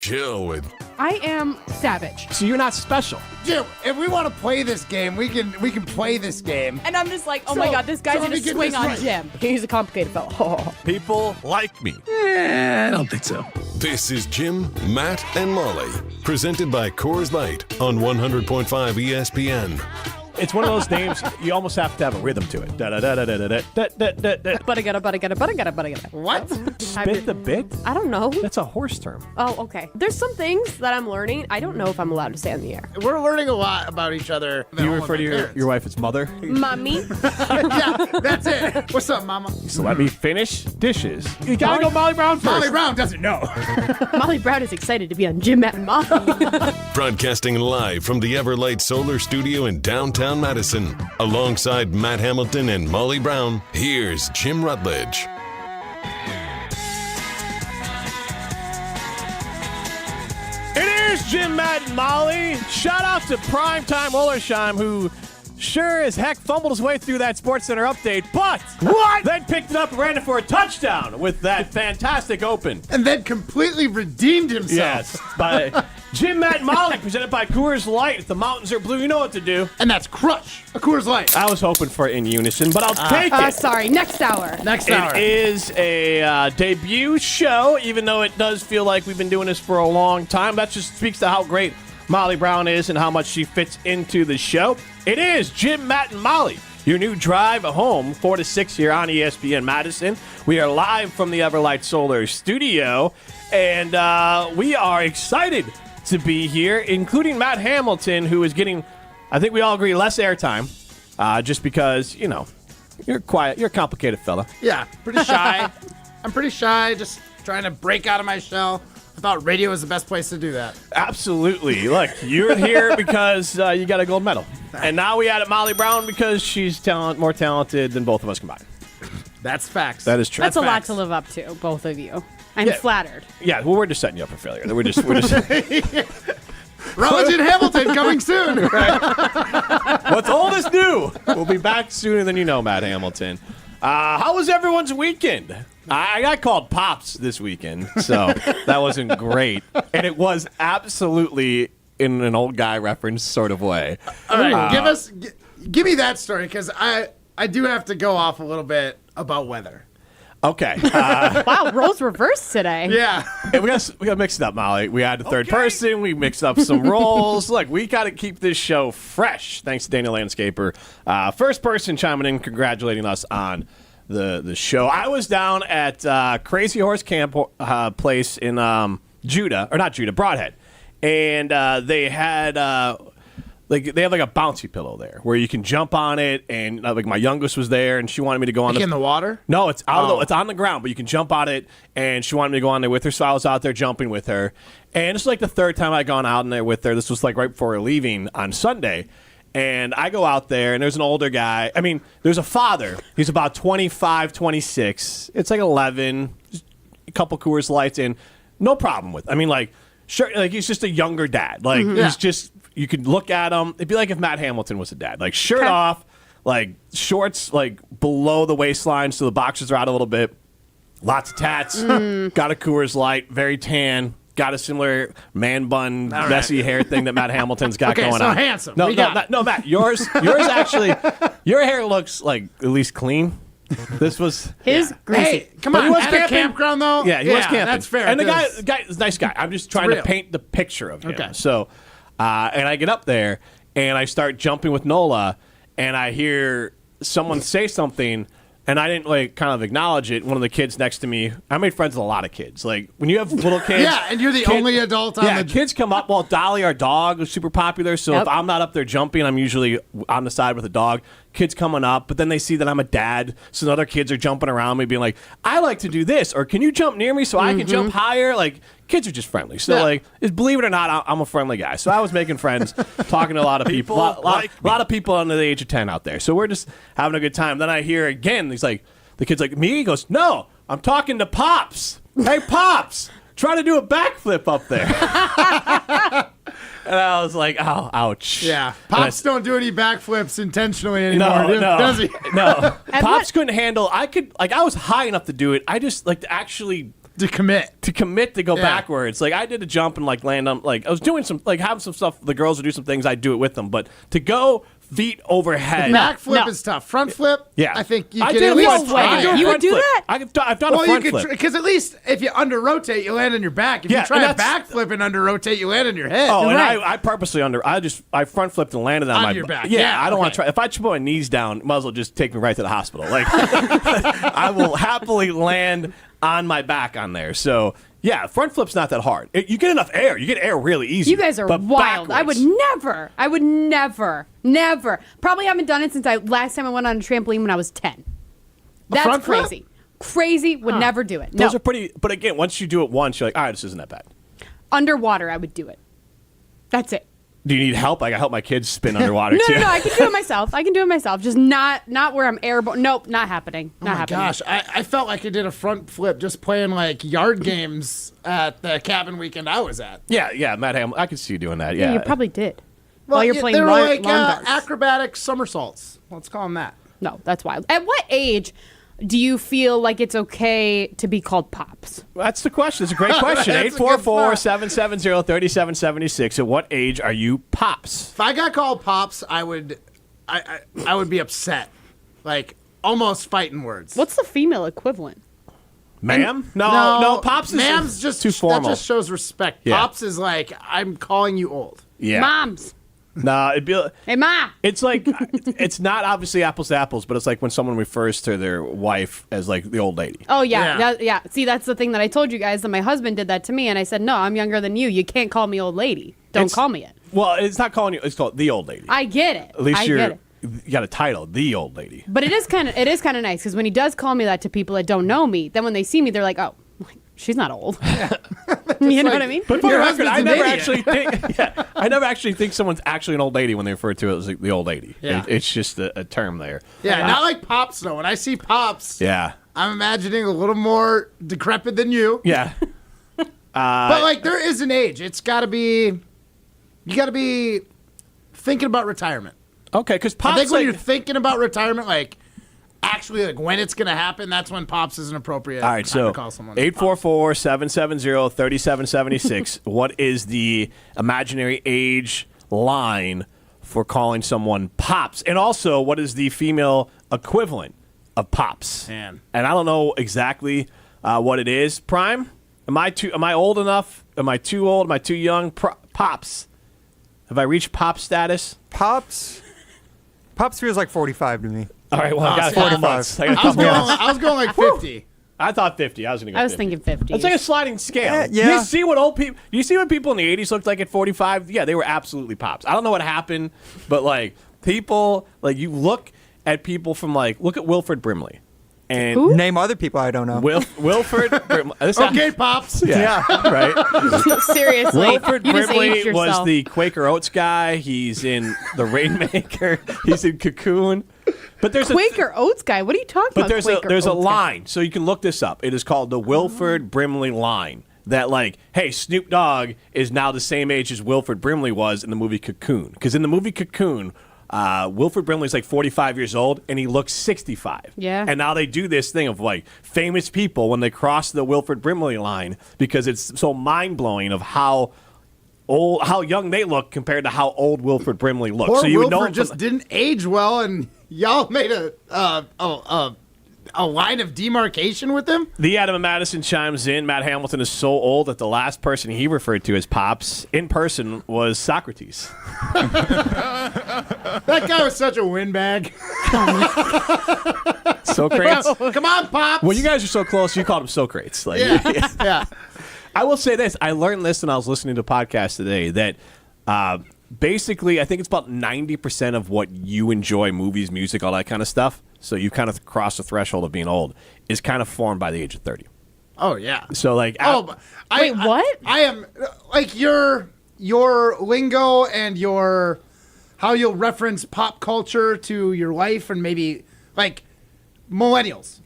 chill with I am savage. So you're not special. Jim, if we want to play this game, we can play this game. And I'm just like, oh my God, this guy's going to swing on Jim. He's a complicated fellow. people like me. I don't think so. This is Jim, Matt, and Molly. Presented by Coors Light on 100.5 ESPN. It's one of those names you almost have to have a rhythm to it. Da-da-da-da-da-da-da-da-da. Butta-gutta. What? Spit the bit? I don't know. That's a horse term. Oh, okay. There's some things that I'm learning. I don't know if I'm allowed to say on the air. We're learning a lot about each other. Do you refer to your wife as mother? Mommy. Yeah, that's it. What's up, Mama? So let me finish dishes. You gotta go Molly Brown first. Molly Brown doesn't know. Molly Brown is excited to be on Jim, Matt, and Molly. Broadcasting live from the Everlight Solar Studio in downtown Madison. Alongside Matt Hamilton and Molly Brown, here's Jim Rutledge. It is Jim, Matt, and Molly. Shout out to Primetime Rollersheim, who sure as heck fumbled his way through that SportsCenter update, but then picked it up and ran it for a touchdown with that fantastic open. And then completely redeemed himself. Yes, by Jim, Matt, and Molly, presented by Coors Light. If the mountains are blue, you know what to do. And that's Crush, a Coors Light. I was hoping for in unison, but I'll take it. Sorry, next hour. Next hour. It is a debut show, even though it does feel like we've been doing this for a long time. That just speaks to how great Molly Brown is and how much she fits into the show. It is Jim, Matt, and Molly, your new drive home, 4 to 6 here on ESPN Madison. We are live from the Everlight Solar Studio, and we are excited to be here, including Matt Hamilton, who is getting, I think we all agree, less airtime, just because, you know, you're quiet, you're a complicated fella. Yeah, pretty shy. I'm pretty shy, just trying to break out of my shell. I thought radio was the best place to do that. Absolutely. Look, you're here because you got a gold medal. And now we added Molly Brown because she's more talented than both of us combined. That's facts. That is true. That's a lot facts. to live up to, both of you. I'm flattered. Yeah, well, we're just setting you up for failure. We're just Rutledge and Hamilton coming soon. what's old is new. We'll be back sooner than you know, Matt Hamilton. How was everyone's weekend? I got called Pops this weekend, so that wasn't great. And it was absolutely in an old guy reference sort of way. All right, give me that story, because I do have to go off a little bit about weather. Okay. Wow, roles reversed today. Yeah. Hey, we got to mix it up, Molly. We had a third person. We mixed up some roles. Look, we got to keep this show fresh. Thanks to Daniel Landscaper. First person chiming in, congratulating us on the show. I was down at Crazy Horse Camp place in Broadhead, and they had they have like a bouncy pillow there where you can jump on it, and like my youngest was there, and she wanted me to go on in the water. No, it's it's on the ground, but you can jump on it, and she wanted me to go on there with her, so I was out there jumping with her, and this is like the third time I'd gone out in there with her. This was like right before we were leaving on Sunday. And I go out there, and there's an older guy. I mean, there's a father. He's about 25, 26. It's like 11, a couple Coors Lights in. No problem with it. I mean, like, sure, like he's just a younger dad. Like, he's just, you could look at him. It'd be like if Matt Hamilton was a dad. Like, shirt off, like, shorts, like, below the waistline, so the boxers are out a little bit. Lots of tats. Got a Coors Light, very tan. Got a similar man bun, messy hair thing that Matt Hamilton's got going on. Handsome. No, Matt. Yours actually. Your hair looks like at least clean. This was his greasy. Hey, come on. He was at camping. a campground though. Yeah, he was camping. That's fair. And the guy is a nice guy. I'm just trying to paint the picture of him. Okay. So, and I get up there and I start jumping with Nola, and I hear someone say something. And I didn't kind of acknowledge it. One of the kids next to me, I made friends with a lot of kids. Like when you have little kids, yeah, and you're the only adult on the kids come up. Well, Dolly, our dog, was super popular. So if I'm not up there jumping, I'm usually on the side with a dog. Kids coming up, but then they see that I'm a dad, so other kids are jumping around me, being like, "I like to do this," or "Can you jump near me so I can jump higher?" Like kids are just friendly. So believe it or not, I'm a friendly guy. So I was making friends, talking to a lot of people, a lot of people under the age of 10 out there. So we're just having a good time. Then I hear again, he's like, the kid's like, me? He goes, "No, I'm talking to Pops. Hey, Pops, try to do a backflip up there." And I was like, "Oh, ouch." Yeah, Pops don't do any backflips intentionally anymore, no, does he? No. Pops couldn't handle. I was high enough to do it. I just like to actually To commit to go backwards. Like I did a jump and like land on like I was doing some like having some stuff. The girls would do some things. I'd do it with them, but to go feet overhead. Back flip is tough. Front flip, yeah. I think you I can did at least try. You would do that? I've done a front flip. Because at least if you under rotate, you land on your back. If you try a back flip and under rotate, you land on your head. Oh, and I purposely I front flipped and landed on my your back. Yeah, I don't want to try. If I put my knees down, might as well just take me right to the hospital. Like I will happily land on my back on there. So. Yeah, front flip's not that hard. You get enough air. You get air really easy. You guys are wild. Backwards. I would never. Probably haven't done it since last time I went on a trampoline when I was 10. That's crazy. Crazy, would never do it. Those are pretty, but again, once you do it once, you're like, all right, this isn't that bad. Underwater, I would do it. That's it. Do you need help? I can help my kids spin underwater too. No, I can do it myself. Just not where I'm airborne. Nope, not happening. Not happening. Gosh, I felt like I did a front flip just playing like yard games at the cabin weekend I was at. Yeah, Matt Hamill. I could see you doing that. Yeah, you probably did. Well, While you're playing they were like lawn darts. acrobatic somersaults. Let's call them that. No, that's wild. At what age do you feel like it's okay to be called pops? That's the question. It's a great question. 844-770-3776. At what age are you pops? If I got called pops, I would be upset. Like almost fighting words. What's the female equivalent? Ma'am? No, pops is ma'am's just too formal. That just shows respect. Yeah. Pops is like I'm calling you old. Yeah. Moms. No, it'd be. Hey, Ma. It's like it's not obviously apples to apples, but it's like when someone refers to their wife as like the old lady. Oh yeah. See, that's the thing that I told you guys that my husband did that to me, and I said, no, I'm younger than you. You can't call me old lady. Don't call me it. Well, it's not calling you. It's called the old lady. I get it. At least get it. You got a title, the old lady. But it is kind of nice because when he does call me that to people that don't know me, then when they see me, they're like, oh, she's not old. You know what I mean? But for the record, husband's I an never idiot. actually think someone's actually an old lady when they refer to it as like the old lady. Yeah. It's just a term there. Yeah, not like pops though. When I see pops, Yeah. I'm imagining a little more decrepit than you. Yeah. But like there is an age. You got to be thinking about retirement. Okay, because pops. I think when you're thinking about retirement, like actually like when it's going to happen, that's when pops is an appropriate all right, time so to call someone. 844-770-3776. What is the imaginary age line for calling someone pops? And also, what is the female equivalent of pops? Man. And I don't know exactly what it is. Prime? Am I old enough? Am I too old? Am I too young? Pops. Have I reached pop status? Pops feels like 45 to me. All right, well, I got 45. months. I got a I couple months. was going like 50. I thought 50. I was going to go I was 50. thinking 50. It's like a sliding scale. Yeah. You see what old people? You see what people in the 80s looked like at 45? Yeah, they were absolutely pops. I don't know what happened, but like people, like you look at people from like look at Wilford Brimley, and Who? Name other people I don't know. Wilford Brimley. Okay, pops. Yeah, right. Seriously. Wilford you just Brimley aged was yourself. the Quaker Oats guy. He's in The Rainmaker. He's in Cocoon. But there's Quaker Oats guy. What are you talking But about? there's a Oats guy? line, so you can look this up. It is called the Wilford Brimley line. That like, hey, Snoop Dogg is now the same age as Wilford Brimley was in the movie Cocoon. Because in the movie Cocoon, Wilford Brimley's like 45 years old, and he looks 65. Yeah. And now they do this thing of like famous people when they cross the Wilford Brimley line because it's so mind blowing of how young they look compared to how old Wilford Brimley looks. Poor So you would know Wilford just didn't age well, and y'all made a line of demarcation with him. The Adam and Madison chimes in. Matt Hamilton is so old that the last person he referred to as pops in person was Socrates. That guy was such a windbag. Socrates. Come on, pops. Well, you guys are so close. You called him Socrates. Like, Yeah. I will say this. I learned this when I was listening to a podcast today that basically I think it's about 90% of what you enjoy, movies, music, all that kind of stuff. So you kind of cross the threshold of being old is kind of formed by the age of 30. Oh yeah. So like, Wait, what? I am like your lingo and your how you'll reference pop culture to your life and maybe like millennials.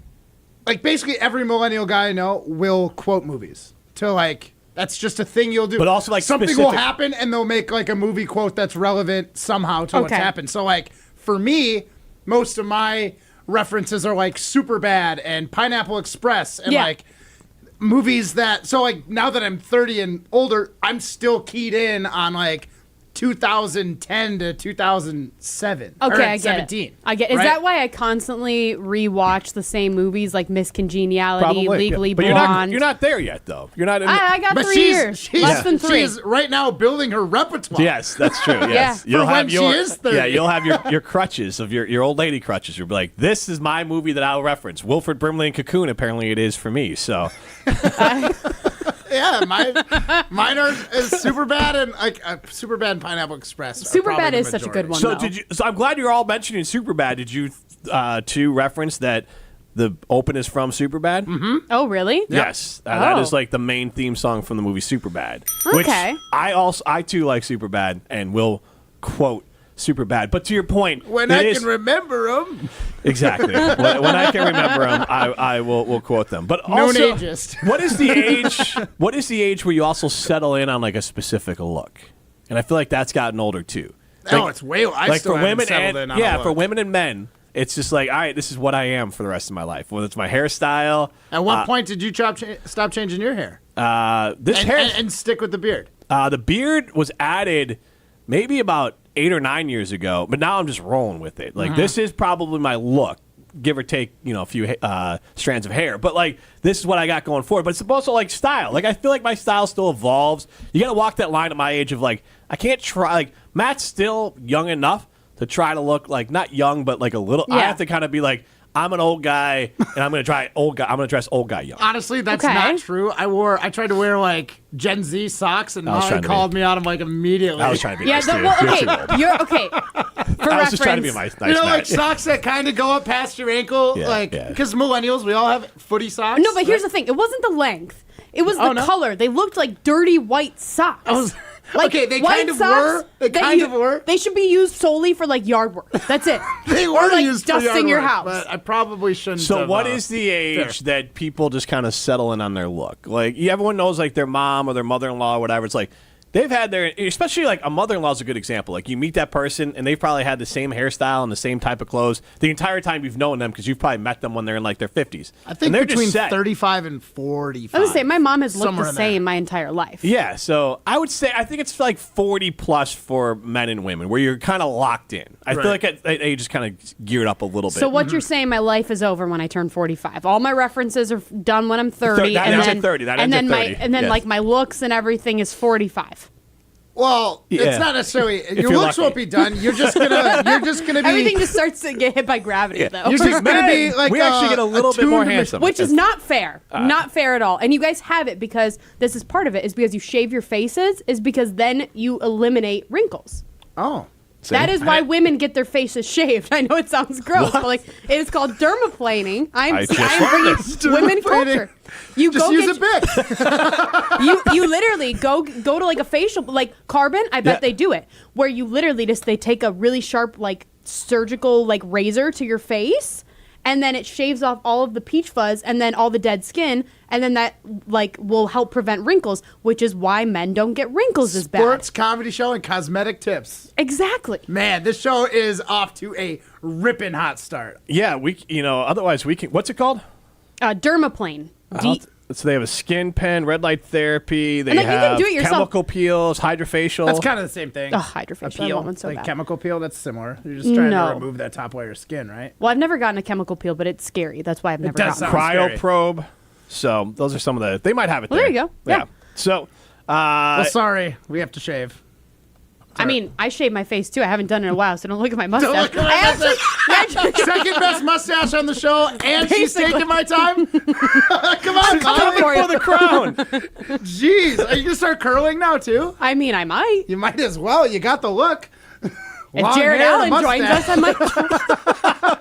Like basically every millennial guy I know will quote movies to like that's just a thing you'll do. But also, like, something specific- will happen and they'll make like a movie quote that's relevant somehow to what's Okay. happened. So like for me, most of my references are like Superbad and Pineapple Express and Yeah. like movies that, so like now that I'm 30 and older, I'm still keyed in on like 2010 to 2007. Okay, or I get 17, it. I get. Is right? that why I constantly rewatch the same movies like Miss Congeniality, Probably. Legally But Blonde? you're not there yet, though. You're not in I got But 3 years. Less than 3. She's right now building her repertoire. Yes, that's true. Yes. Yeah. For when she is 30. Yeah, you'll have your crutches of your old lady crutches. You'll be like, this is my movie that I'll reference. Wilfred Brimley and Cocoon, apparently it is for me. So Yeah, mine are is Superbad and like Superbad and Pineapple Express. Superbad is such a good one. So though. So I'm glad you're all mentioning Superbad. Did you to reference that the open is from Superbad? Mm-hmm. Oh, really? Yes, that Oh. is like the main theme song from the movie Superbad. Okay. Which I too like Superbad and will quote Superbad. But to your point, When it I is- can remember them. exactly when I can remember them, I will quote them. But Known also, ageist. what is the age? What is the age where you also settle in on like a specific look? And I feel like that's gotten older too. No, Like- it's way. I like still for haven't women settled and in on a look. for women and men, it's just like, all right, this is what I am for the rest of my life. Whether it's my hairstyle, At what point did you stop changing your hair? this And, hair, and stick with the beard. the beard was added maybe about 8 or 9 years ago, but now I'm just rolling with it. Like this is probably my look, give or take, a few strands of hair. But like this is what I got going forward. But it's also like style. Like I feel like my style still evolves. You got to walk that line at my age of like I can't try. Like Matt's still young enough to try to look like not young, but like a little. I Yeah. have to kind of be like I'm an old guy, and I'm gonna try old guy. I'm gonna dress old guy young. Honestly, that's Okay. not true. I tried to wear like Gen Z socks, and I was Molly trying to called be- me out of like immediately. I was trying to be Yeah. nice to you. Well, You're okay. too old. You're okay. For I was just trying to be reference, nice. You know, Matt. like socks that kind of go up past your ankle, Yeah, like yeah. because millennials, we all have footy socks. No, but here's the thing. It wasn't the length. It was the Oh, no? color. They looked like dirty white socks. I was- Like, okay, they white kind of socks were. They that kind of were. They should be used solely for like yard work. That's it. They Or, were like, used for dusting yard your work, house. but I probably shouldn't. So have, what is the age that people just kind of settle in on their look? Like everyone knows like their mom or their mother-in-law or whatever. It's like they've had their, especially like a mother-in-law is a good example. Like you meet that person and they've probably had the same hairstyle and the same type of clothes the entire time you've known them because you've probably met them when they're in like their 50s. I think and they're between just set. 35 and 45. I was gonna say my mom has looked Somewhere the in there. same my entire life. Yeah, so I would say I think it's like 40 plus for men and women where you're kind of locked in. I feel Right. like at age is kind of geared up a little bit. So what you're saying, my life is over when I turn 45. All my references are done when I'm 30. That and ends then, at 30. That and ends then at my 30. and then Yes. like my looks and everything is 45. Well, Yeah. it's not necessarily your you're looks lucky. won't be done. You're just gonna be Everything just starts to get hit by gravity, though. You're just gonna be Men, like we actually get a little bit tuned more to handsome. Which is not fair. Not fair at all. And you guys have it because this is part of it, is because you shave your faces, is because then you eliminate wrinkles. Oh, That is why women get their faces shaved. I know it sounds gross, but like it is called dermaplaning. I just I'm learned bringing women culture. You just go use get a bit. you literally go to like a facial like Carbon. I bet Yeah. they do it where you literally just they take a really sharp like surgical like razor to your face. And then it shaves off all of the peach fuzz and then all the dead skin, and then that like will help prevent wrinkles, which is why men don't get wrinkles as bad. Sports comedy show and cosmetic tips. Exactly. Man, this show is off to a ripping hot start. Yeah, otherwise we can. What's it called? Dermaplane. So they have a skin pen, red light therapy. They And then you can have do it yourself. chemical peels, hydrofacial. That's kind of the same thing. Ugh, hydrofacial. I want one so like bad. chemical peel, that's similar. You're just trying No. to remove that top layer of skin, right? Well, I've never gotten a chemical peel, but it's scary. That's why I've never does gotten sound it. cryo scary. probe. So those are some of the. They might have it Well, there. there you go. Yeah. So. Well, sorry, we have to shave. I mean, I shave my face too. I haven't done it in a while, so don't look at my mustache. look at my I actually, Second best mustache on the show, and she's Basically. taking my time. Come on, coming for Molly. you. For the crown. Jeez, are you gonna start curling now too? I mean, I might. You might as well. You got the look. If Long Jared hair and a Allen joins us, mustache. I might.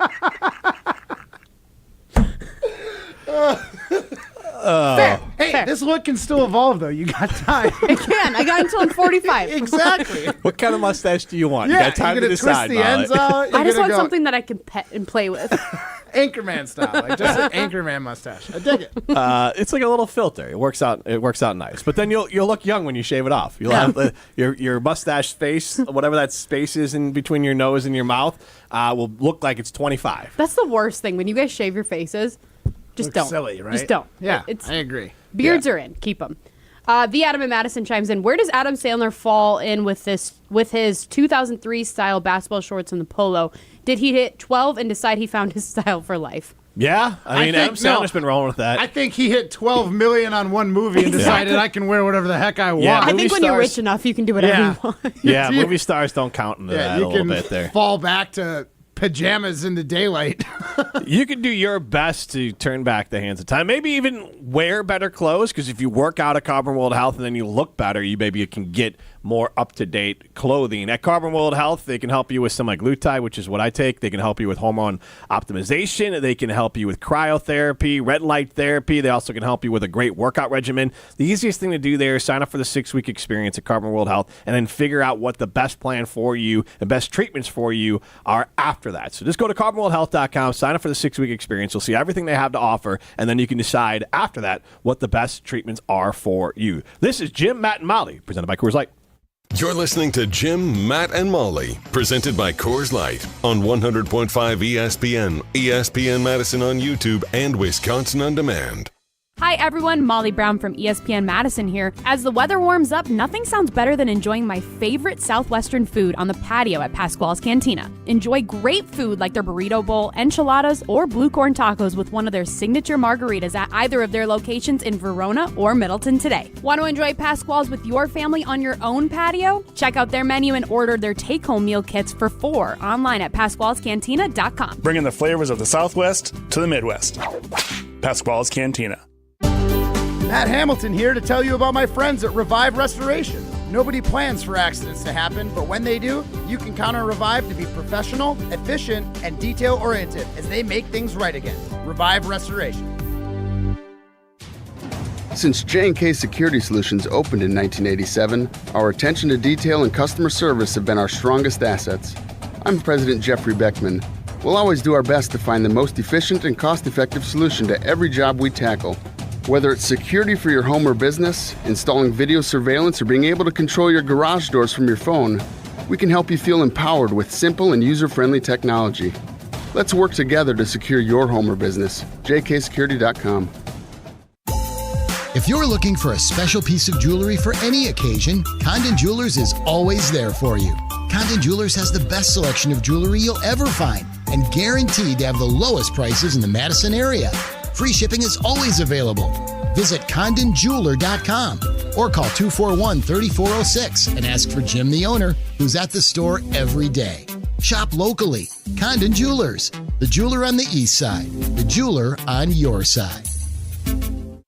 Fair. Hey, Fair. this look can still evolve though. You got time. I can. I got until I'm 45. Exactly. What kind of mustache do you want? Yeah, you got time you're to gonna decide. twist the ends Molly. out. I just You're want gonna go something that I can pet and play with. Anchorman style, like just an Anchorman mustache. I dig it. It's like a little filter. It works out. It works out nice. But then you'll look young when you shave it off. You'll have your mustache space, whatever that space is in between your nose and your mouth, will look like it's 25. That's the worst thing when you guys shave your faces. Just Looks don't. silly, right? Just don't. Yeah, It's I agree. Beards are in. Keep them. The Adam and Madison chimes in. Where does Adam Sandler fall in with his 2003 style basketball shorts and the polo? Did he hit 12 and decide he found his style for life? Yeah, I mean, Adam Sandler's been rolling with that. I think he hit $12 million on one movie and decided I can wear whatever the heck I want. Yeah, I think when you're stars- rich enough, you can do whatever you want. Yeah, movie stars don't count into that a you little can bit there. fall back to pajamas in the daylight. You can do your best to turn back the hands of time. Maybe even wear better clothes, because if you work out at Carbon World Health and then you look better, you maybe can get more up-to-date clothing. At Carbon World Health, they can help you with semaglutide, which is what I take. They can help you with hormone optimization. They can help you with cryotherapy, red light therapy. They also can help you with a great workout regimen. The easiest thing to do there is sign up for the 6-week experience at Carbon World Health and then figure out what the best plan for you, the best treatments for you are after that. So just go to carbonworldhealth.com, sign up for the 6-week experience. You'll see everything they have to offer, and then you can decide after that what the best treatments are for you. This is Jim, Matt, and Molly, presented by Coors Light. You're listening to Jim, Matt, and Molly, presented by Coors Light on 100.5 ESPN, ESPN Madison on YouTube, and Wisconsin On Demand. Hi everyone, Molly Brown from ESPN Madison here. As the weather warms up, nothing sounds better than enjoying my favorite Southwestern food on the patio at Pasquale's Cantina. Enjoy great food like their burrito bowl, enchiladas, or blue corn tacos with one of their signature margaritas at either of their locations in Verona or Middleton today. Want to enjoy Pasquale's with your family on your own patio? Check out their menu and order their take-home meal kits for 4 online at pasqualescantina.com. Bringing the flavors of the Southwest to the Midwest. Pasquale's Cantina. Matt Hamilton here to tell you about my friends at Revive Restoration. Nobody plans for accidents to happen, but when they do, you can count on Revive to be professional, efficient, and detail-oriented as they make things right again. Revive Restoration. Since J&K Security Solutions opened in 1987, our attention to detail and customer service have been our strongest assets. I'm President Jeffrey Beckman. We'll always do our best to find the most efficient and cost-effective solution to every job we tackle. Whether it's security for your home or business, installing video surveillance, or being able to control your garage doors from your phone, we can help you feel empowered with simple and user-friendly technology. Let's work together to secure your home or business. jksecurity.com. If you're looking for a special piece of jewelry for any occasion, Condon Jewelers is always there for you. Condon Jewelers has the best selection of jewelry you'll ever find and guaranteed to have the lowest prices in the Madison area. Free shipping is always available. Visit CondonJeweler.com or call 241-3406 and ask for Jim, the owner, who's at the store every day. Shop locally. Condon Jewelers, the jeweler on the east side, the jeweler on your side.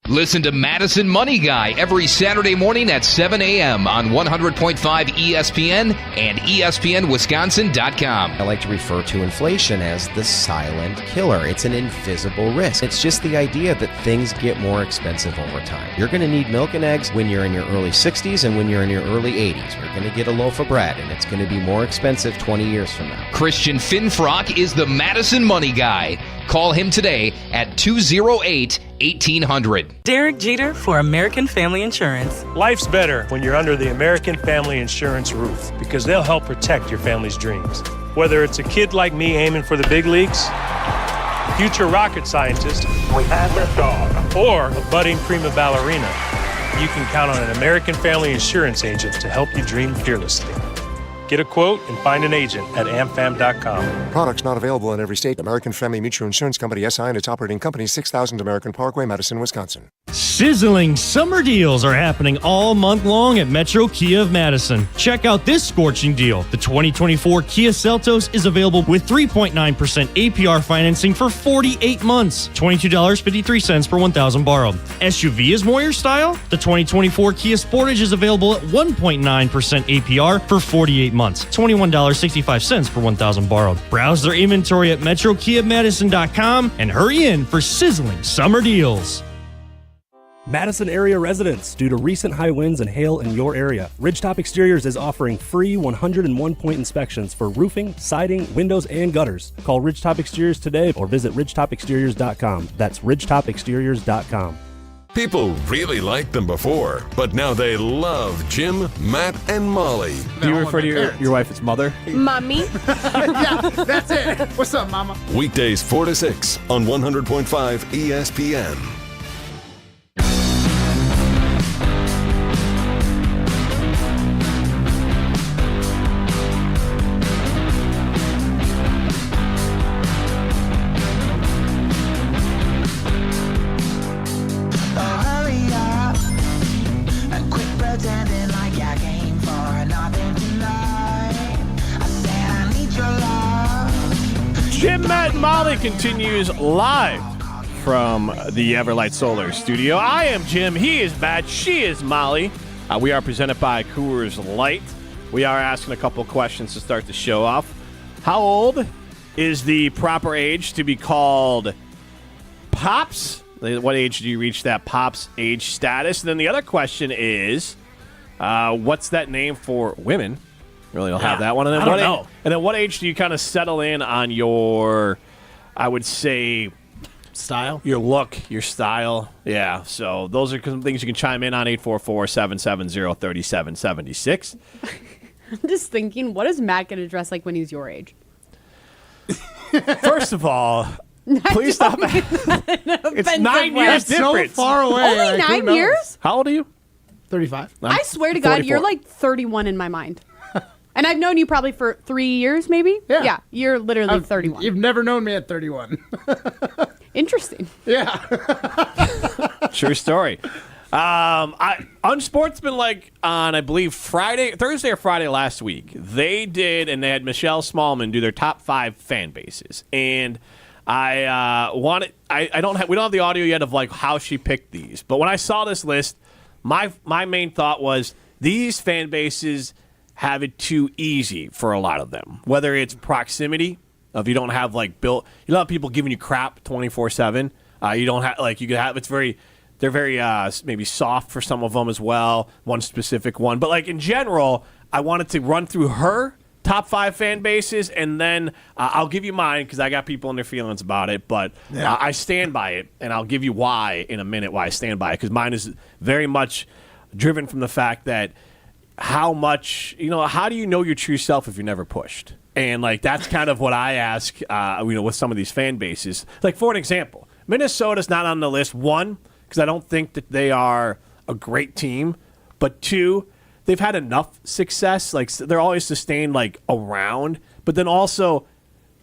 Listen to Madison Money Guy every Saturday morning at 7 a.m. on 100.5 ESPN and ESPNWisconsin.com. I like to refer to inflation as the silent killer. It's an invisible risk. It's just the idea that things get more expensive over time. You're going to need milk and eggs when you're in your early 60s and when you're in your early 80s. You're going to get a loaf of bread, and it's going to be more expensive 20 years from now. Christian Finfrock is the Madison Money Guy. Call him today at 208-1800. Derek Jeter for American Family Insurance. Life's better when you're under the American Family Insurance roof because they'll help protect your family's dreams. Whether it's a kid like me aiming for the big leagues, future rocket scientist, we have this dog, or a budding prima ballerina, you can count on an American Family Insurance agent to help you dream fearlessly. Get a quote and find an agent at amfam.com. Products not available in every state. American Family Mutual Insurance Company, SI, and its operating company, 6000 American Parkway, Madison, Wisconsin. Sizzling summer deals are happening all month long at Metro Kia of Madison. Check out this scorching deal. The 2024 Kia Seltos is available with 3.9% APR financing for 48 months. $22.53 per 1,000 borrowed. SUV is more your style? The 2024 Kia Sportage is available at 1.9% APR for 48 months. $21.65 per 1,000 borrowed. Browse their inventory at MetroKiaMadison.com and hurry in for sizzling summer deals. Madison area residents, due to recent high winds and hail in your area, Ridgetop Exteriors is offering free 101-point inspections for roofing, siding, windows, and gutters. Call Ridgetop Exteriors today or visit ridgetopexteriors.com. That's ridgetopexteriors.com. People really liked them before, but now they love Jim, Matt, and Molly. Do you refer to your wife as mother? Mommy. Yeah, that's it. What's up, Mama? Weekdays 4 to 6 on 100.5 ESPN. Jim, Matt, and Molly continues live from the Everlight Solar Studio. I am Jim. He is Matt. She is Molly. We are presented by Coors Light. We are asking a couple questions to start the show off. How old is the proper age to be called Pops? What age do you reach that Pops age status? And then the other question is, what's that name for women? Really don't have that one. And then I don't know. And then what age do you kind of settle in on your, I would say, style? Your look, your style. Yeah. So those are some things you can chime in on 844-770-3776. I'm just thinking, what is Matt going to dress like when he's your age? First of all, please stop. It's 9 years difference. So far away. Only 9 years? How old are you? 35. I swear to God, 44. you're like 31 in my mind. And I've known you probably for 3 years, maybe? Yeah. You're literally 31. You've never known me at 31. Interesting. Yeah. True story. Unsportsmanlike on, I believe, Thursday or Friday last week, they did, and they had Michelle Smallman do their top 5 fan bases. And we don't have the audio yet of like how she picked these. But when I saw this list, my main thought was these fan bases have it too easy for a lot of them. Whether it's proximity, if you don't have like you don't have people giving you crap 24/7. You don't have you could have they're very maybe soft for some of them as well. One specific one, but like in general, I wanted to run through her top 5 fan bases, and then I'll give you mine because I got people in their feelings about it. But I stand by it, and I'll give you why in a minute why I stand by it, because mine is very much driven from the fact that how much, how do you know your true self if you're never pushed? And like that's kind of what I ask, with some of these fan bases. Like for an example, Minnesota's not on the list. 1, because I don't think that they are a great team, but 2, they've had enough success. Like they're always sustained like around, but then also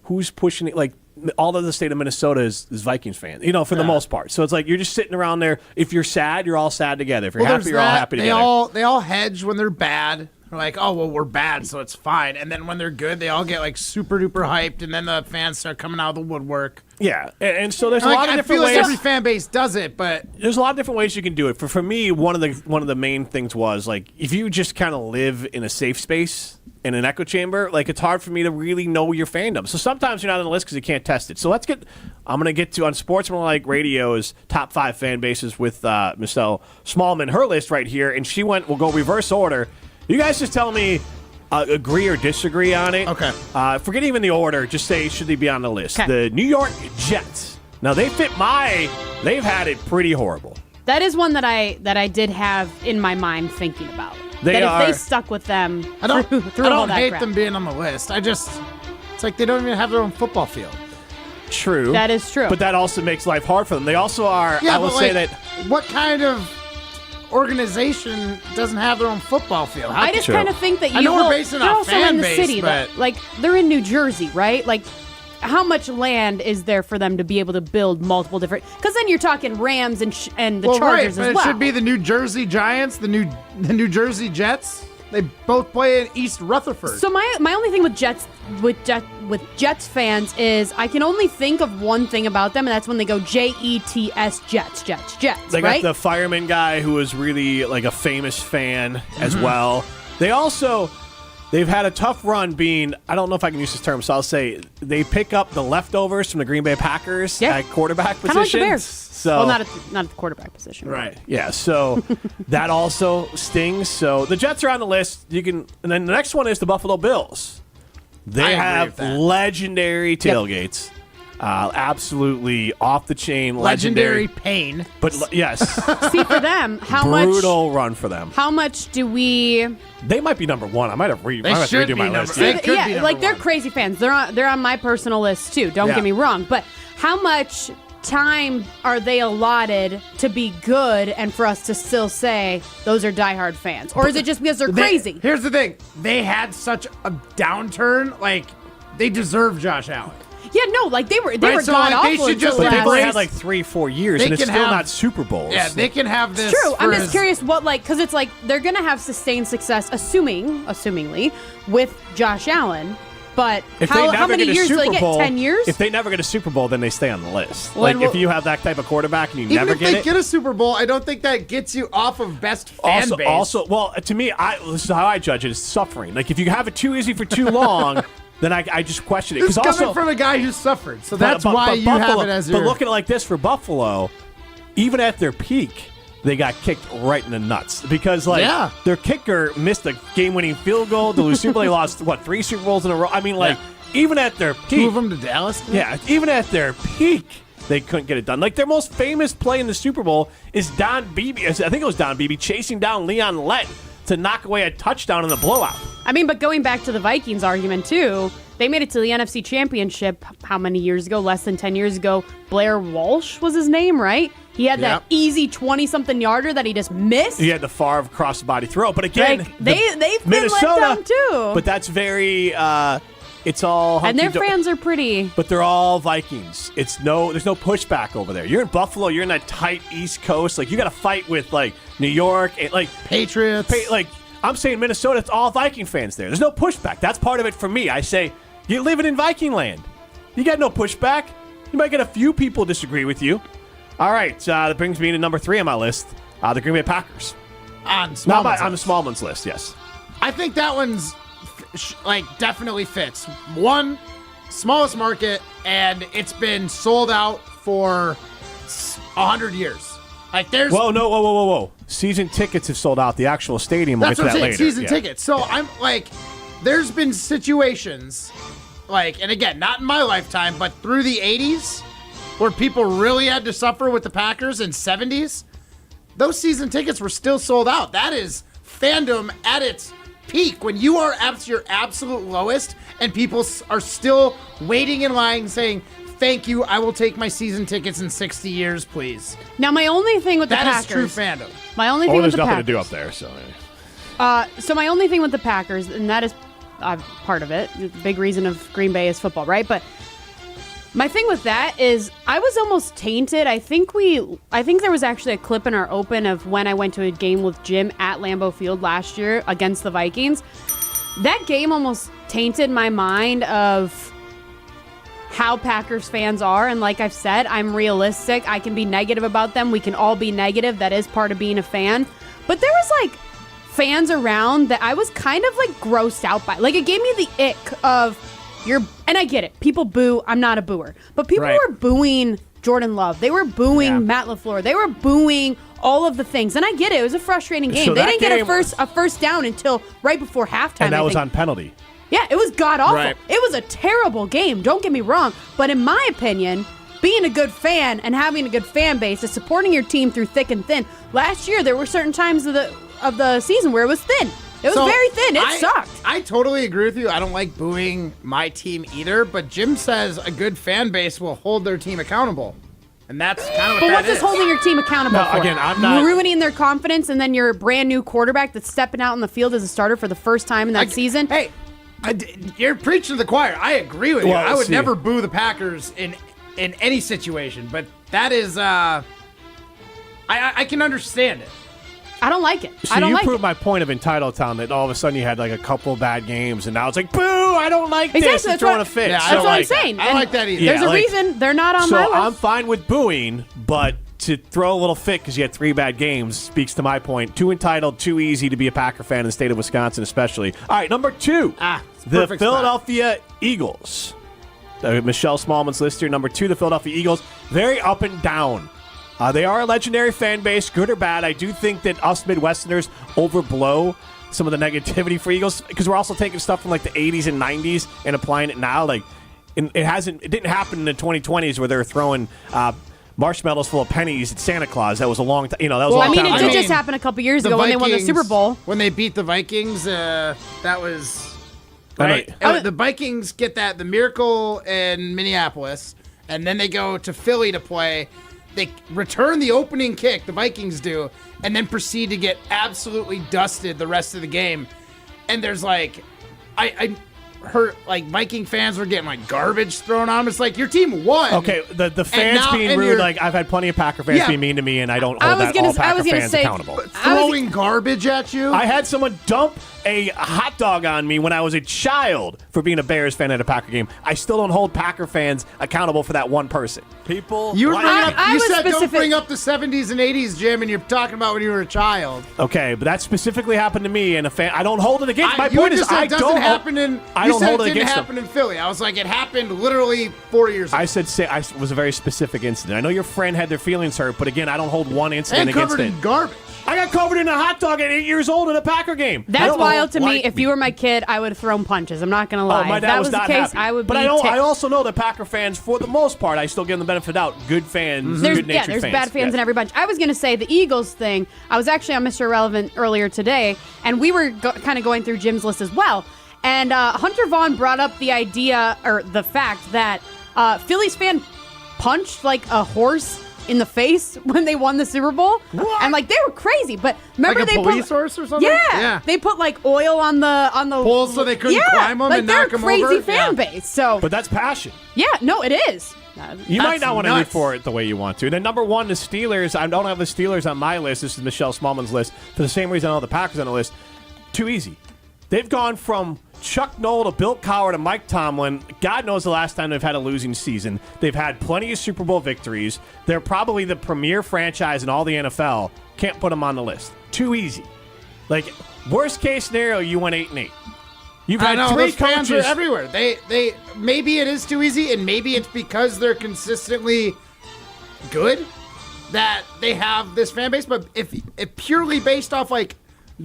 who's pushing it? Like all of the state of Minnesota is Vikings fans, for the most part. So it's like you're just sitting around there. If you're sad, you're all sad together. If you're happy, you're all happy together. They all hedge when they're bad. They're like, oh, well, we're bad, so it's fine. And then when they're good, they all get like super duper hyped, and then the fans start coming out of the woodwork. Yeah, and so there's a lot of different ways. I feel like every fan base does it, but there's a lot of different ways you can do it. For me, one of the main things was like if you just kind of live in a safe space in an echo chamber, like it's hard for me to really know your fandom. So sometimes you're not on the list because you can't test it. So I'm going to get to Unsportsmanlike Radio's top 5 fan bases with Michelle Smallman, her list right here, and we'll go reverse order. You guys just tell me agree or disagree on it. Okay. Forget even the order. Just say, should they be on the list? The New York Jets. Now, they've had it pretty horrible. That is one that I did have in my mind thinking about. If they stuck with them I don't hate crap. them being on the list. It's like they don't even have their own football field. True. That is true. But that also makes life hard for them. They also are, Yeah, I will say that. What kind of organization doesn't have their own football field? I just kind of think that I know we're basing they're on also fan in the base, city, but though. Like they're in New Jersey, right? Like how much land is there for them to be able to build multiple different? Because then you're talking Rams and the Chargers but as well. It should be the New Jersey Giants, the New Jersey Jets. They both play in East Rutherford. So my only thing with Jets fans is I can only think of one thing about them, and that's when they go Jets, Jets. They right? got the fireman guy who was really like a famous fan as well. They've had a tough run being, I don't know if I can use this term, so I'll say they pick up the leftovers from the Green Bay Packers at quarterback position. Kind of like the Bears. So, well, not at the quarterback position. Right. Yeah. So that also stings. So the Jets are on the list. And then the next one is the Buffalo Bills. They have legendary tailgates. Absolutely off the chain, legendary pain. But yes, See, for them, how brutal run for them. How much do we? They might be number one. I might have redo my list. They're crazy fans. They're on my personal list too. Don't get me wrong, but how much time are they allotted to be good and for us to still say those are diehard fans? Or is it just because they're crazy? Here's the thing. They had such a downturn. Like, they deserve Josh Allen. Yeah, no, like they were Right, so, god like, they awful. should just But they've only embrace- had like 3-4 years, They and it's can still have- not Super Bowls. Yeah, they can have this. It's true. I'm for just his- curious what, like, because it's like they're gonna have sustained success, assumingly, with Josh Allen. But If how they never many get a years do Super they get? Bowl, 10 years? If they never get a Super Bowl, then they stay on the list. Well, Like well- if you have that type of quarterback and you Even never if get they it. get a Super Bowl, I don't think that gets you off of best fan base. Also, well, to me, this is how I judge it: is suffering. Like if you have it too easy for too long, then I just question it. This is Because coming also from a guy who suffered, so that's why you Buffalo, have it as your. But look at it like this for Buffalo, even at their peak, they got kicked right in the nuts because their kicker missed a game-winning field goal to lose Super Bowl. They lost 3 Super Bowls in a row. I mean, even at their peak, 2 of them to Dallas. yeah, even at their peak, they couldn't get it done. Like their most famous play in the Super Bowl is Don Beebe. I think it was Don Beebe chasing down Leon Lett to knock away a touchdown in the blowout. I mean, but going back to the Vikings argument too, they made it to the NFC Championship how many years ago? Less than 10 years ago. Blair Walsh was his name, right? He had that easy 20-something yarder that he just missed. He had the Favre cross the body throw, but again, they've been Minnesota, let down too. But that's very. It's all and their hunky-dory. fans are pretty. But they're all Vikings. There's no pushback over there. You're in Buffalo. You're in that tight East Coast. Like you got to fight with like New York and like Patriots. I'm saying Minnesota. It's all Viking fans there. There's no pushback. That's part of it for me. I say you're living in Viking land. You got no pushback. You might get a few people disagree with you. All right, that brings me to number 3 on my list. The Green Bay Packers. On on Smallman's the Smallman's list. Yes. I think that one's definitely fits. One, smallest market, and it's been sold out for 100 years. Like there's whoa. Season tickets have sold out. The actual stadium. We'll That's get what to I'm that saying. later. Season tickets. So I'm like, there's been situations, and again, not in my lifetime, but through the 80s, where people really had to suffer with the Packers in 70s. Those season tickets were still sold out. That is fandom at its peak when you are at your absolute lowest, and people are still waiting in line saying, "Thank you, I will take my season tickets in 60 years, please." Now, my only thing with the Packers. That is true fandom. My only thing with there's the nothing Packers. to do up there, so. So my only thing with the Packers, and that is part of it, the big reason of Green Bay is football, right? But my thing with that is I was almost tainted. I think there was actually a clip in our open of when I went to a game with Jim at Lambeau Field last year against the Vikings. That game almost tainted my mind of how Packers fans are. And like I've said, I'm realistic. I can be negative about them. We can all be negative. That is part of being a fan. But there was fans around that I was kind of grossed out by. Like it gave me the ick of and I get it. People boo. I'm not a booer. But people were booing Jordan Love. They were booing Matt LaFleur. They were booing all of the things. And I get it. It was a frustrating game. So they that didn't get game a first down until right before halftime. And that I was think. on penalty. Yeah, it was god-awful. Right. It was a terrible game. Don't get me wrong. But in my opinion, being a good fan and having a good fan base is supporting your team through thick and thin. Last year, there were certain times of the season where it was thin. It was very thin. It sucked. I totally agree with you. I don't like booing my team either, but Jim says a good fan base will hold their team accountable. And that's kind of what But that what's this is. holding your team accountable for? Again, I'm not ruining their confidence, and then your brand new quarterback that's stepping out in the field as a starter for the first time in that season. Hey, you're preaching to the choir. I agree with you. Well, I would see. never boo the Packers in any situation, but that is I can understand it. I don't like it. So I don't you like proved it. my point of entitled town that all of a sudden you had a couple bad games and now it's boo, I don't like this. Exactly, And throwing a fit. That's So, what I'm saying. I don't And like that either. There's a reason they're not on so my list. I'm fine with booing, but to throw a little fit because you had 3 bad games speaks to my point. Too entitled, too easy to be a Packer fan in the state of Wisconsin especially. All right, number 2. The perfect Philadelphia Eagles. Michelle Smallman's list here. Number 2, the Philadelphia Eagles. Very up and down. They are a legendary fan base, good or bad. I do think that us Midwesterners overblow some of the negativity for Eagles because we're also taking stuff from the 80s and 90s and applying it now. it didn't happen in the 2020s where they were throwing marshmallows full of pennies at Santa Claus. That was a long time. That was a long time. It did just happen a couple years ago when they won the Super Bowl. When they beat the Vikings, that was right. The Vikings get the miracle in Minneapolis, and then they go to Philly to play. They return the opening kick, the Vikings do, and then proceed to get absolutely dusted the rest of the game. And there's I heard Viking fans were getting garbage thrown on them. It's your team won. Okay, the fans being rude. I've had plenty of Packer fans be mean to me, and I don't hold all Packer fans accountable. Throwing garbage at you. I had someone dump a hot dog on me when I was a child for being a Bears fan at a Packer game. I still don't hold Packer fans accountable for that one person. You said don't bring up the 70s and 80s, Jim, and you're talking about when you were a child. Okay, but that specifically happened to me, and a fan. I don't hold it against. My point point is, is, I don't happen in. I don't hold it against them. It didn't happen in Philly. I was like, it happened literally 4 years ago. I said I was a very specific incident. I know your friend had their feelings hurt, but again, I don't hold one incident against it. And covered in garbage. I got covered in a hot dog at 8 years old at a Packer game. That's wild to me. If you were my kid, I would have thrown punches. I'm not going to lie. My dad was not happy. I would be. But I also know that Packer fans, for the most part, I still give them the benefit of the doubt. Good fans, good-natured fans. There's bad fans in every bunch. I was going to say the Eagles thing. I was actually on Mr. Irrelevant earlier today, and we were kind of going through Jim's list as well. And Hunter Vaughn brought up the idea, or the fact that Phillies fan punched a horse in the face when they won the Super Bowl. What? And they were crazy. But remember they police horse or something? Yeah. They put oil on the poles so they couldn't climb them and knock them over. They're a crazy fan base. So But that's passion. Yeah, no, it is. You might not want to root for it the way you want to. And then number one, the Steelers. I don't have the Steelers on my list. This is Michelle Smallman's list. For the same reason I don't have the Packers on the list. Too easy. They've gone from Chuck Noll to Bill Cowher to Mike Tomlin. God knows the last time they've had a losing season. They've had plenty of Super Bowl victories. They're probably the premier franchise in all the NFL. Can't put them on the list. Too easy. Worst case scenario, you went 8-8. You've had three coaches. Fans are everywhere. They maybe it is too easy, and maybe it's because they're consistently good that they have this fan base. But if purely based off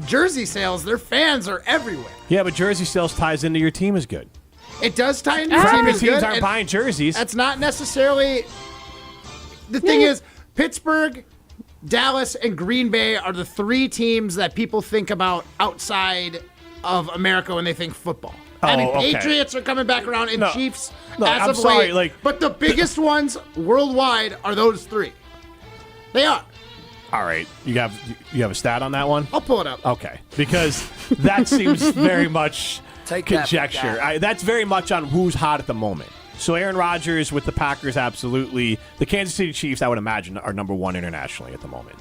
jersey sales, their fans are everywhere. Yeah, but jersey sales ties into your team is good. It does tie into your team is good. Teams aren't buying jerseys. That's not necessarily. The thing is, Pittsburgh, Dallas, and Green Bay are the three teams that people think about outside of America when they think football. Patriots are coming back around, and Chiefs as of late. But the biggest ones worldwide are those three. They are. All right, you have a stat on that one? I'll pull it up. Okay, because that seems very much conjecture. That's very much on who's hot at the moment. So Aaron Rodgers with the Packers, absolutely. The Kansas City Chiefs, I would imagine, are number one internationally at the moment.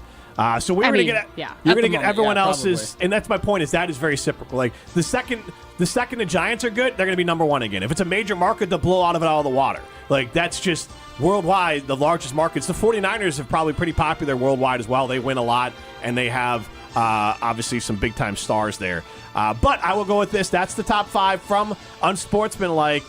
So we're going to get you're going to get everyone else's, and that's my point. That is very cyclical. The second the Giants are good, they're going to be number one again. If it's a major market, they'll blow out of the water. That's just worldwide the largest markets. The 49ers are probably pretty popular worldwide as well. They win a lot, and they have obviously some big time stars there. But I will go with this. That's the top five from Unsportsmanlike.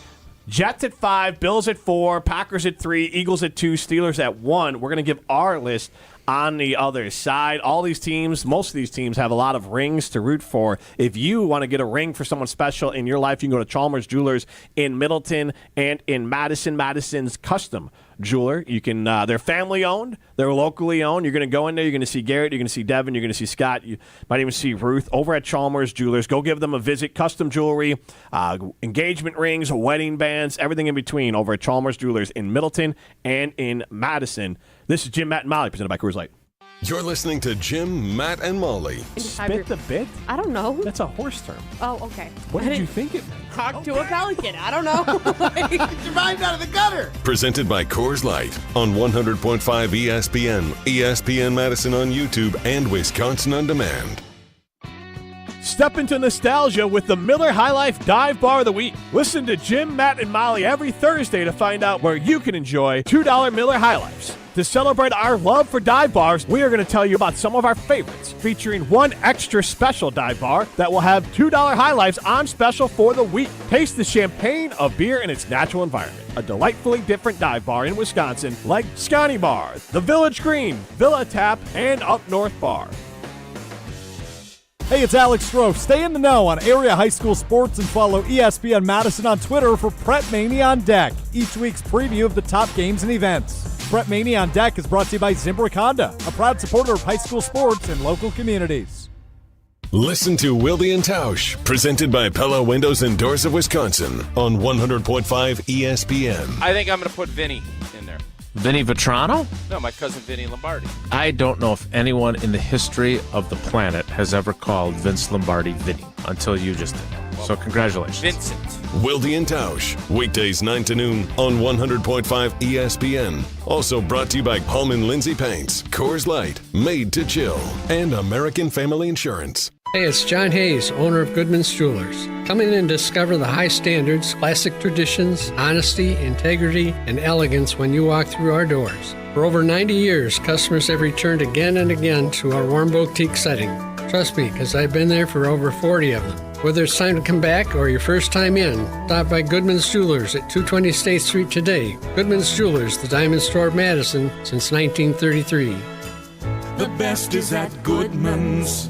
Jets at 5, Bills at 4, Packers at 3, Eagles at 2, Steelers at 1. We're going to give our list on the other side. All these teams, most of these teams have a lot of rings to root for. If you want to get a ring for someone special in your life, you can go to Chalmers Jewelers in Middleton and in Madison. Madison's Custom Jeweler. You can. They're family owned. They're locally owned. You're going to go in there. You're going to see Garrett. You're going to see Devin. You're going to see Scott. You might even see Ruth over at Chalmers Jewelers. Go give them a visit. Custom jewelry, engagement rings, wedding bands, everything in between over at Chalmers Jewelers in Middleton and in Madison. This is Jim, Matt, and Molly, presented by Coors Light. You're listening to Jim, Matt, and Molly. Spit the bit? I don't know. That's a horse term. Oh, okay. What did you think it meant? Talk to a pelican. I don't know. Get your mind out of the gutter. Presented by Coors Light on 100.5 ESPN, ESPN Madison on YouTube, and Wisconsin On Demand. Step into nostalgia with the Miller High Life Dive Bar of the Week. Listen to Jim, Matt, and Molly every Thursday to find out where you can enjoy $2 Miller High Lifes. To celebrate our love for dive bars, we are going to tell you about some of our favorites, featuring one extra special dive bar that will have $2 High Lifes on special for the week. Taste the champagne of beer in its natural environment. A delightfully different dive bar in Wisconsin like Scotty Bar, the Village Green, Villa Tap, and Up North Bar. Hey, it's Alex Strofe. Stay in the know on area high school sports and follow ESPN Madison on Twitter for Prep Mania on Deck, each week's preview of the top games and events. Prep Mania on Deck is brought to you by Zimbrick Honda, a proud supporter of high school sports and local communities. Listen to Wilde and Tausch, presented by Pella Windows and Doors of Wisconsin on 100.5 ESPN. I think I'm going to put Vinny in there. Vinny Vetrano? No, my cousin Vinny Lombardi. I don't know if anyone in the history of the planet has ever called Vince Lombardi Vinny until you just did. So congratulations. Vincent. Wilde and Tausch, weekdays 9 to noon on 100.5 ESPN. Also brought to you by Hallman Lindsay Paints, Coors Light, Made to Chill, and American Family Insurance. Hey, it's John Hayes, owner of Goodman's Jewelers. Come in and discover the high standards, classic traditions, honesty, integrity, and elegance when you walk through our doors. For over 90 years, customers have returned again and again to our warm boutique setting. Trust me, because I've been there for over 40 of them. Whether it's time to come back or your first time in, stop by Goodman's Jewelers at 220 State Street today. Goodman's Jewelers, the diamond store of Madison since 1933. The best is at Goodman's.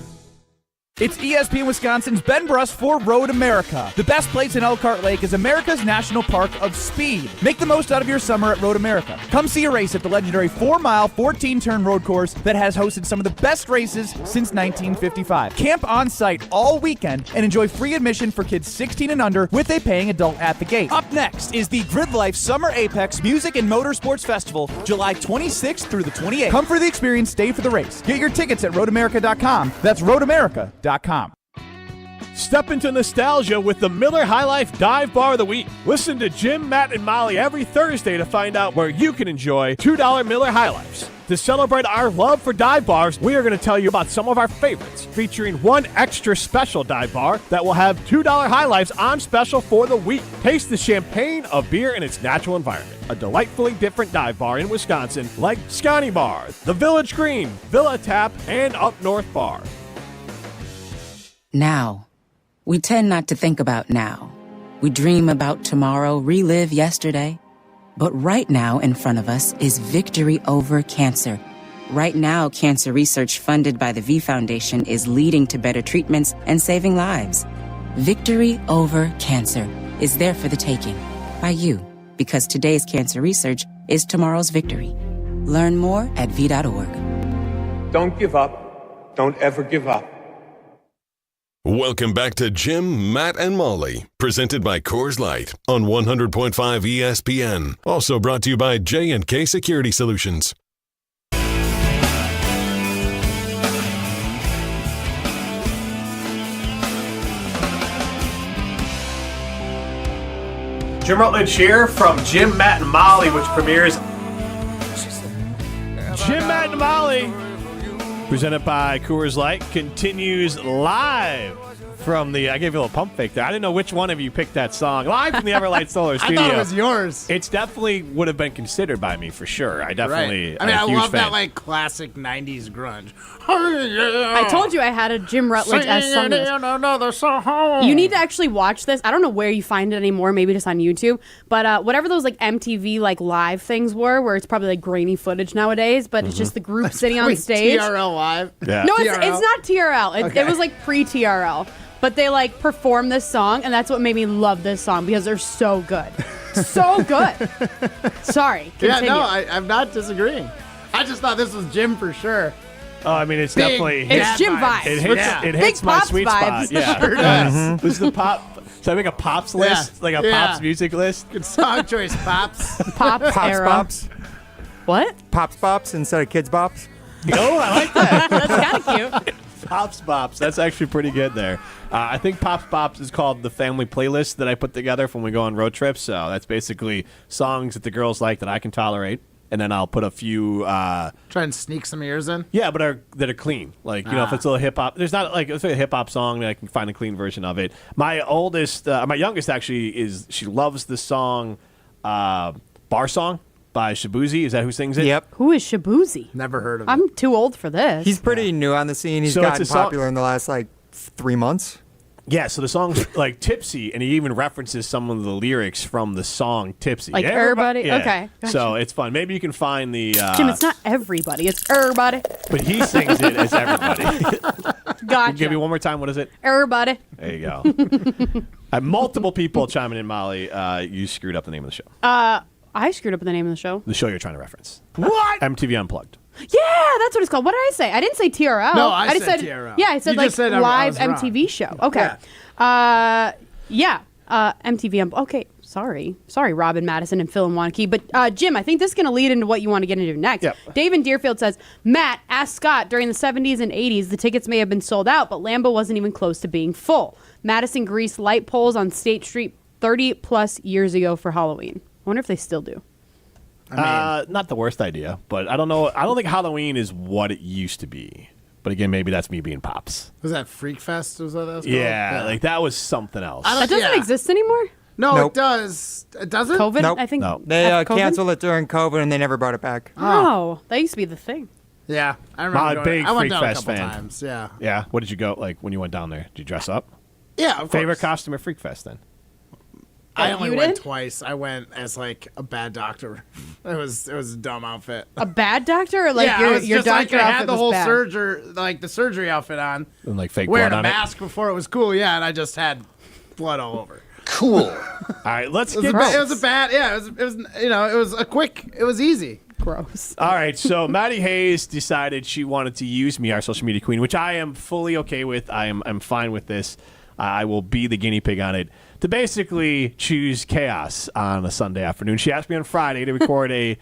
It's ESPN Wisconsin's Ben Bruss for Road America. The best place in Elkhart Lake is America's National Park of Speed. Make the most out of your summer at Road America. Come see a race at the legendary 4-mile, 14-turn road course that has hosted some of the best races since 1955. Camp on site all weekend and enjoy free admission for kids 16 and under with a paying adult at the gate. Up next is the Grid Life Summer Apex Music and Motorsports Festival, July 26th through the 28th. Come for the experience, stay for the race. Get your tickets at roadamerica.com. That's roadamerica.com. Step into nostalgia with the Miller High Life Dive Bar of the Week. Listen to Jim, Matt, and Molly every Thursday to find out where you can enjoy $2 Miller High Lifes. To celebrate our love for dive bars, we are going to tell you about some of our favorites, featuring one extra special dive bar that will have $2 High Lifes on special for the week. Taste the champagne of beer in its natural environment. A delightfully different dive bar in Wisconsin like Scotty Bar, the Village Green, Villa Tap, and Up North Bar. Now. We tend not to think about now. We dream about tomorrow, relive yesterday. But right now in front of us is victory over cancer. Right now, cancer research funded by the V Foundation is leading to better treatments and saving lives. Victory over cancer is there for the taking by you, because today's cancer research is tomorrow's victory. Learn more at v.org. Don't give up. Don't ever give up. Welcome back to Jim, Matt, and Molly, presented by Coors Light on 100.5 ESPN. Also brought to you by J&K Security Solutions. Jim Rutledge here from Jim, Matt, and Molly, which premieres Jim, Matt, and Molly, presented by Coors Light, continues live from the, I gave you a little pump fake there. I didn't know which one of you picked that song. Live from the Everlight Solar Studio. I thought it was yours. It's definitely would have been considered by me for sure. I definitely, right. I mean, I love fan. that like classic 90s grunge. I told you I had a Jim Rutledge-esque song. Another song. You need to actually watch this. I don't know where you find it anymore, maybe just on YouTube. But whatever those like MTV like live things were, where it's probably like grainy footage nowadays, but it's just the group sitting on stage. TRL Live? Yeah. No, it's not TRL. It was like pre-TRL. But they like perform this song, and that's what made me love this song, because they're so good. So good. Sorry. Continue. Yeah, no, I'm not disagreeing. I just thought this was Jim for sure. Oh, I mean, it's definitely... It's Jim vibes. It hits my Pops sweet vibes. spot. Yeah. Sure does. This is the pop... So I make a Pops list? Like a Pops music list? Good song choice, Pops. Pops era. Pops. What? Pops Bops instead of Kids Bops. Oh, I like that. That's kind of cute. Pops Bops. That's actually pretty good there. I think Pops Bops is called the family playlist that I put together when we go on road trips. So that's basically songs that the girls like that I can tolerate. And then I'll put a few... Try and sneak some ears in? Yeah, but that are clean. Like, you know, if it's a little hip-hop... There's not, like, it's like a hip-hop song that I can find a clean version of it. My youngest actually she loves the song Bar Song by Shabuzi. Is that who sings it? Yep. Who is Shabuzi? Never heard of him. I'm too old for this. He's pretty new on the scene. He's gotten popular in the last, 3 months. Yeah, so the song's like Tipsy, and he even references some of the lyrics from the song Tipsy. Like everybody? Yeah. Okay, gotcha. So it's fun. Maybe you can find the... Jim, it's not everybody. It's everybody. But he sings it as everybody. Gotcha. Give me one more time. What is it? Everybody. There you go. I have multiple people chiming in, Molly. You screwed up the name of the show. I screwed up the name of the show. The show you're trying to reference. What? MTV Unplugged. Yeah, that's what it's called. What did I say? I didn't say TRL. No, I just said TRL. Yeah, I said You like just said I live was wrong. MTV show. Okay. MTV. Okay, sorry, Robin, Madison, and Phil and Wanakee. But Jim, I think this is going to lead into what you want to get into next. Yep. Dave in Deerfield says, Matt, ask Scott, during the 70s and 80s, the tickets may have been sold out, but Lambeau wasn't even close to being full. Madison greased light poles on State Street 30 plus years ago for Halloween. I wonder if they still do. Not the worst idea, but I don't know. I don't think Halloween is what it used to be. But again, maybe that's me being Pops. Was that Freak Fest? Was that was Yeah, called? like that was something else. That doesn't exist anymore? No, Nope. it does. It doesn't? COVID, Nope. I think. No. They COVID? canceled it during COVID, and they never brought it back. Oh, that used to be the thing. Yeah, I I'm a remember. big I went Freak down Fest a couple fan. times. Yeah. Yeah. What did you go like when you went down there? Did you dress up? Yeah, of Favorite course. costume at Freak Fest then? I Oh, only you went did? twice. I went as like a bad doctor. It was a dumb outfit. A bad doctor? Or like yeah, your, it was your just like doctor I outfit had the was whole bad? the surgery outfit on, And like fake wearing blood a on mask before it was cool. Yeah, and I just had blood all over. Cool. All right, let's It get. was a bad. Yeah, it was it was a quick. It was easy. Gross. All right, so Maddie Hayes decided she wanted to use me, our social media queen, which I am fully okay with. I'm fine with this. I will be the guinea pig on it to basically choose chaos on a Sunday afternoon. She asked me on Friday to record a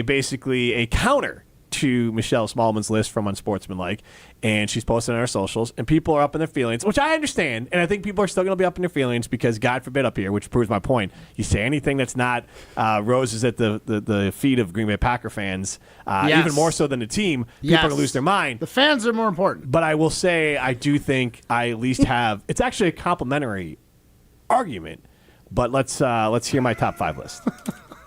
basically a counter to Michelle Smallman's list from Unsportsmanlike, and she's posted on our socials, and people are up in their feelings, which I understand, and I think people are still going to be up in their feelings because, God forbid, up here, which proves my point, you say anything that's not roses at the feet of Green Bay Packer fans, Yes. even more so than the team, people are going to lose their mind. The fans are more important. But I will say, I do think I at least have, it's actually a complimentary argument, but let's hear my top 5 list.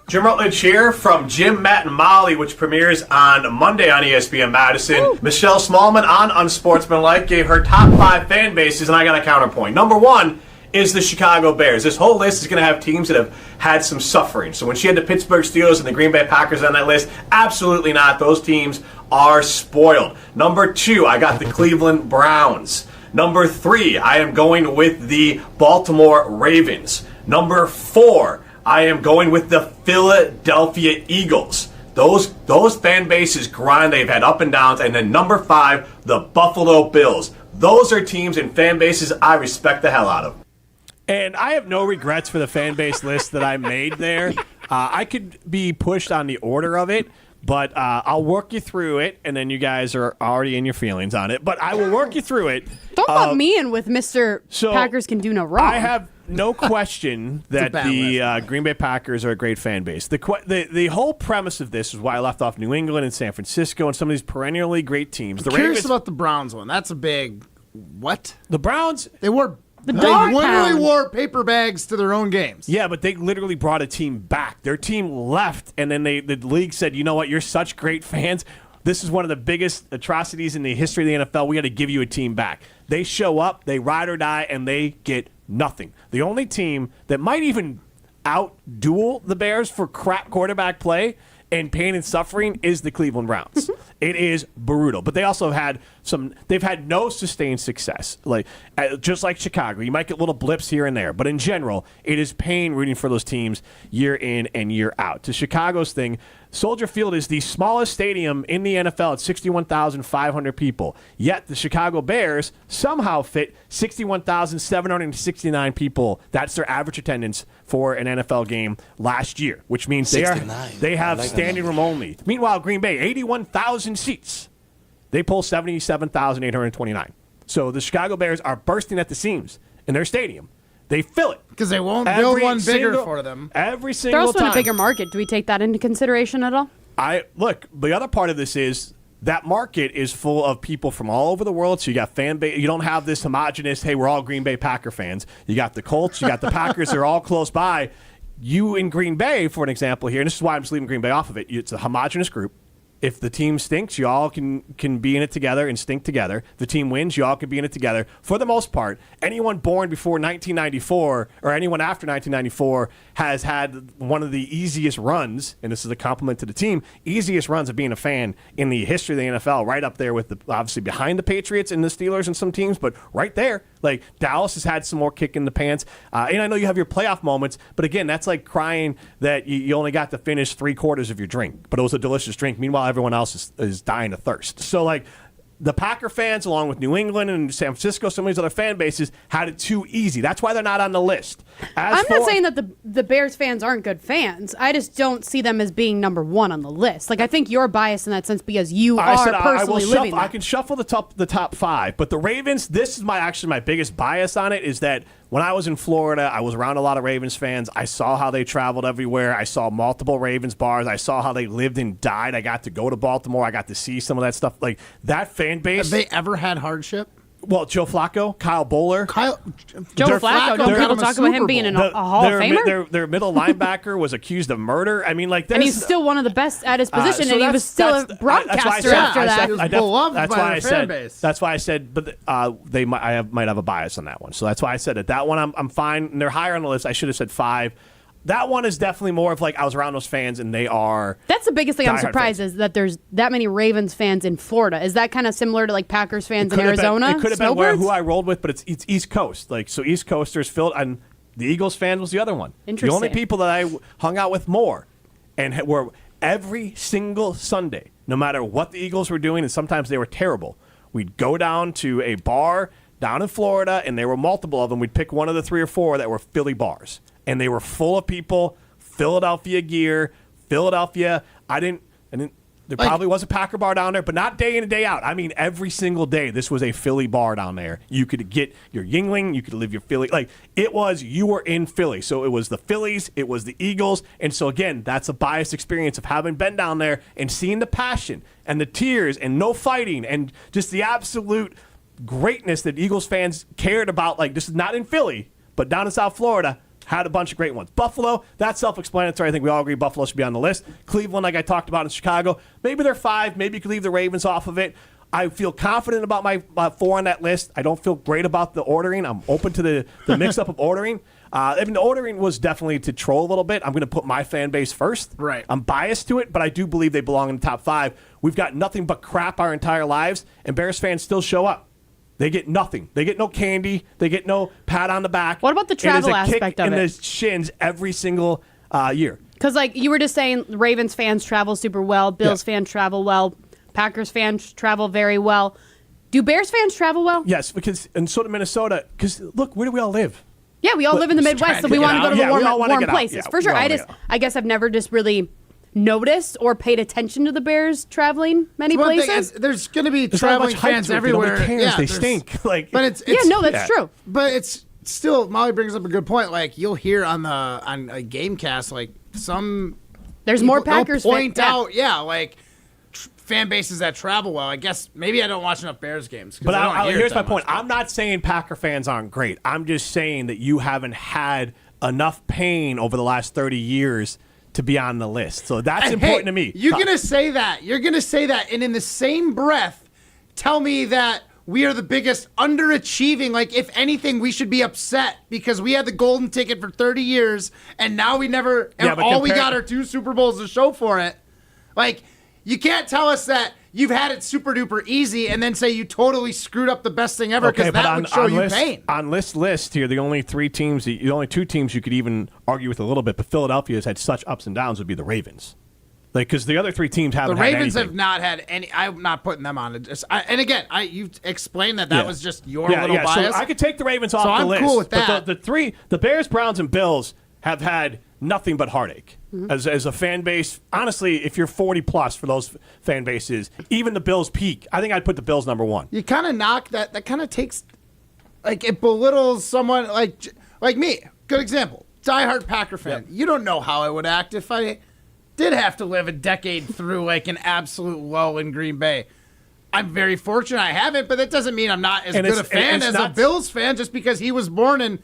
Jim Rutledge here from Jim, Matt, and Molly, which premieres on Monday on ESPN Madison. Ooh. Michelle Smallman on Unsportsmanlike gave her top 5 fan bases, and I got a counterpoint. Number 1 is the Chicago Bears. This whole list is going to have teams that have had some suffering. So when she had the Pittsburgh Steelers and the Green Bay Packers on that list, absolutely not. Those teams are spoiled. Number 2, I got the Cleveland Browns. Number 3, I am going with the Baltimore Ravens. Number 4, I am going with the Philadelphia Eagles. Those fan bases grind. They've had up and downs. And then number 5, the Buffalo Bills. Those are teams and fan bases I respect the hell out of. And I have no regrets for the fan base list that I made there. I could be pushed on the order of it, but I'll work you through it, and then you guys are already in your feelings on it. But I will work you through it. Don't lump me in with Mr. Packers can do no wrong. I have no question that the Green Bay Packers are a great fan base. The whole premise of this is why I left off New England and San Francisco and some of these perennially great teams. I'm curious about the Browns one. That's a big what? The Browns, they wore the they dog literally pound. wore paper bags to their own games. Yeah, but they literally brought a team back. Their team left, and then the league said, you know what, you're such great fans. This is one of the biggest atrocities in the history of the NFL. We got to give you a team back. They show up, they ride or die, and they get nothing. The only team that might even out-duel the Bears for crap quarterback play and pain and suffering is the Cleveland Browns. It is brutal. But they also have had they've had no sustained success. Just like Chicago. You might get little blips here and there. But in general, it is pain rooting for those teams year in and year out. To Chicago's thing, Soldier Field is the smallest stadium in the NFL at 61,500 people. Yet the Chicago Bears somehow fit 61,769 people. That's their average attendance for an NFL game last year, which means they have standing room only. Meanwhile, Green Bay, 81,000 seats. They pull 77,829. So the Chicago Bears are bursting at the seams in their stadium. They fill it. Because they won't build one bigger for them. Every single They're also time. in a bigger market. Do we take that into consideration at all? Look, the other part of this is that market is full of people from all over the world. So you got fan base. You don't have this homogenous, hey, we're all Green Bay Packer fans. You got the Colts. You got the Packers. They're all close by. You in Green Bay, for an example here, and this is why I'm just leaving Green Bay off of it. It's a homogenous group. If the team stinks, you all can be in it together and stink together. If the team wins, you all can be in it together. For the most part, anyone born before 1994 or anyone after 1994 has had one of the easiest runs, and this is a compliment to the team, easiest runs of being a fan in the history of the NFL, right up there with obviously behind the Patriots and the Steelers and some teams, but right there. Like, Dallas has had some more kick in the pants. And I know you have your playoff moments, but again, that's like crying that you only got to finish 3/4 of your drink, but it was a delicious drink. Meanwhile, everyone else is dying of thirst. So, like, the Packer fans, along with New England and San Francisco, some of these other fan bases, had it too easy. That's why they're not on the list. I'm not saying that the Bears fans aren't good fans. I just don't see them as being number one on the list. Like, I think you're biased in that sense because you personally living there. I can shuffle the top 5, but the Ravens, this is my biggest bias on it, is that when I was in Florida, I was around a lot of Ravens fans. I saw how they traveled everywhere. I saw multiple Ravens bars. I saw how they lived and died. I got to go to Baltimore. I got to see some of that stuff. Like, that fan base. Have they ever had hardship? Well, Joe Flacco, Kyle Bowler. Joe Flacco, don't people talk about him being a Hall of Famer? Their middle linebacker was accused of murder. I mean, like, and he's still one of the best at his position, and he was still a broadcaster after that. That's why I said, but they might have a bias on that one. So that's why I said it. That one I'm fine. And they're higher on the list. I should have said 5. That one is definitely more of like I was around those fans and they are. That's the biggest thing I'm surprised is that there's that many Ravens fans in Florida. Is that kind of similar to like Packers fans in Arizona? It could have been who I rolled with, but it's East Coast. Like, so East Coasters filled, and the Eagles fan was the other one. Interesting. The only people that I hung out with more and were every single Sunday, no matter what the Eagles were doing, and sometimes they were terrible. We'd go down to a bar down in Florida, and there were multiple of them. We'd pick one of the 3 or 4 that were Philly bars. And they were full of people, Philadelphia gear, Philadelphia. There probably was a Packer bar down there, but not day in and day out. I mean, every single day, this was a Philly bar down there. You could get your Yingling, you could live your Philly. Like, you were in Philly. So it was the Phillies, it was the Eagles. And so, again, that's a biased experience of having been down there and seeing the passion and the tears and no fighting and just the absolute greatness that Eagles fans cared about. Like, this is not in Philly, but down in South Florida. Had a bunch of great ones. Buffalo, that's self-explanatory. I think we all agree Buffalo should be on the list. Cleveland, like I talked about in Chicago, maybe they're 5. Maybe you could leave the Ravens off of it. I feel confident about my 4 on that list. I don't feel great about the ordering. I'm open to the mix-up of ordering. I mean, the ordering was definitely to troll a little bit. I'm going to put my fan base first. Right. I'm biased to it, but I do believe they belong in the top 5. We've got nothing but crap our entire lives, and Bears fans still show up. They get nothing. They get no candy. They get no pat on the back. What about the travel aspect of it? In the shins every single year. Because, like, you were just saying, Ravens fans travel super well. Bills fans travel well. Packers fans travel very well. Do Bears fans travel well? Yes, and so do Minnesota. Because, look, where do we all live? Yeah, we all live in the Midwest, so we want to go to the warm places. For sure. I guess I've never just really noticed or paid attention to the Bears traveling many places. There's going to be traveling fans everywhere. Yeah, they stink. But it's that's true. But it's still, Molly brings up a good point. Like, you'll hear on a Gamecast, like, some there's more Packers point out, like fan bases that travel well. I guess maybe I don't watch enough Bears games. But here's my point. I'm not saying Packer fans aren't great. I'm just saying that you haven't had enough pain over the last 30 years to be on the list. So that's important to me. You're going to say that. You're going to say that. And in the same breath, tell me that we are the biggest underachieving. Like, if anything, we should be upset because we had the golden ticket for 30 years and now we never, we got our 2 Super Bowls to show for it. Like, you can't tell us that you've had it super duper easy and then say you totally screwed up the best thing ever because that would show you pain. On this list here, the only 2 teams you could even argue with a little bit, but Philadelphia has had such ups and downs would be the Ravens. Like, because the other 3 teams haven't had anything. The Ravens have not had any. I'm not putting them on it. And again, you've explained that was just your little bias. So I could take the Ravens off the list. So I'm cool with that. But the Bears, Browns, and Bills have had nothing but heartache. As a fan base. Honestly, if you're 40+ for those fan bases, even the Bills peak, I think I'd put the Bills number 1. You kind of knock that. That kind of takes, like, it belittles someone like me. Good example. Diehard Packer fan. Yep. You don't know how I would act if I did have to live a decade through, like, an absolute lull in Green Bay. I'm very fortunate I haven't, but that doesn't mean I'm not as good a fan as a Bills fan just because he was born in,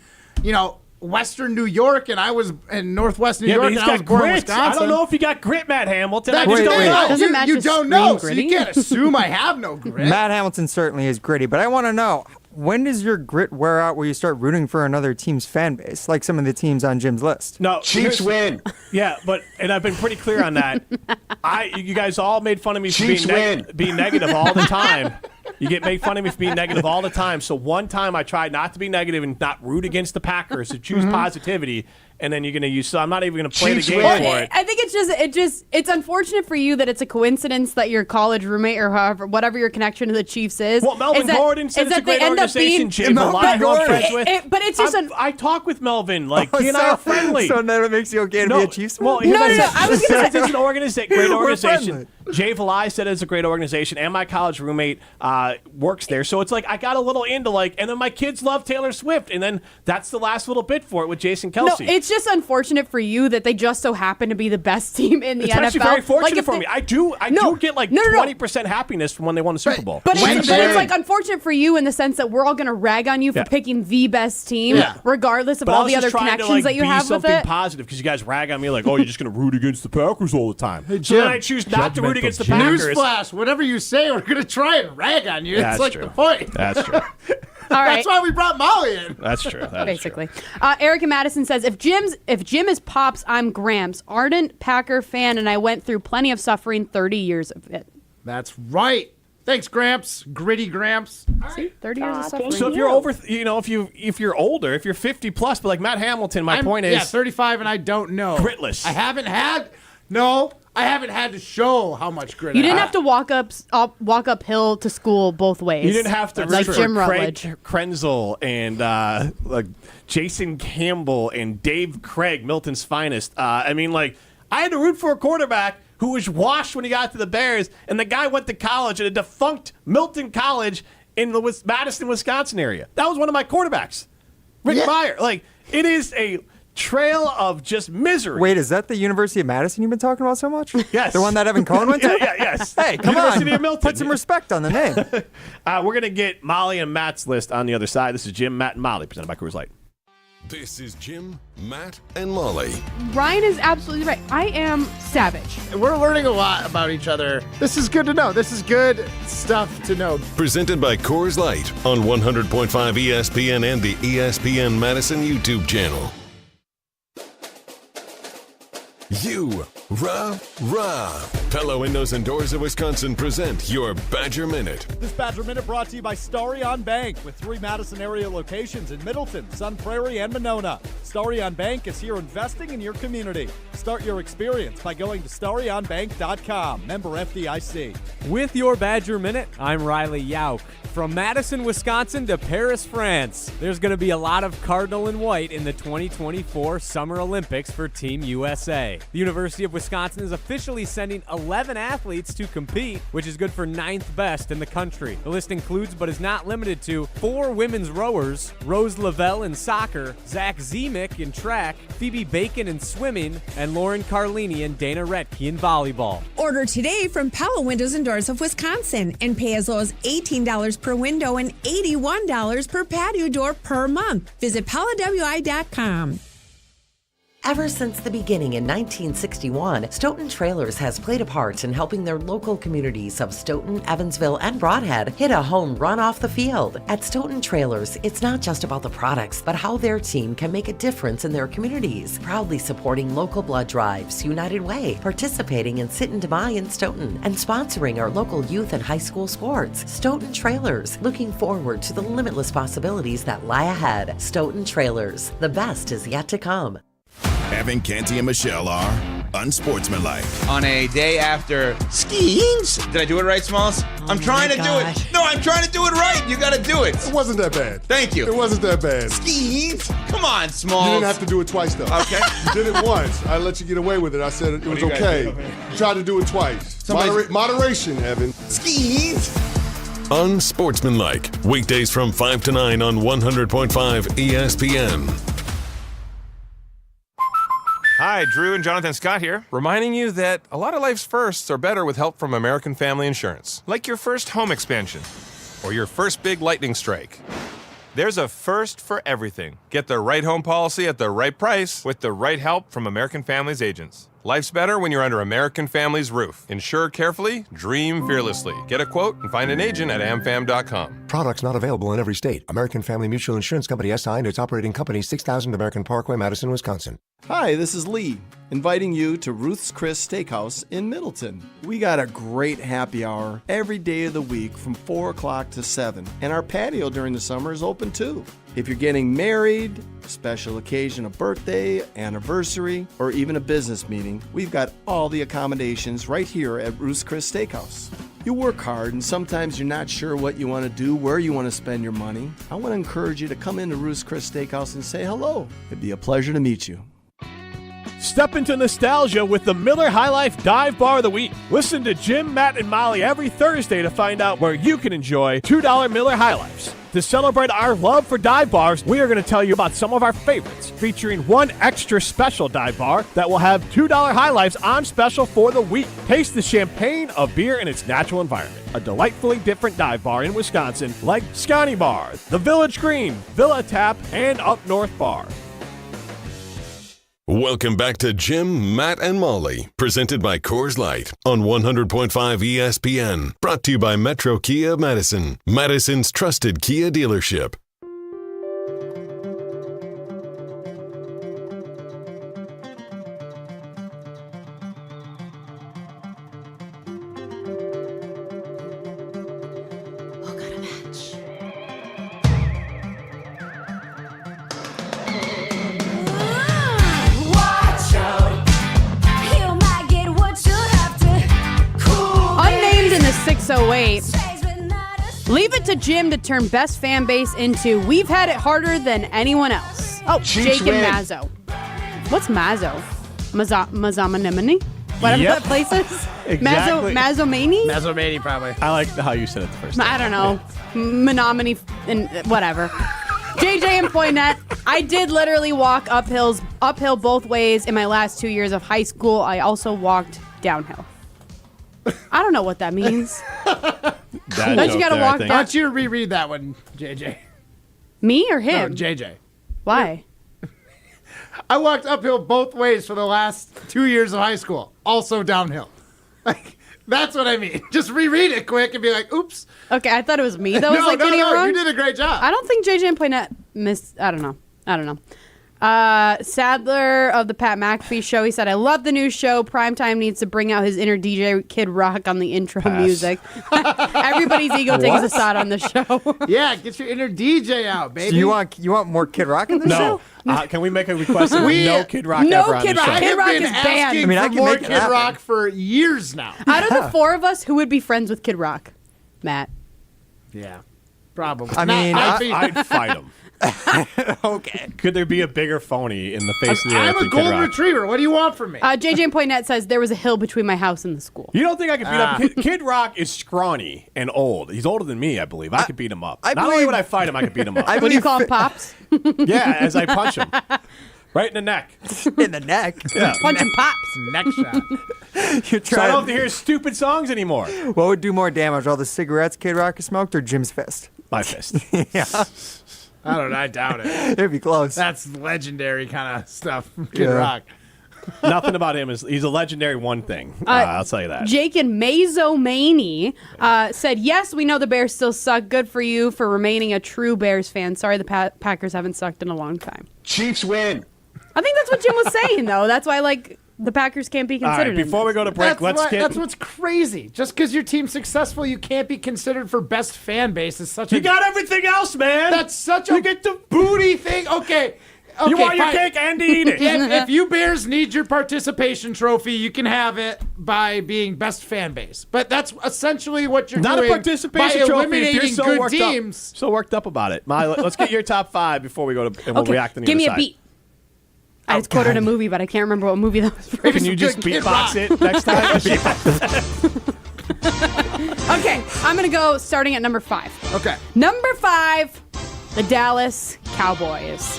Western New York, and I was in Northwest New Yeah, York, but he's and I was got born in grit. Wisconsin. I don't know if he got grit, Matt Hamilton. I That's just the don't thing. know. Doesn't Matt You just don't know, scream so you gritty? can't assume I have no grit. Matt Hamilton certainly is gritty, but I want to know, when does your grit wear out where you start rooting for another team's fan base, like some of the teams on Jim's list? No, Chiefs win. Yeah, and I've been pretty clear on that. You guys all made fun of me for Chiefs being negative all the time. You make fun of me for being negative all the time. So one time I tried not to be negative and not root against the Packers, to choose positivity, and then you're going to use. So I'm not even going to play Chiefs the game win. for it. I think it's unfortunate for you that it's a coincidence that your college roommate or whatever your connection to the Chiefs is. Well, Melvin Gordon said it's a great organization. Jay Valai, who I'm friends with. But it's just I talk with Melvin. Like, he and I are friendly. So then it makes you okay to be a Chiefs fan? Well, No. I was gonna say it's an great organization. friendly. Jay Valai said it's a great organization, and my college roommate works there. So it's like I got a little into and then my kids love Taylor Swift, and then that's the last little bit for it with Jason Kelce. No, it's just unfortunate for you that they just so happen to be the best team in the It's NFL. actually very fortunate if for they- me. I do get 20% happiness from when they won the Super Bowl. But it's like unfortunate for you in the sense that we're all going to rag on you for picking the best team, regardless of But I all was the just other trying connections to, that you be have with something it. positive, because you guys rag on me like, oh, you're just going to root against the Packers all the time. Hey, So then Jim, I choose not to root against the Packers. Newsflash, whatever you say, we're going to try and rag on you. That's It's like true. the point. That's true. All right. That's why we brought Molly in. That's true. That is true. Basically. Eric in Madison says, if Jim is Pops, I'm Gramps. Ardent Packer fan, and I went through plenty of suffering, 30 years of it. That's right. Thanks, Gramps. Gritty Gramps. See, 30 years of suffering. So if you're over, if you're older, if you're 50 plus, but like Matt Hamilton, my point is, 35, and I don't know. Gritless. I haven't had to show how much grit. You I didn't have. have to walk uphill to school both ways. You didn't have to like root for Jim Craig Rutledge. Krenzel and like Jason Campbell and Dave Craig, Milton's finest. I had to root for a quarterback who was washed when he got to the Bears, and the guy went to college at a defunct Milton College in the Madison, Wisconsin area. That was one of my quarterbacks, Rick Meyer. Like, it is a trail of just misery. Wait, is that the University of Madison you've been talking about so much? Yes. The one that Evan Cohen went to? Yes. Hey, come University on. of Milton. Put some respect on the name. We're going to get Molly and Matt's list on the other side. This is Jim, Matt, and Molly, presented by Coors Light. This is Jim, Matt, and Molly. Ryan is absolutely right. I am savage. We're learning a lot about each other. This is good to know. This is good stuff to know. Presented by Coors Light on 100.5 ESPN and the ESPN Madison YouTube channel. Pella Windows and Doors of Wisconsin present your Badger Minute. This Badger Minute brought to you by Starion Bank, with 3 Madison area locations in Middleton, Sun Prairie, and Monona. Starion Bank is here investing in your community. Start your experience by going to starionbank.com. Member FDIC. With your Badger Minute, I'm Riley Yauk. From Madison, Wisconsin to Paris, France, there's going to be a lot of cardinal and white in the 2024 Summer Olympics for Team USA. The University of Wisconsin is officially sending 11 athletes to compete, which is good for 9th best in the country. The list includes, but is not limited to, 4 women's rowers, Rose Lavelle in soccer, Zach Zemek in track, Phoebe Bacon in swimming, and Lauren Carlini and Dana Retke in volleyball. Order today from Pella Windows and Doors of Wisconsin and pay as low as $18 per window and $81 per patio door per month. Visit PellaWI.com. Ever since the beginning in 1961, Stoughton Trailers has played a part in helping their local communities of Stoughton, Evansville, and Broadhead hit a home run off the field. At Stoughton Trailers, it's not just about the products, but how their team can make a difference in their communities. Proudly supporting local blood drives, United Way, participating in Sit and Demai in Stoughton, and sponsoring our local youth and high school sports. Stoughton Trailers, looking forward to the limitless possibilities that lie ahead. Stoughton Trailers, the best is yet to come. Evan, Canty, and Michelle are unsportsmanlike. On a day after skis. Did I do it right, Smalls? I'm trying to do it. No, I'm trying to do it right. You got to do it. It wasn't that bad. Thank you. It wasn't that bad. Skis. Come on, Smalls. You didn't have to do it twice, though. Okay. You did it once. I let you get away with it. I said it was okay. You tried to do it twice. Moderation, Evan. Skis. Unsportsmanlike. Weekdays from 5 to 9 on 100.5 ESPN. Hi, Drew and Jonathan Scott here, reminding you that a lot of life's firsts are better with help from American Family Insurance. Like your first home expansion, or your first big lightning strike. There's a first for everything. Get the right home policy at the right price with the right help from American Family's agents. Life's better when you're under American Family's roof. Insure carefully, dream fearlessly. Get a quote and find an agent at amfam.com. Products not available in every state. American Family Mutual Insurance Company SI and its operating company 6000 American Parkway, Madison, Wisconsin. Hi, this is Lee, inviting you to Ruth's Chris Steakhouse in Middleton. We got a great happy hour every day of the week from 4 o'clock to 7, and our patio during the summer is open too. If you're getting married, special occasion, a birthday, anniversary, or even a business meeting, we've got all the accommodations right here at Ruth's Chris Steakhouse. You work hard and sometimes you're not sure what you want to do, where you want to spend your money. I want to encourage you to come into Ruth's Chris Steakhouse and say hello. It'd be a pleasure to meet you. Step into nostalgia with the Miller High Life Dive Bar of the Week. Listen to Jim, Matt, and Molly every Thursday to find out where you can enjoy $2 Miller High Lifes. To celebrate our love for dive bars, we are going to tell you about some of our favorites, featuring one extra special dive bar that will have $2 High Lifes on special for the week. Taste the champagne of beer in its natural environment. A delightfully different dive bar in Wisconsin like Scotty Bar, the Village Green, Villa Tap, and Up North Bar. Welcome back to Jim, Matt, and Molly, presented by Coors Light on 100.5 ESPN. Brought to you by Metro Kia Madison, Madison's trusted Kia dealership. Leave it to Jim to turn best fan base into we've had it harder than anyone else. Oh, Chiefs Jake and win. Mazzo. What's Mazzo? Mazamanimini? Whatever that place is? Exactly. Mazzomani? Mazzomani, probably. I like how you said it the first time. I don't know. Menominee and whatever. JJ and Poinette. I did literally walk uphill both ways in my last 2 years of high school. I also walked downhill. I don't know what that means. Don't you gotta walk Why down? don't you reread that one, JJ? Me or him? No, JJ. Why? I walked uphill both ways for the last 2 years of high school, also downhill. Like, that's what I mean. Just reread it quick and be like, oops. Okay, I thought it was me that was getting it wrong. You did a great job. I don't think JJ and Poinette missed. I don't know. Sadler of the Pat McAfee show, he said, I love the new show. Primetime needs to bring out his inner DJ Kid Rock on the intro music. Everybody's ego takes a shot on the show. Yeah, get your inner DJ out, baby. So you want more Kid Rock in the show? Can we make a request of no Kid Rock ever on the show? I have been asking I for can more make it Kid happen. Rock for years now. Out of the four of us, who would be friends with Kid Rock? Matt. Yeah, probably. I mean, I'd fight him. Okay. Could there be a bigger phony in the face of the I'm earth a than Kid golden Rock? retriever. What do you want from me? JJ and Poinette says there was a hill between my house and the school. You don't think I could beat up Kid Rock is scrawny and old. He's older than me, I believe. I could beat him up. Not only would I fight him, I could beat him up. What do you call him, Pops? Yeah, as I punch him. Right in the neck. In the neck? Yeah. Punch him, Pops. Neck shot. You're So I don't have to hear stupid songs anymore. What would do more damage, all the cigarettes Kid Rock has smoked or Jim's fist? My fist. Yeah. I don't know. I doubt it. It'd be close. That's legendary kind of stuff from Kid Yeah. Rock. Nothing about him he's a legendary one thing. I'll tell you that. Jake and Mazomani said, yes, we know the Bears still suck. Good for you for remaining a true Bears fan. Sorry the Packers haven't sucked in a long time. Chiefs win. I think that's what Jim was saying, though. That's why, the Packers can't be All considered. right, before we go to break, That's what's crazy. Just because your team's successful, you can't be considered for best fan base. Is such You got everything else, man. That's such a get the booty thing. Okay. You want your fine. cake and to eat it. If you Bears need your participation trophy, you can have it by being best fan base. But that's essentially what you're Not doing a participation by trophy. If eliminating you're so good worked teams. Up, so worked up about it. Molly, let's get your top 5 before we go to and we'll react on the give other me side. a beat. I just quoted a movie, but I can't remember what movie that was from. Can you just beatbox it next time? Okay, I'm going to go starting at number 5. Okay. Number 5, the Dallas Cowboys.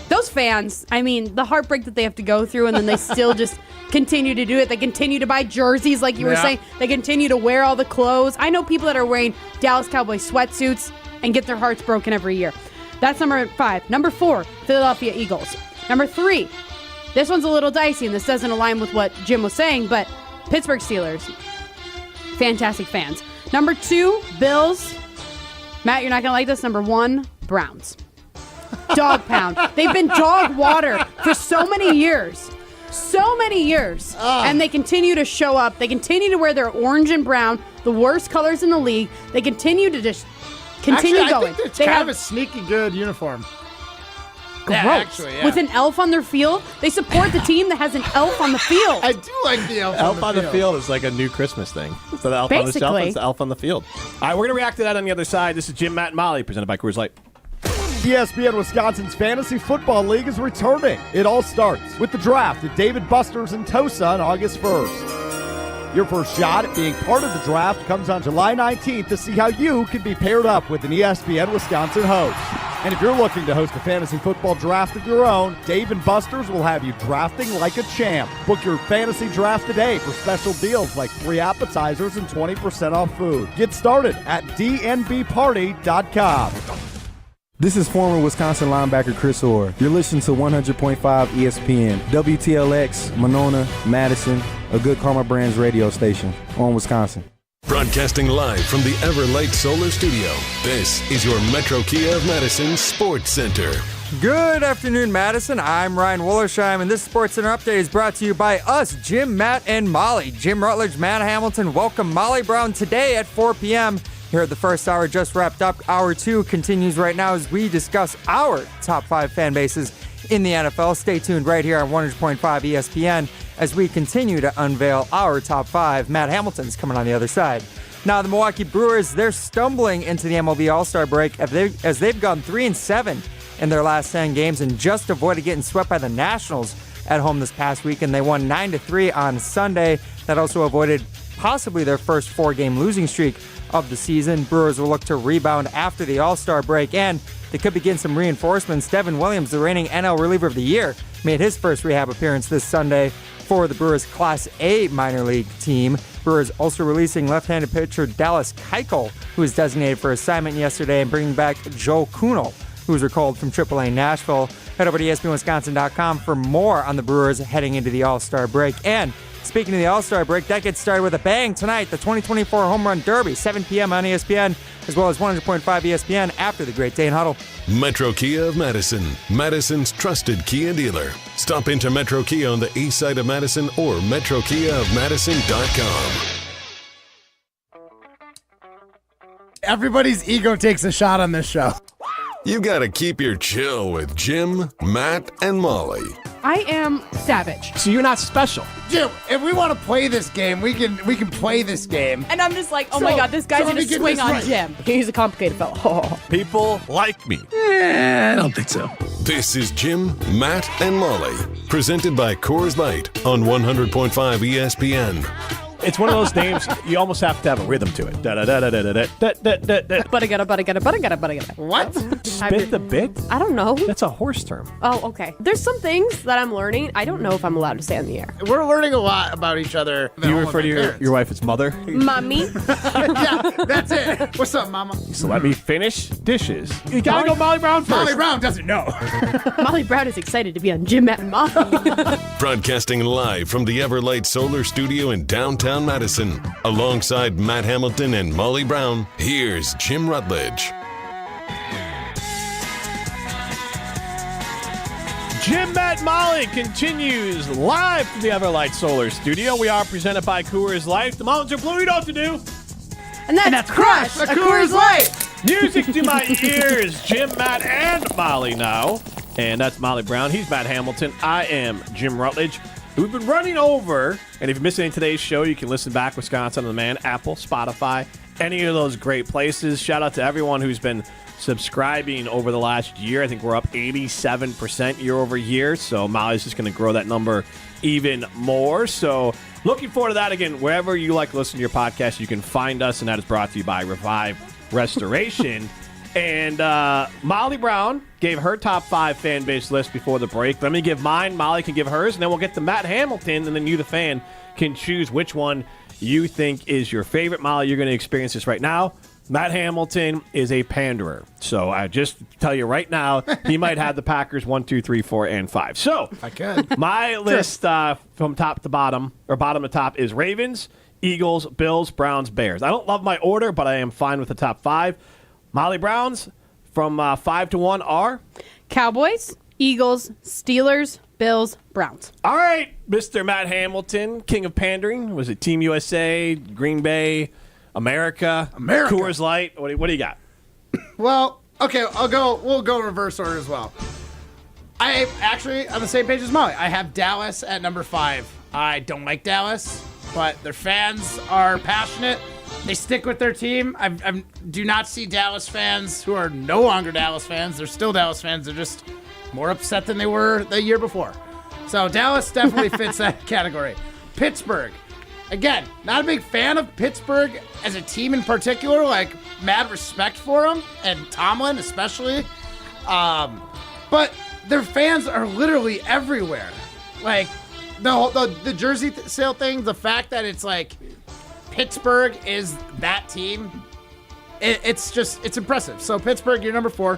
Those fans, I mean, the heartbreak that they have to go through, and then they still just continue to do it. They continue to buy jerseys, like you were saying. They continue to wear all the clothes. I know people that are wearing Dallas Cowboys sweatsuits and get their hearts broken every year. That's number 5. Number 4, Philadelphia Eagles. Number 3, this one's a little dicey, and this doesn't align with what Jim was saying, but Pittsburgh Steelers. Fantastic fans. Number 2, Bills. Matt, you're not going to like this. Number 1, Browns. Dog pound. They've been dog water for so many years. And they continue to show up. They continue to wear their orange and brown, the worst colors in the league. They continue to just continue actually, going. I think it's they kind have of a sneaky good uniform. gross. Yeah, actually, yeah. With an elf on their field. They support the team that has an elf on the field. I do like the elf on the field is like a new Christmas thing. So the elf on the shelf, it's the elf on the field. All right, we're going to react to that on the other side. This is Jim, Matt, and Molly, presented by Coors Light. ESPN Wisconsin's Fantasy Football League is returning. It all starts with the draft at David Buster's in Tosa on August 1st. Your first shot at being part of the draft comes on July 19th to see how you can be paired up with an ESPN Wisconsin host. And if you're looking to host a fantasy football draft of your own, Dave and Buster's will have you drafting like a champ. Book your fantasy draft today for special deals like free appetizers and 20% off food. Get started at dnbparty.com. This is former Wisconsin linebacker Chris Orr. You're listening to 100.5 ESPN, WTLX, Monona, Madison, a good Karma Brands radio station on Wisconsin. Broadcasting live from the Everlight Solar Studio, this is your Metro Kia of Madison Sports Center. Good afternoon, Madison. I'm Ryan Wollersheim, and this Sports Center update is brought to you by us, Jim, Matt, and Molly. Jim Rutledge, Matt Hamilton, welcome Molly Brown today at 4 p.m. Here at the first hour just wrapped up. Hour 2 continues right now as we discuss our top 5 fan bases in the NFL. Stay tuned right here on 100.5 ESPN as we continue to unveil our top 5. Matt Hamilton's coming on the other side. Now, the Milwaukee Brewers, they're stumbling into the MLB All-Star break as they've gone 3-7 in their last 10 games and just avoided getting swept by the Nationals at home this past week, and they won 9-3 on Sunday. That also avoided possibly their first 4-game losing streak of the season. Brewers will look to rebound after the All-Star break, and they could begin some reinforcements. Devin Williams, the reigning NL reliever of the year, made his first rehab appearance this Sunday for the Brewers Class A minor league team. Brewers also releasing left-handed pitcher Dallas Keuchel, who was designated for assignment yesterday, and bringing back Joe Kuhnel, who was recalled from AAA Nashville. Head over to ESPNWisconsin.com for more on the Brewers heading into the All-Star break. And speaking of the All-Star break, that gets started with a bang tonight. The 2024 Home Run Derby, 7 p.m. on ESPN, as well as 100.5 ESPN after the Great Dane Huddle. Metro Kia of Madison, Madison's trusted Kia dealer. Stop into Metro Kia on the east side of Madison or metrokiaofmadison.com. Everybody's ego takes a shot on this show. You gotta keep your chill with Jim, Matt, and Molly. I am savage. So you're not special. Jim, if we want to play this game, we can play this game. And I'm just like, oh my God, this guy's going to swing on right. Jim. He's a complicated fellow. Oh. People like me. I don't think so. This is Jim, Matt, and Molly. Presented by Coors Light on 100.5 ESPN. It's one of those names you almost have to have a rhythm to it. Butta-gutta. What? Spit the bit? I don't know. That's a horse term. Oh, okay. There's some things that I'm learning. I don't know if I'm allowed to say on the air. We're learning a lot about each other. Do you refer to your wife as mother? Mommy. Yeah, that's it. What's up, Mama? So let me finish dishes. You gotta go Molly Brown first. Molly Brown doesn't know. Molly Brown is excited to be on Jim, Matt, and Molly. Broadcasting live from the Everlight Solar Studio in downtown Madison. Alongside Matt Hamilton and Molly Brown, here's Jim Rutledge. Jim, Matt, Molly continues live from the Everlight Solar Studio. We are presented by Coors Light. The mountains are blue, you know what to do. And that's Crush, a Coors Light. Music to my ears. Jim, Matt, and Molly now. And that's Molly Brown. He's Matt Hamilton. I am Jim Rutledge. We've been running over, and if you're missing today's show, you can listen back Wisconsin on Demand, Apple, Spotify, any of those great places. Shout out to everyone who's been subscribing over the last year. I think we're up 87% year over year, so Molly's just going to grow that number even more. So looking forward to that. Again, wherever you like to listen to your podcast, you can find us, and that is brought to you by Revive Restoration. And Molly Brown gave her top 5 fan base list before the break. Let me give mine. Molly can give hers, and then we'll get to Matt Hamilton, and then you, the fan, can choose which one you think is your favorite. Molly, you're going to experience this right now. Matt Hamilton is a panderer. So I just tell you right now, he might have the Packers 1, 2, 3, 4, and 5. So I could. My list from top to bottom, or bottom to top, is Ravens, Eagles, Bills, Browns, Bears. I don't love my order, but I am fine with the top 5. Molly Browns from 5 to 1 are Cowboys, Eagles, Steelers, Bills, Browns. All right, Mr. Matt Hamilton, king of pandering. Was it Team USA, Green Bay, America, Coors Light? What do you got? Well, okay, we'll go reverse order as well. I actually on the same page as Molly. I have Dallas at number 5. I don't like Dallas, but their fans are passionate. They stick with their team. I do not see Dallas fans who are no longer Dallas fans. They're still Dallas fans. They're just more upset than they were the year before. So Dallas definitely fits that category. Pittsburgh. Again, not a big fan of Pittsburgh as a team in particular. Like, mad respect for them, and Tomlin especially. But their fans are literally everywhere. Like, the jersey sale thing, the fact that it's like Pittsburgh is that team, it's impressive. So Pittsburgh, you're number 4.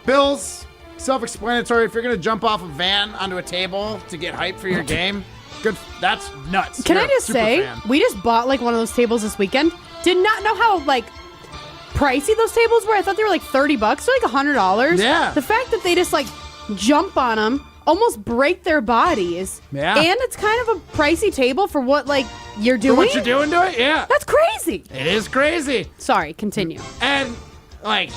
Bills, self-explanatory. If you're going to jump off a van onto a table to get hype for your game, good. That's nuts. Can I just say, we just bought like one of those tables this weekend. Did not know how like pricey those tables were. I thought they were like $30. They're like $100. Yeah. The fact that they just like jump on them, almost break their bodies. Yeah. And it's kind of a pricey table for what like you're doing. For what you're doing to it, yeah. That's crazy. It is crazy. Sorry, continue. And like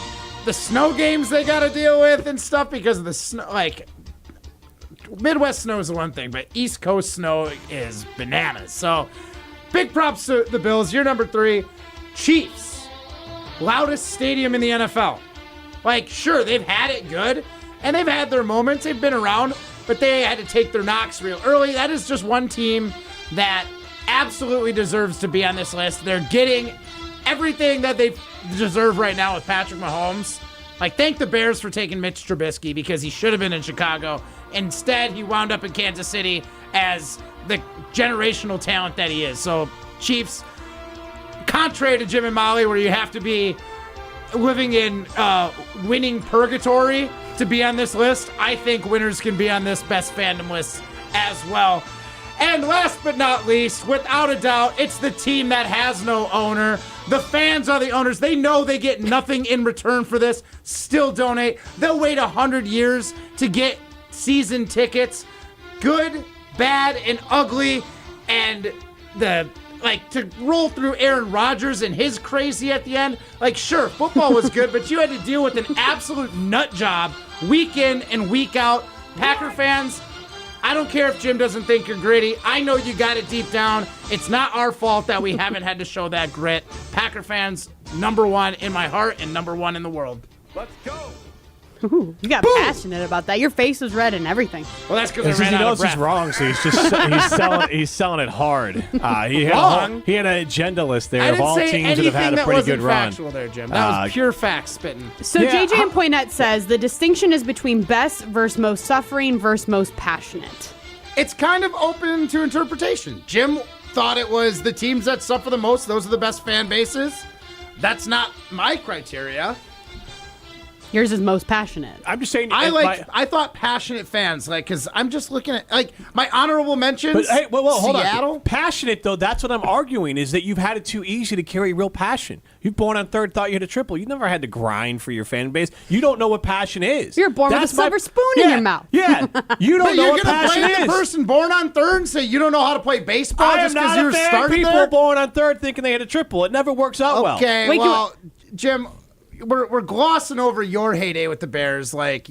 the snow games they got to deal with and stuff because of the snow. Like Midwest snow is the one thing, but East Coast snow is bananas. So big props to the Bills. You're number 3. Chiefs, loudest stadium in the NFL. Like, sure, they've had it good, and they've had their moments. They've been around, but they had to take their knocks real early. That is just one team that absolutely deserves to be on this list. They're getting everything that they deserve right now with Patrick Mahomes. Like, thank the Bears for taking Mitch Trubisky because he should have been in Chicago. Instead, he wound up in Kansas City as the generational talent that he is. So, Chiefs, contrary to Jim and Molly, where you have to be living in winning purgatory to be on this list, I think winners can be on this best fandom list as well. And last but not least, without a doubt, it's the team that has no owner. The fans are the owners. They know they get nothing in return for this. Still donate. They'll wait 100 years to get season tickets. Good, bad, and ugly. And to roll through Aaron Rodgers and his crazy at the end. Like, sure, football was good, but you had to deal with an absolute nut job week in and week out. Packer fans, I don't care if Jim doesn't think you're gritty. I know you got it deep down. It's not our fault that we haven't had to show that grit. Packer fans, number 1 in my heart and number 1 in the world. Let's go. Ooh, you got passionate about that. Your face was red and everything. Well, that's because I ran he out knows of breath. he's wrong, so he's selling it hard. He had an agenda list there of all teams that have had a pretty good run. Factual there, Jim. That was pure fact spitting. So JJ and Poinette says the distinction is between best versus most suffering versus most passionate. It's kind of open to interpretation. Jim thought it was the teams that suffer the most. Those are the best fan bases. That's not my criteria. Yours is most passionate. I'm just saying. I thought passionate fans, because I'm just looking at my honorable mentions. But hey, hold Seattle. on. Passionate though, that's what I'm arguing is that you've had it too easy to carry real passion. You've born on third, thought you had a triple. You never had to grind for your fan base. You don't know what passion is. You're born with a silver spoon in your mouth. Yeah, you don't know what passion is. You're gonna blame the person born on third and say you don't know how to play baseball just because you were starting people there? born on third thinking they had a triple. It never works out well. Okay, Jim. We're glossing over your heyday with the Bears. Like,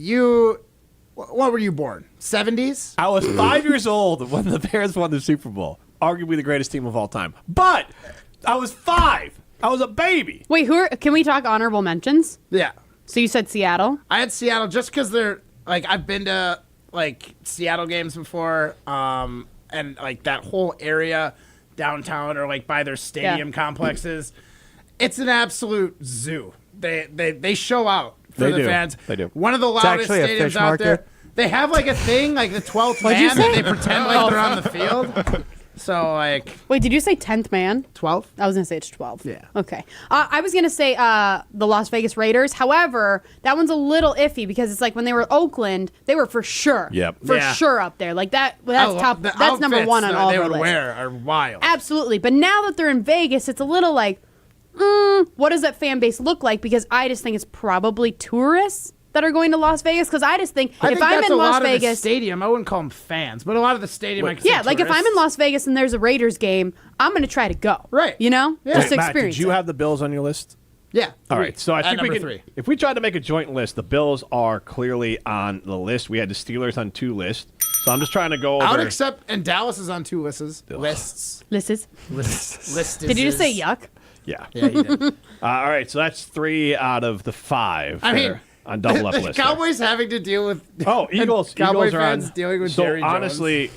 what were you born? 70s? I was 5 years old when the Bears won the Super Bowl. Arguably the greatest team of all time. But I was 5. I was a baby. Wait, can we talk honorable mentions? Yeah. So you said Seattle? I had Seattle just because they're, I've been to, Seattle games before, and, that whole area downtown or, by their stadium complexes. It's an absolute zoo. They show out for the fans. They do. One of the loudest stadiums out there. They have a thing, the 12th man, that they pretend like they're on the field. So, like... Wait, did you say 10th man? 12th? I was going to say it's 12th. Yeah. Okay. I was going to say the Las Vegas Raiders. However, that one's a little iffy because it's like when they were Oakland, they were for sure. Yep. For sure up there. Like that's top. That's number one on all they the would list. wear are wild. Absolutely. But now that they're in Vegas, it's a little like, what does that fan base look like? Because I just think it's probably tourists that are going to Las Vegas. Because I just think if I'm in Las Vegas, stadium, I wouldn't call them fans, but a lot of the stadium, like if I'm in Las Vegas and there's a Raiders game, I'm going to try to go. Right. You know, just to Matt, experience. did you it. have the Bills on your list? Yeah. All right. So I think we number can. 3. If we tried to make a joint list, the Bills are clearly on the list. We had the Steelers on 2 lists. So I'm just trying to go over. I would accept, and Dallas is on 2 lists. Lists. Did you just say yuck? Yeah. Yeah, you did. All right. So that's 3 out of the 5. I mean, on double up the list. Cowboys having to deal with Eagles. Cowboy Eagles are fans on. dealing with so Jerry Jones. honestly,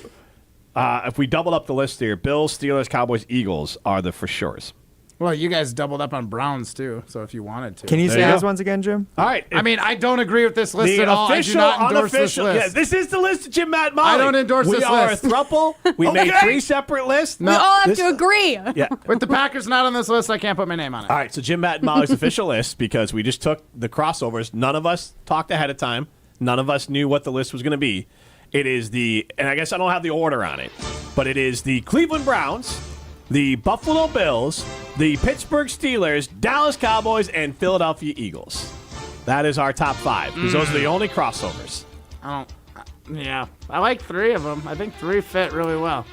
if we doubled up the list here, Bills, Steelers, Cowboys, Eagles are the for sures. Well, you guys doubled up on Browns too, so if you wanted to. Can you say those ones again, Jim? All right. I mean, I don't agree with this list The at all. I do official, not endorse this unofficial. list. Yeah, this is the list of Jim, Matt, and Molly. I don't endorse we this are list. a throuple. We made 3 separate lists. We all have to agree. Yeah. With the Packers not on this list, I can't put my name on it. All right, so Jim, Matt, and Molly's official list, because we just took the crossovers. None of us talked ahead of time. None of us knew what the list was going to be. It is and I guess I don't have the order on it, but it is the Cleveland Browns, the Buffalo Bills, the Pittsburgh Steelers, Dallas Cowboys, and Philadelphia Eagles. That is our top 5, because those are the only crossovers. I like 3 of them. I think 3 fit really well.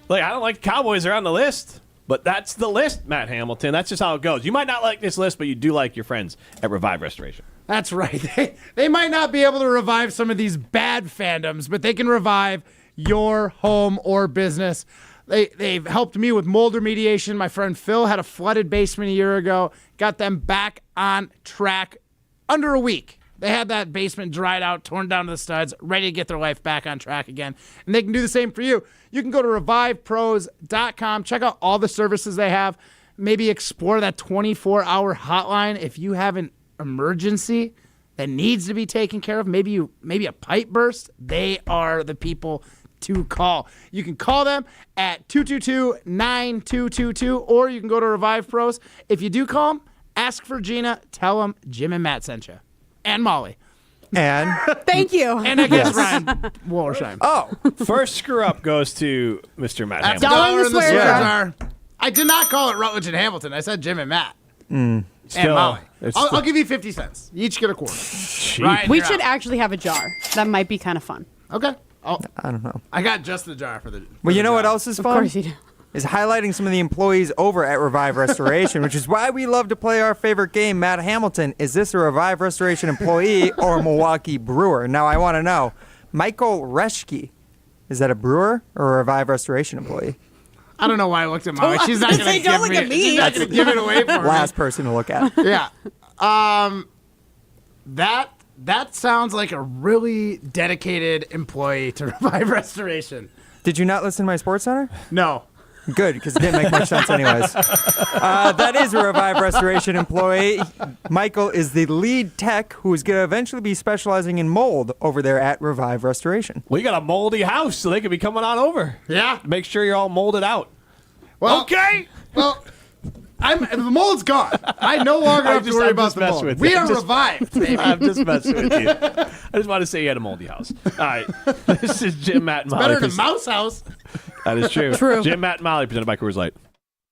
Like, I don't like Cowboys are on the list, but that's the list, Matt Hamilton. That's just how it goes. You might not like this list, but you do like your friends at Revive Restoration. That's right. They might not be able to revive some of these bad fandoms, but they can revive your home or business. They've helped me with mold remediation. My friend Phil had a flooded basement a year ago. Got them back on track under a week. They had that basement dried out, torn down to the studs, ready to get their life back on track again. And they can do the same for you. You can go to revivepros.com, check out all the services they have, maybe explore that 24-hour hotline if you have an emergency that needs to be taken care of. Maybe a pipe burst. They are the people to call. You can call them at 222-9222, or you can go to Revive Pros. If you do call them, ask for Gina. Tell them Jim and Matt sent you. And Molly. And? Thank you. And I guess Ryan Wollersheim. Oh. First screw up goes to Mr. Matt Hamilton. $1 in the swear jar. I did not call it Rutledge and Hamilton. I said Jim and Matt. And Molly. I'll give you 50 cents. You each get a quarter. Ryan, We should actually have a jar. That might be kind of fun. Okay. I don't know. I got just the jar for the. Well, you know what else is fun? Of course you do. Is highlighting some of the employees over at Revive Restoration, which is why we love to play our favorite game, Matt Hamilton. Is this a Revive Restoration employee or a Milwaukee Brewer? Now, I want to know. Michael Reschke, is that a brewer or a Revive Restoration employee? I don't know why I looked at Molly. She's not going to give me. She's not going to give it away for me. Last person to look at. Yeah. That sounds like a really dedicated employee to Revive Restoration. Did you not listen to my Sports Center? No. Good, because it didn't make much sense anyways. That is a Revive Restoration employee. Michael is the lead tech who is going to eventually be specializing in mold over there at Revive Restoration. We got a moldy house, so they could be coming on over. Yeah. Make sure you're all molded out. Well, okay. Well, the mold's gone. I no longer have to worry about the mold. We are revived, baby. I'm just messing with you. I just want to say you had a moldy house. All right. This is Jim, Matt, and Molly. Better than a mouse house. That is true. True. Jim, Matt, and Molly, presented by Coors Light.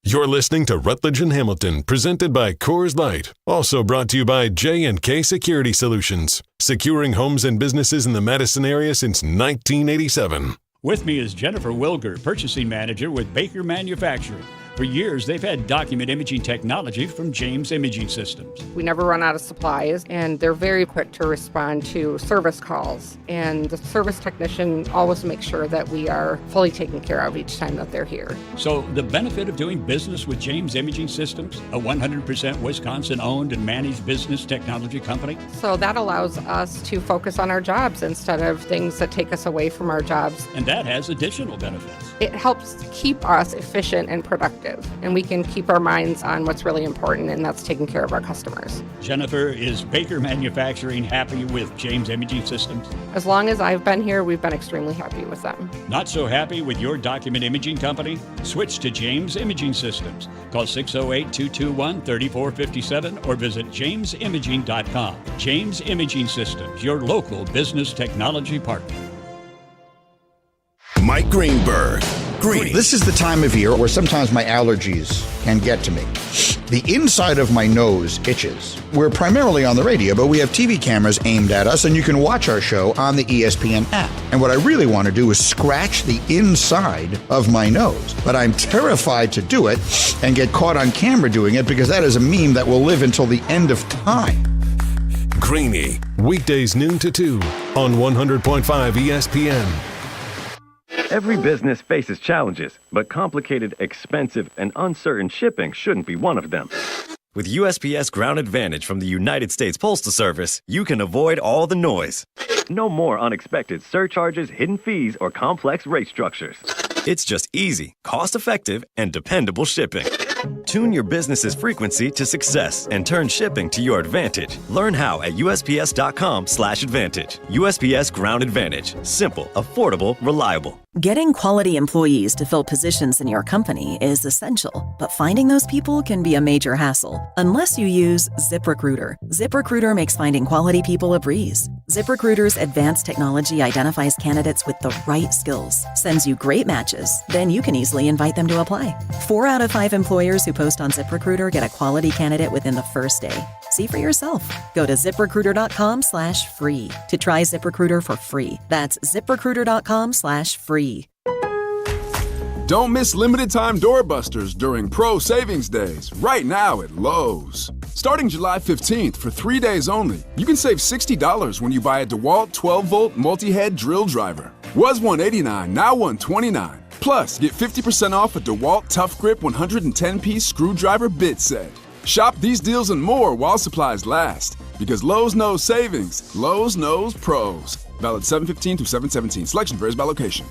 You're listening to Rutledge and Hamilton, presented by Coors Light. Also brought to you by J&K Security Solutions, securing homes and businesses in the Madison area since 1987. With me is Jennifer Wilger, Purchasing Manager with Baker Manufacturing. For years, they've had document imaging technology from James Imaging Systems. We never run out of supplies, and they're very quick to respond to service calls. And the service technician always makes sure that we are fully taken care of each time that they're here. So the benefit of doing business with James Imaging Systems, a 100% Wisconsin-owned and managed business technology company. So that allows us to focus on our jobs instead of things that take us away from our jobs. And that has additional benefits. It helps keep us efficient and productive. productive, and we can keep our minds on what's really important, and that's taking care of our customers. Jennifer, is Baker Manufacturing happy with James Imaging Systems? As long as I've been here, we've been extremely happy with them. Not so happy with your document imaging company? Switch to James Imaging Systems. Call 608-221-3457 or visit jamesimaging.com. James Imaging Systems, your local business technology partner. Mike Greenberg. This is the time of year where sometimes my allergies can get to me. The inside of my nose itches. We're primarily on the radio, but we have TV cameras aimed at us, and you can watch our show on the ESPN app. And what I really want to do is scratch the inside of my nose. But I'm terrified to do it and get caught on camera doing it, because that is a meme that will live until the end of time. Greeny, weekdays noon to 2 on 100.5 ESPN. Every business faces challenges, but complicated, expensive, and uncertain shipping shouldn't be one of them. With USPS Ground Advantage from the United States Postal Service, you can avoid all the noise. No more unexpected surcharges, hidden fees, or complex rate structures. It's just easy, cost-effective, and dependable shipping. Tune your business's frequency to success and turn shipping to your advantage. Learn how at USPS.com/advantage. USPS Ground Advantage. Simple, affordable, reliable. Getting quality employees to fill positions in your company is essential, but finding those people can be a major hassle unless you use ZipRecruiter. ZipRecruiter makes finding quality people a breeze. ZipRecruiter's advanced technology identifies candidates with the right skills, sends you great matches, then you can easily invite them to apply. 4 out of 5 employers who post on ZipRecruiter get a quality candidate within the first day. See for yourself. Go to ZipRecruiter.com/free to try ZipRecruiter for free. That's ZipRecruiter.com/free. Don't miss limited time doorbusters during Pro Savings Days right now at Lowe's. Starting July 15th for 3 days only, you can save $60 when you buy a DeWalt 12-volt multi-head drill driver. Was $189, now $129. Plus, get 50% off a DeWalt Tough Grip 110-piece screwdriver bit set. Shop these deals and more while supplies last. Because Lowe's knows savings, Lowe's knows pros. Valid 7/15 through 7/17. Selection varies by location.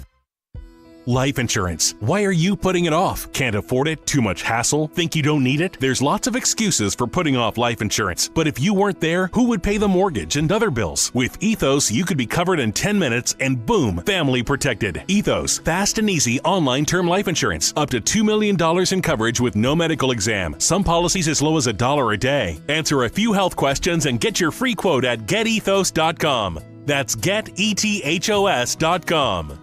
Life insurance. Why are you putting it off? Can't afford it? Too much hassle? Think you don't need it? There's lots of excuses for putting off life insurance. But if you weren't there, who would pay the mortgage and other bills? With Ethos, you could be covered in 10 minutes and boom, family protected. Ethos, fast and easy online term life insurance. Up to $2 million in coverage with no medical exam. Some policies as low as $1 a day. Answer a few health questions and get your free quote at getethos.com. That's getethos.com.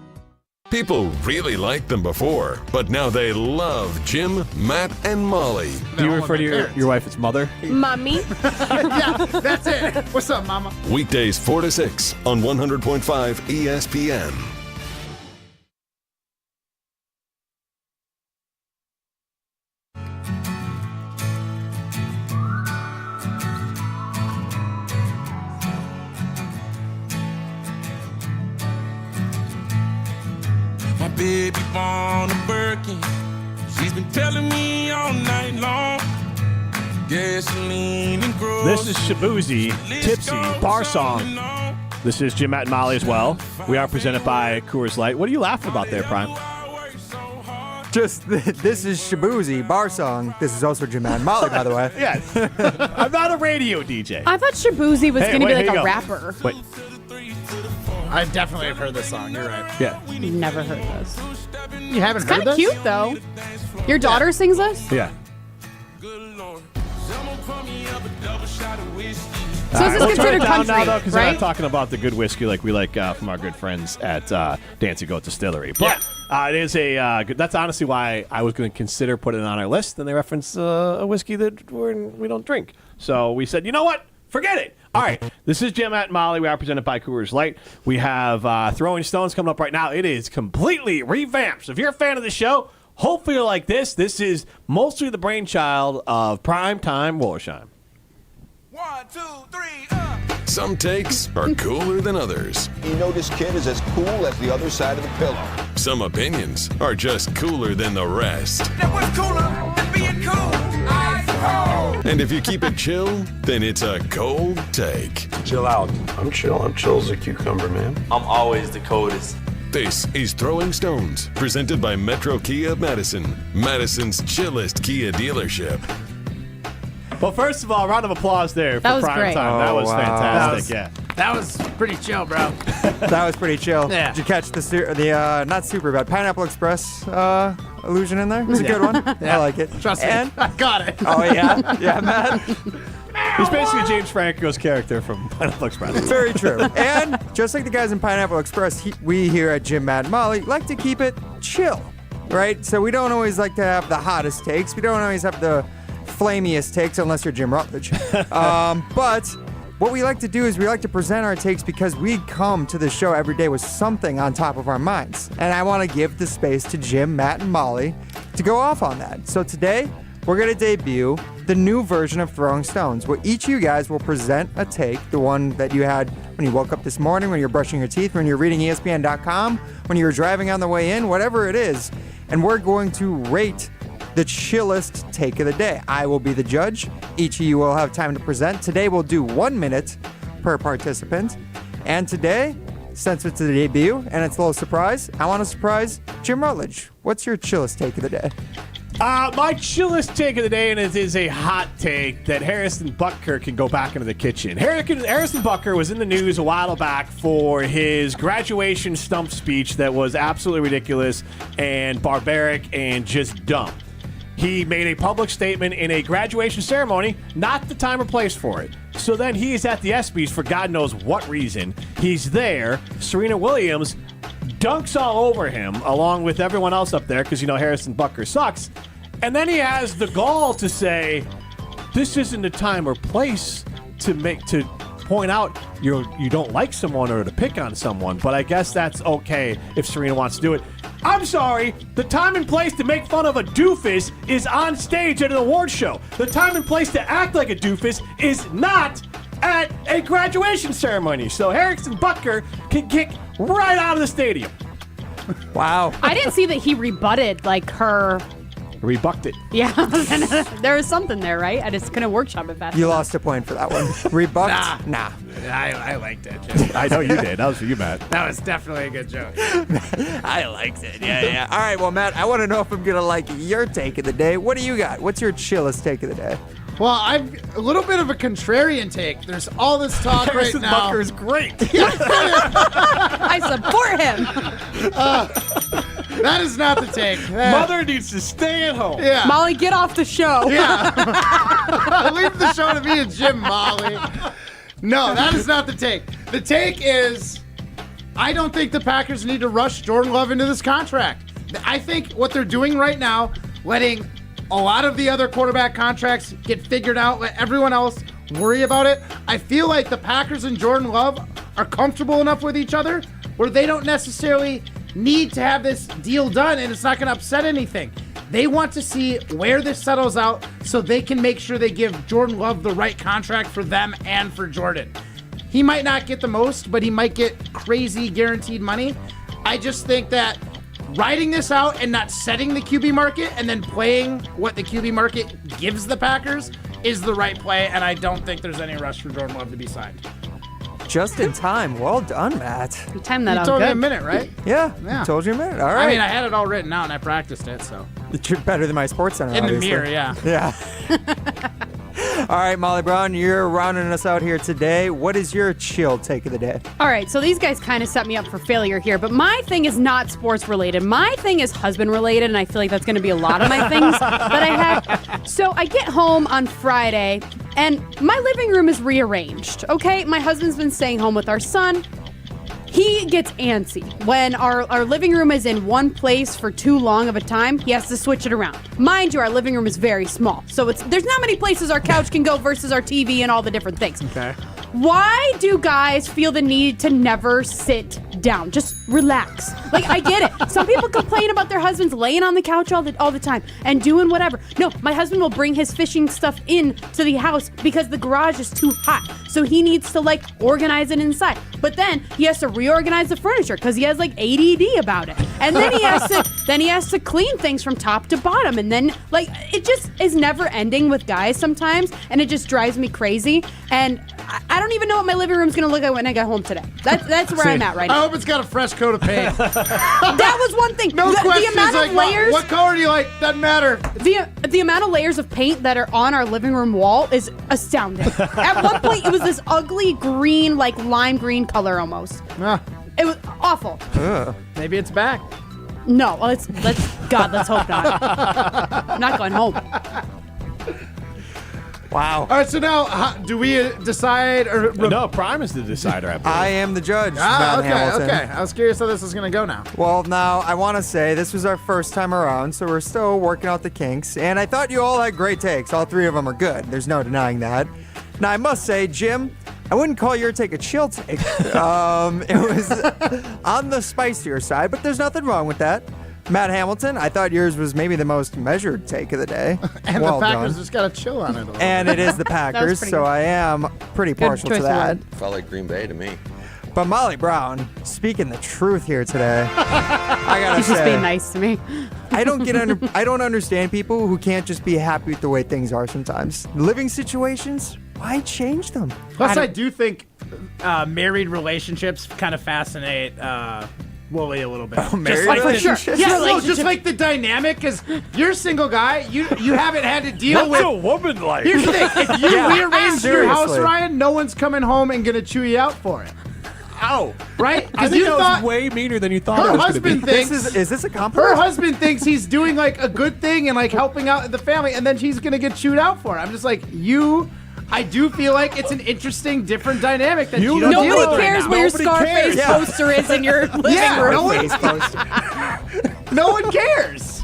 People really liked them before, but now they love Jim, Matt, and Molly. Do you refer to your wife as mother? Mommy. Yeah, that's it. What's up, Mama? Weekdays 4 to 6 on 100.5 ESPN. Baby born a Birkin. She's been telling me all night long. Gasoline and groceries. This is Shabuzi, Tipsy, Bar Song. This is Jim, Matt, and Molly as well. We are presented by Coors Light. What are you laughing about there, Prime? Just, this is Shabuzi, Bar Song. This is also Jim, Matt, and Molly, by the way. Yes. I'm not a radio DJ. I thought Shabuzi was going to be like a rapper. Wait. I definitely have heard this song. You're right. Yeah. Never heard this. You haven't It's heard kind of this? cute, though. Your daughter sings this? Yeah. So is this considered country, now, though, because we're right? not talking about the good whiskey like we like from our good friends at Dancy Goat Distillery. But it is a good. That's honestly why I was going to consider putting it on our list. And they reference a whiskey that we don't drink. So we said, you know what? Forget it. All right. This is Jim, Matt, and Molly. We are presented by Coors Light. We have Throwing Stones coming up right now. It is completely revamped. So if you're a fan of the show, hopefully you like this. This is mostly the brainchild of Primetime Wollersheim. 1, 2, 3, Some takes are cooler than others. You know this kid is as cool as the other side of the pillow. Some opinions are just cooler than the rest. That was cooler than being cool. Ice cold. And if you keep it chill, then it's a cold take. Chill out. I'm chill. I'm chill as a cucumber, man. I'm always the coldest. This is Throwing Stones, presented by Metro Kia of Madison, Madison's chillest Kia dealership. Well, first of all, round of applause there for That was prime great. time. That was fantastic. That was pretty chill, bro. That was pretty chill. Yeah. Did you catch the not super bad Pineapple Express illusion in there? It was a good one. I like it. Trust me, I got it. Oh yeah, yeah, Matt. He's basically James Franco's character from Pineapple Express. Very true. And just like the guys in Pineapple Express, we here at Jim, Matt, and Molly like to keep it chill, right? So we don't always like to have the hottest takes. We don't always have the flamiest takes unless you're Jim Rutledge. But what we like to do is we like to present our takes because we come to the show every day with something on top of our minds. And I want to give the space to Jim, Matt, and Molly to go off on that. So today, we're going to debut the new version of Throwing Stones, where each of you guys will present a take, the one that you had when you woke up this morning, when you're brushing your teeth, when you're reading ESPN.com, when you were driving on the way in, whatever it is. And we're going to rate the chillest take of the day. I will be the judge. Each of you will have time to present. Today we'll do 1 minute per participant. And today, since it's a debut and it's a little surprise, I want to surprise Jim Rutledge. What's your chillest take of the day? My chillest take of the day, and it is a hot take, that Harrison Butker can go back into the kitchen. Harrison Butker was in the news a while back for his graduation stump speech that was absolutely ridiculous and barbaric and just dumb. He made a public statement in a graduation ceremony, not the time or place for it. So then he is at the ESPYs for God knows what reason. He's there. Serena Williams dunks all over him, along with everyone else up there, because, Harrison Butker sucks. And then he has the gall to say, this isn't the time or place to point out you don't like someone or to pick on someone, but I guess that's okay if Serena wants to do it. I'm sorry, the time and place to make fun of a doofus is on stage at an award show. The time and place to act like a doofus is not at a graduation ceremony. So Harrison Butker can kick right out of the stadium. Wow. I didn't see that he rebutted her. Rebucked it. Yeah, there was something there, right? I just couldn't workshop it fast You enough. lost a point for that one. Rebucked? Nah. I liked it. I know you did. That was for you, Matt. That was definitely a good joke. I liked it. Yeah. All right, well, Matt, I want to know if I'm going to like your take of the day. What do you got? What's your chillest take of the day? Well, I've a little bit of a contrarian take. There's all this talk right Harrison now. Butker is great. I support him. That is not the take. Mother needs to stay at home. Yeah. Molly, get off the show. Yeah. Leave the show to me and Jim, Molly. No, that is not the take. The take is, I don't think the Packers need to rush Jordan Love into this contract. I think what they're doing right now, letting a lot of the other quarterback contracts get figured out, let everyone else worry about it. I feel like the Packers and Jordan Love are comfortable enough with each other where they don't necessarily need to have this deal done and it's not going to upset anything. They want to see where this settles out so they can make sure they give Jordan Love the right contract for them and for Jordan. He might not get the most, but he might get crazy guaranteed money. I just think that riding this out and not setting the QB market and then playing what the QB market gives the Packers is the right play, and I don't think there's any rush for Jordan Love to be signed. Just in time. Well done, Matt. You timed that You out told good. me a minute, right? Yeah. Yeah. Told you a minute. All right. I mean, I had it all written out and I practiced it, so. You're better than my sports center, In the obviously. mirror, yeah. Yeah. All right, Molly Brown, you're rounding us out here today. What is your chill take of the day? All right, so these guys kind of set me up for failure here, but my thing is not sports related. My thing is husband related, and I feel like that's going to be a lot of my things that I have. So I get home on Friday, and my living room is rearranged, okay? My husband's been staying home with our son. He gets antsy. When our living room is in one place for too long of a time, he has to switch it around. Mind you, our living room is very small, so there's not many places our couch can go versus our TV and all the different things. Okay. Why do guys feel the need to never sit down? Just relax. Like, I get it. Some people complain about their husbands laying on the couch all the time and doing whatever. No, my husband will bring his fishing stuff in to the house because the garage is too hot. So he needs to organize it inside. But then he has to reorganize the furniture because he has ADD about it. And then he has to clean things from top to bottom. And then it just is never ending with guys sometimes, and it just drives me crazy. And I don't even know what my living room's gonna look like when I get home today. That's where I'm at right I now. hope it's got a fresh first coat of paint. That was one thing. No question. The amount like, of layers. What color do you like? Doesn't matter. The amount of layers of paint that are on our living room wall is astounding. At one point, it was this ugly green, like lime green color almost. It was awful. Maybe it's back. No, let's hope not. I'm not going home. Wow. All right, so now do we decide? Or No, Prime is the decider. I believe. I am the judge, Matt Hamilton. Okay. I was curious how this is going to go now. Well, now, I want to say this was our first time around, so we're still working out the kinks. And I thought you all had great takes. All three of them are good. There's no denying that. Now, I must say, Jim, I wouldn't call your take a chill take. It was on the spicier side, but there's nothing wrong with that. Matt Hamilton, I thought yours was maybe the most measured take of the day. And well the Packers done. just got to chill on it a little And bit. it is the Packers, so good. I am pretty partial to that. Felt like Green Bay to me. But Molly Brown, speaking the truth here today, I gotta He's say, just being nice to me. I don't understand people who can't just be happy with the way things are sometimes. Living situations, why change them? Plus, I do think married relationships kind of fascinate Wooly a little bit. Oh, married like relationships? for sure. Yeah, Relationship. no, just like the dynamic, because you're a single guy, you haven't had to deal What's with. a woman like? Here's the thing: if you Yeah, rearrange your house, seriously. Ryan, no one's coming home and gonna chew you out for it. Ow. Right? I Because think you that thought was way meaner than you thought her it was going to be. husband thinks Is this a her compliment? husband thinks he's doing like a good thing and like helping out the family, and then she's gonna get chewed out for it. I'm just like, I do feel like it's an interesting, different dynamic that you don't deal with Nobody right cares now. where your Nobody Scarface cares. Yeah. poster is in your living Yeah, room. no one, Face post. no one cares.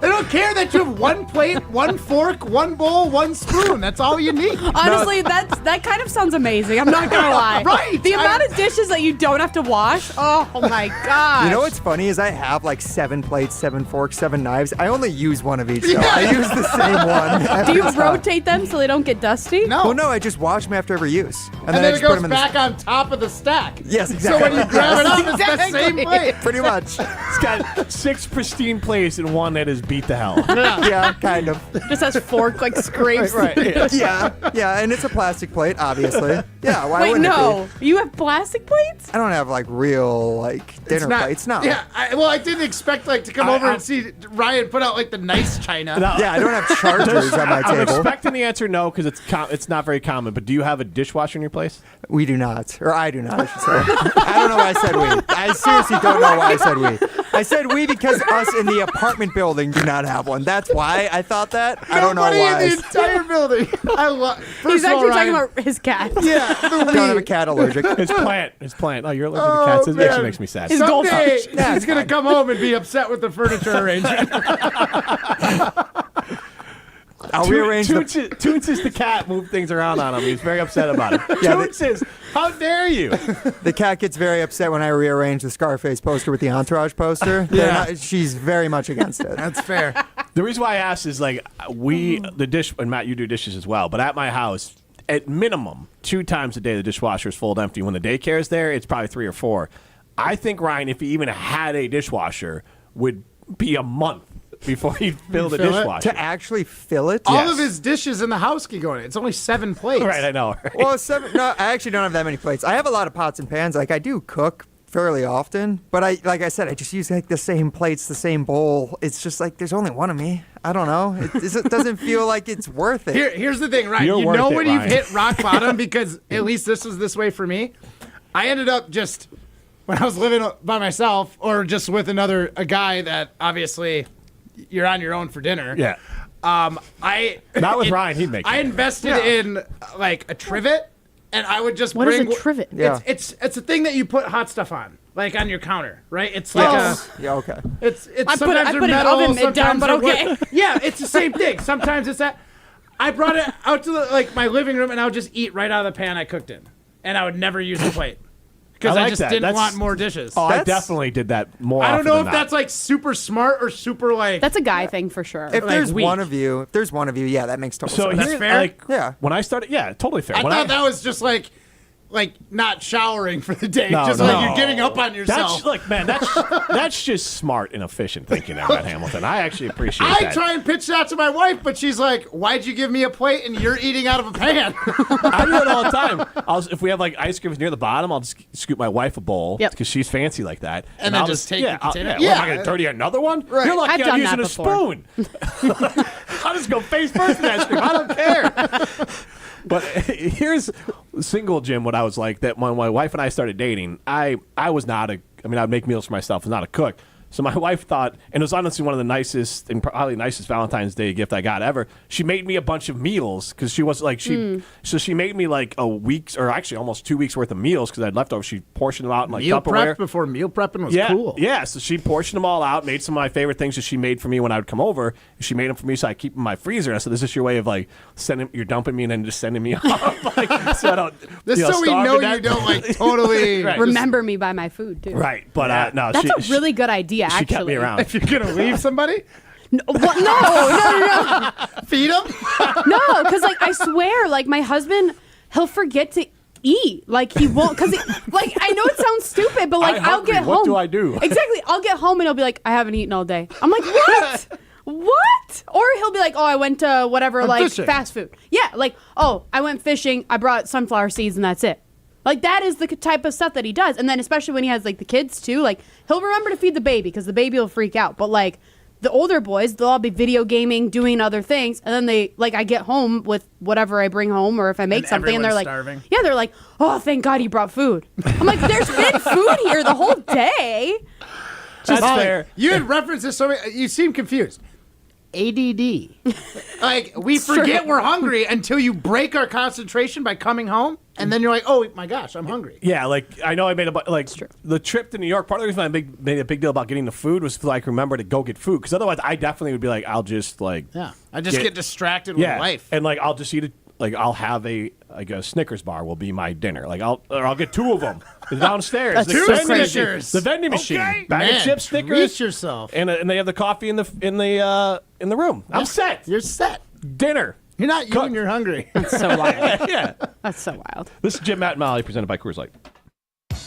They don't care that you have one plate, one fork, one bowl, one spoon. That's all you need. Honestly, that kind of sounds amazing. I'm not gonna lie. Right. The amount of dishes that you don't have to wash. Oh my gosh. You know what's funny is I have like 7 plates, 7 forks, 7 knives. I only use one of each, though. I use the same one. Do you every time. rotate them so they don't get dusty? No. Well, no, I just wash them after every use. And I then just it put goes them in back on top of the stack. Yes, So exactly. when you grab it up, it's the Exactly. same plate. Pretty much. It's got 6 pristine plates and one that is beat to hell. Yeah, kind of. Just has fork like scrapes. Right. Yeah, and it's a plastic plate, obviously. Yeah, why Wait, wouldn't no. it be? You have plastic plates? I don't have like real like dinner plates. No. Yeah, I didn't expect like to come over and see Ryan put out like the nice china. Yeah, I don't have chargers on my I'm table. expecting the answer no because it's not very common. But do you have a dishwasher in your place? We do not, or I do not, I should say. I don't know why I said we. I seriously don't know why I said we. I said we because us in the apartment building do not have one. That's why I thought that. I don't know Nobody why. in the entire building. I love. He's actually talking about his cat. Yeah, I don't have a cat allergic. It's plant. Oh, you're allergic to cats. It actually makes me sad. His Someday goldfish. he's gonna come home and be upset with the furniture arrangement. I'll rearrange the... Toonsis the cat moved things around on him. He's very upset about it. Yeah, Toonsis, how dare you? The cat gets very upset when I rearrange the Scarface poster with the Entourage poster. She's very much against it. That's fair. The reason why I asked is like and Matt, you do dishes as well, but at my house, at minimum 2 times a day the dishwasher is full empty. When the daycare is there, it's probably 3 or 4. I think Ryan, if he even had a dishwasher, would be a month before he'd fill the dishwasher. To actually fill it? All of his dishes in the house can go in it. It's only 7 plates. Right, I know. Right? Well, 7. No, I actually don't have that many plates. I have a lot of pots and pans. Like I do cook fairly often, but I just use like the same plates, the same bowl. It's just like there's only one of me. I don't know. It doesn't feel like it's worth it. Here's the thing, right? You're You worth know it, when Ryan. you've hit rock bottom because at least this was this way for me. I ended up just when I was living by myself or just with a guy that obviously you're on your own for dinner. Yeah. Not with Ryan, he'd make it. I invested in like a trivet, and I would just What is bring a trivet? Yeah. It's a thing that you put hot stuff on, like on your counter, right? It's like Yeah, okay. it's I sometimes put they're an metal, oven mitt down, sometimes but they're wood. okay. Yeah, it's the same thing. Sometimes it's that. I brought it out to my living room, and I would just eat right out of the pan I cooked in, and I would never use the plate because I like just that. didn't That's- want more dishes. Oh, I definitely did that more. I don't often know than if not. that's like super smart or super like. That's a guy thing for sure. If like there's weak. one of you, yeah, that makes total So sense. here's fair? like Yeah. when I started, yeah, totally fair. I When thought that was just like like not showering for the day. No, just no. like you're getting up on yourself. That's just smart and efficient thinking there, Matt Hamilton. I actually appreciate I that. try and pitch that to my wife, but she's like, "Why'd you give me a plate and you're eating out of a pan?" I do it all the time. If we have like ice creams near the bottom, I'll just scoop my wife a bowl because she's fancy like that, and then I'll just take the container. What, am I going to dirty another one? Right. You're lucky I've I'm done using that a before. spoon. I'll just go face first in that ice cream. I don't care. But here's single Jim. What I was like that when my wife and I started dating, I was not I'd make meals for myself. I was not a cook. So my wife thought, and it was honestly one of the nicest and probably nicest Valentine's Day gift I got ever. She made me a bunch of meals because she was like so she made me like a week's or actually almost 2 weeks worth of meals because I had leftovers. She portioned them out in like meal Tupperware. prep before meal prepping was cool. Yeah, so she portioned them all out, made some of my favorite things that she made for me when I would come over. She made them for me, so I keep them in my freezer. And I said, "This is your way of like you're dumping me and then just sending me off, like, so I don't." This so we know you don't like totally right. remember me by my food too. Right, but no, that's a really good idea. She Actually, kept me around. If you're gonna leave somebody, No, no. feed them. No, because like I swear, like my husband, he'll forget to eat. Like he won't, because like I know it sounds stupid, but like I'll get home. What do I do? Exactly, I'll get home and he'll be like, I haven't eaten all day. I'm like, what? What? Or he'll be like, oh, I went to whatever, like fishing. fast food. Yeah, like, oh, I went fishing. I brought sunflower seeds and that's it. Like, that is the type of stuff that he does. And then especially when he has, like, the kids, too, like, he'll remember to feed the baby because the baby will freak out. But, like, the older boys, they'll all be video gaming, doing other things. And then I get home with whatever I bring home or if I make something. And they're like, starving. Yeah, they're like, oh, thank God he brought food. I'm like, there's been food here the whole day. That's fair. You had referenced this so many, you seem confused. ADD. Like, we forget we're hungry until you break our concentration by coming home, and then you're like, oh my gosh, I'm hungry. Yeah, like I know I made the trip to New York. Part of the reason I made a big deal about getting the food was so I could remember to go get food. Because otherwise, I definitely would be like, I'll just like I just get distracted with life, and like I'll just eat it. Like I'll have a Snickers bar will be my dinner. Like I'll get 2 of them downstairs. Two Snickers. The vending machine, Okay. bag of Man, chips, Snickers. treat yourself. And they have the coffee in the room. I'm set. You're set. Dinner. You're not you when you're hungry. That's so wild. Yeah, That's so wild. this is Jim, Matt, and Molly presented by Coors Light.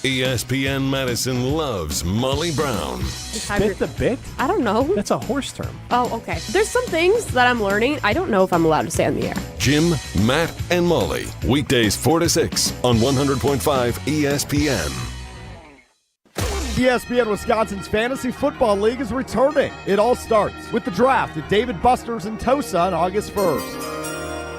ESPN Madison loves Molly Brown. Spit the bit? I don't know. That's a horse term. Oh, okay. There's some things that I'm learning. I don't know if I'm allowed to say on the air. Jim, Matt, and Molly. Weekdays 4 to 6 on 100.5 ESPN. ESPN Wisconsin's Fantasy Football League is returning. It all starts with the draft at David Buster's in Tosa on August 1st.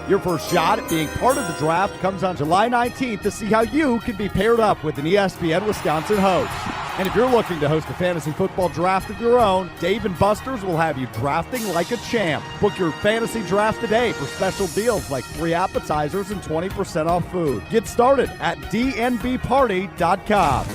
Your first shot at being part of the draft comes on July 19th to see how you can be paired up with an ESPN Wisconsin host. And if you're looking to host a fantasy football draft of your own, Dave and Buster's will have you drafting like a champ. Book your fantasy draft today for special deals like free appetizers and 20% off food. Get started at dnbparty.com.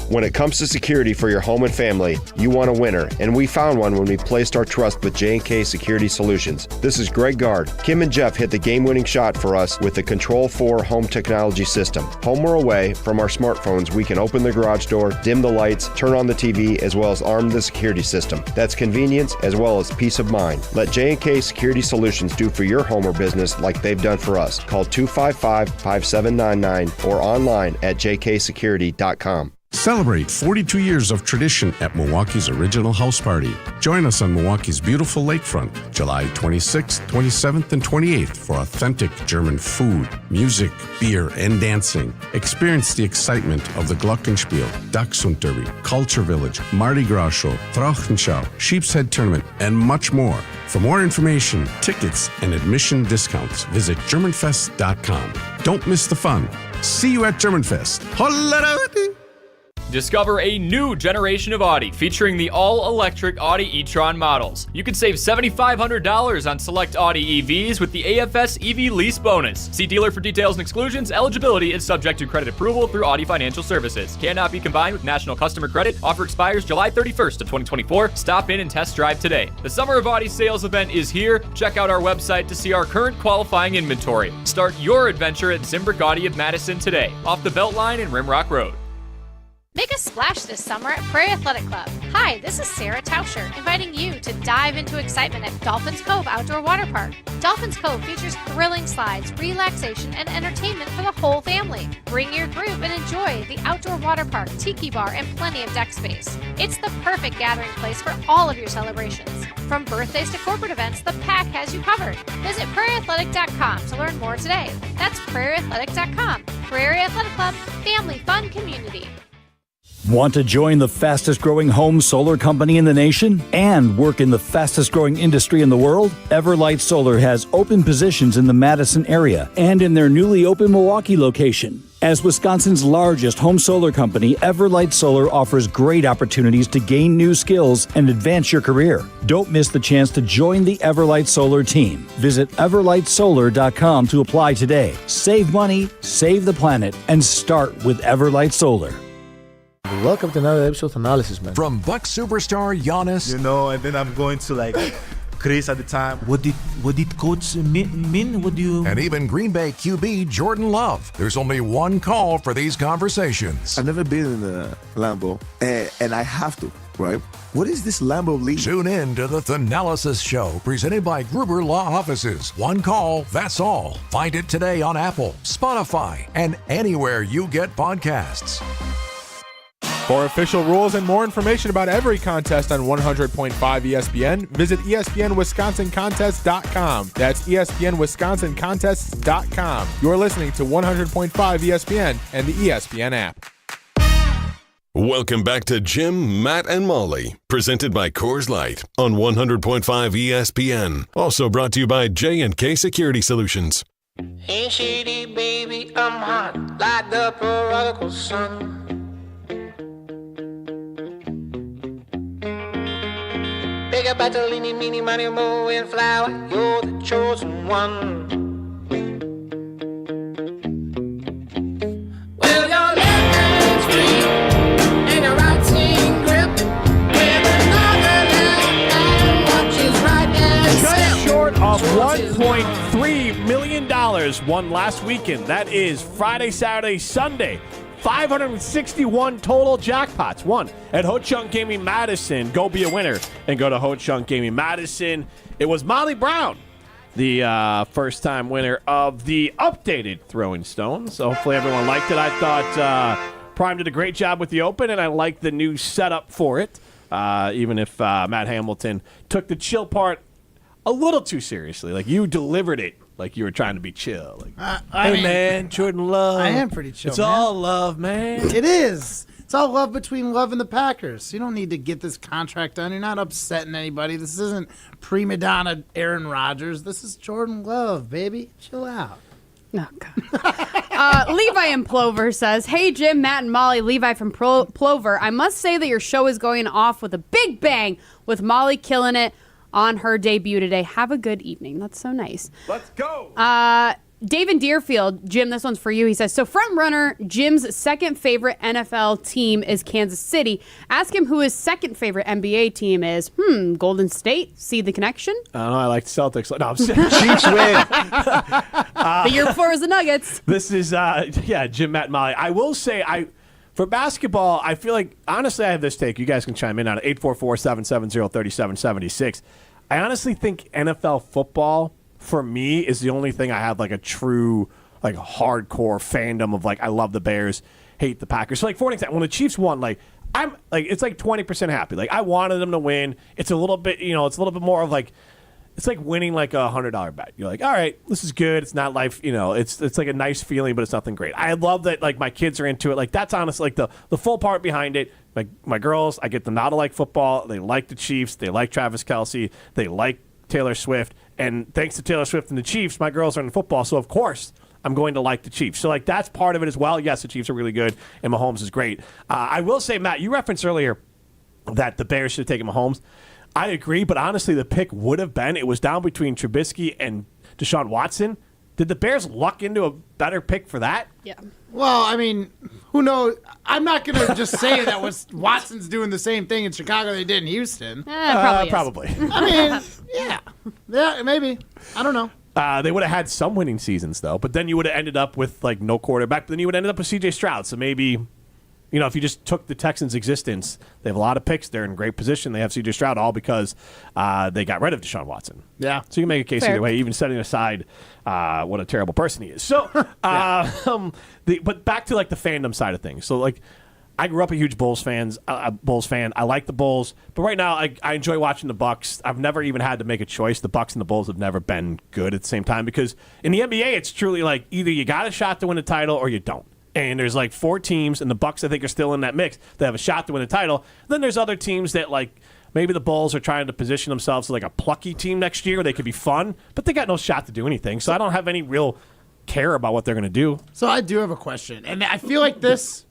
When it comes to security for your home and family, you want a winner, and we found one when we placed our trust with J&K Security Solutions. This is Greg Gard. Kim and Jeff hit the game-winning shot for us with the Control 4 home technology system. Home or away, from our smartphones, we can open the garage door, dim the lights, turn on the TV, as well as arm the security system. That's convenience as well as peace of mind. Let J&K Security Solutions do for your home or business like they've done for us. Call 255-5799 or online at jksecurity.com. Celebrate 42 years of tradition at Milwaukee's original house party. Join us on Milwaukee's beautiful lakefront, July 26th, 27th, and 28th for authentic German food, music, beer, and dancing. Experience the excitement of the Glockenspiel, Dachshund Culture Village, Mardi Gras Show, Trauchenschau, Sheep's Head Tournament, and much more. For more information, tickets, and admission discounts, visit GermanFest.com. Don't miss the fun. See you at GermanFest. Holla! Discover a new generation of Audi featuring the all-electric Audi e-tron models. You can save $7,500 on select Audi EVs with the AFS EV lease bonus. See dealer for details and exclusions. Eligibility is subject to credit approval through Audi Financial Services. Cannot be combined with national customer credit. Offer expires July 31st of 2024. Stop in and test drive today. The Summer of Audi sales event is here. Check out our website to see our current qualifying inventory. Start your adventure at Zimbrick Audi of Madison today, off the Beltline and Rimrock Road. Make a splash this summer at Prairie Athletic Club. Hi, this is Sarah Tauscher, inviting you to dive into excitement at Dolphins Cove Outdoor Water Park. Dolphins Cove features thrilling slides, relaxation, and entertainment for the whole family. Bring your group and enjoy the outdoor water park, tiki bar, and plenty of deck space. It's the perfect gathering place for all of your celebrations. From birthdays to corporate events, the pack has you covered. Visit prairieathletic.com to learn more today. That's prairieathletic.com. Prairie Athletic Club, family fun community. Want to join the fastest growing home solar company in the nation and work in the fastest growing industry in the world? Everlight Solar has open positions in the Madison area and in their newly open Milwaukee location. As Wisconsin's largest home solar company, Everlight Solar offers great opportunities to gain new skills and advance your career. Don't miss the chance to join the Everlight Solar team. Visit everlightsolar.com to apply today. Save money, save the planet, and start with Everlight Solar. Welcome to another episode of Analysis, man. From Bucks superstar Giannis. And then I'm going to Chris at the time. What did coach mean? What do you... And even Green Bay QB Jordan Love. There's only one call for these conversations. I've never been in a Lambo, and I have to, right? What is this Lambo league? Tune in to the Thanalysis Show, presented by Gruber Law Offices. One call, that's all. Find it today on Apple, Spotify, and anywhere you get podcasts. For official rules and more information about every contest on 100.5 ESPN, visit ESPNWisconsinContests.com. That's ESPNWisconsinContests.com. You're listening to 100.5 ESPN and the ESPN app. Welcome back to Jim, Matt, and Molly, presented by Coors Light on 100.5 ESPN. Also brought to you by J&K Security Solutions. Hey, shady baby, I'm hot like the prodigal son. Big up Bartolini, meeny, money, mo, and flower, you're the chosen one. Well, your left hand's free, and your right hand grip, with another left hand watches right hand Just short of $1.3 million won last weekend. That is Friday, Saturday, Sunday. 561 total jackpots won at Ho Chunk Gaming Madison. Go be a winner and go to Ho Chunk Gaming Madison. It was Molly Brown, the first-time winner of the updated Throwing Stone. So hopefully everyone liked it. I thought Prime did a great job with the Open, and I liked the new setup for it, even if Matt Hamilton took the chill part a little too seriously. Like, you delivered it like you were trying to be chill. Like, hey, man, Jordan Love. I am pretty chill, It's man. all love, man. It is. It's all love between Love and the Packers. You don't need to get this contract done. You're not upsetting anybody. This isn't prima donna Aaron Rodgers. This is Jordan Love, baby. Chill out. Oh, God. Levi in Plover says, hey, Jim, Matt, and Molly. Levi from Plover. I must say that your show is going off with a big bang with Molly killing it on her debut today. Have a good evening. That's so nice. Let's go. Dave in Deerfield, Jim, this one's for you. He says, so front runner, Jim's second favorite NFL team is Kansas City. Ask him who his second favorite NBA team is. Golden State. See the connection? I don't know. I like the Celtics. No, I'm Chiefs win. The year before was the Nuggets. This is, Jim, Matt, and Molly. I will say, for basketball, I feel like, honestly, I have this take. You guys can chime in on it. 844-770-3776. I honestly think NFL football, for me, is the only thing I have like a true, like, hardcore fandom of, like, I love the Bears, hate the Packers. So, like, for an example, when the Chiefs won, like, I'm like, it's like 20% happy. Like, I wanted them to win. It's a little bit, it's a little bit more of like, it's like winning like a $100 bet. You're like, all right, this is good. It's not life, it's like a nice feeling, but it's nothing great. I love that, like, my kids are into it. Like, that's honestly like the full part behind it. Like, my girls, I get them now to like football. They like the Chiefs. They like Travis Kelce. They like Taylor Swift. And thanks to Taylor Swift and the Chiefs, my girls are in football. So, of course, I'm going to like the Chiefs. So, like, that's part of it as well. Yes, the Chiefs are really good, and Mahomes is great. I will say, Matt, you referenced earlier that the Bears should have taken Mahomes. I agree, but honestly, the pick would have been, it was down between Trubisky and Deshaun Watson. Did the Bears luck into a better pick for that? Yeah. Well, I mean, who knows? I'm not going to just say that Watson's doing the same thing in Chicago they did in Houston. Probably. I mean, yeah, maybe. I don't know. They would have had some winning seasons, though, but then you would have ended up with, like, no quarterback, but then you would have ended up with C.J. Stroud, so maybe You know, if you just took the Texans' existence, they have a lot of picks. They're in great position. They have C.J. Stroud, all because they got rid of Deshaun Watson. Yeah. So you can make a case Fair. either way, even setting aside what a terrible person he is. So, but back to like the fandom side of things. So like, I grew up a huge Bulls fan. I like the Bulls, but right now I enjoy watching the Bucks. I've never even had to make a choice. The Bucks and the Bulls have never been good at the same time because in the NBA, it's truly like either you got a shot to win a title or you don't. And there's like 4 teams, and the Bucks I think are still in that mix. They have a shot to win a title. Then there's other teams that like maybe the Bulls are trying to position themselves as like a plucky team next year. They could be fun, but they got no shot to do anything. So I don't have any real care about what they're going to do. So I do have a question, and I feel like this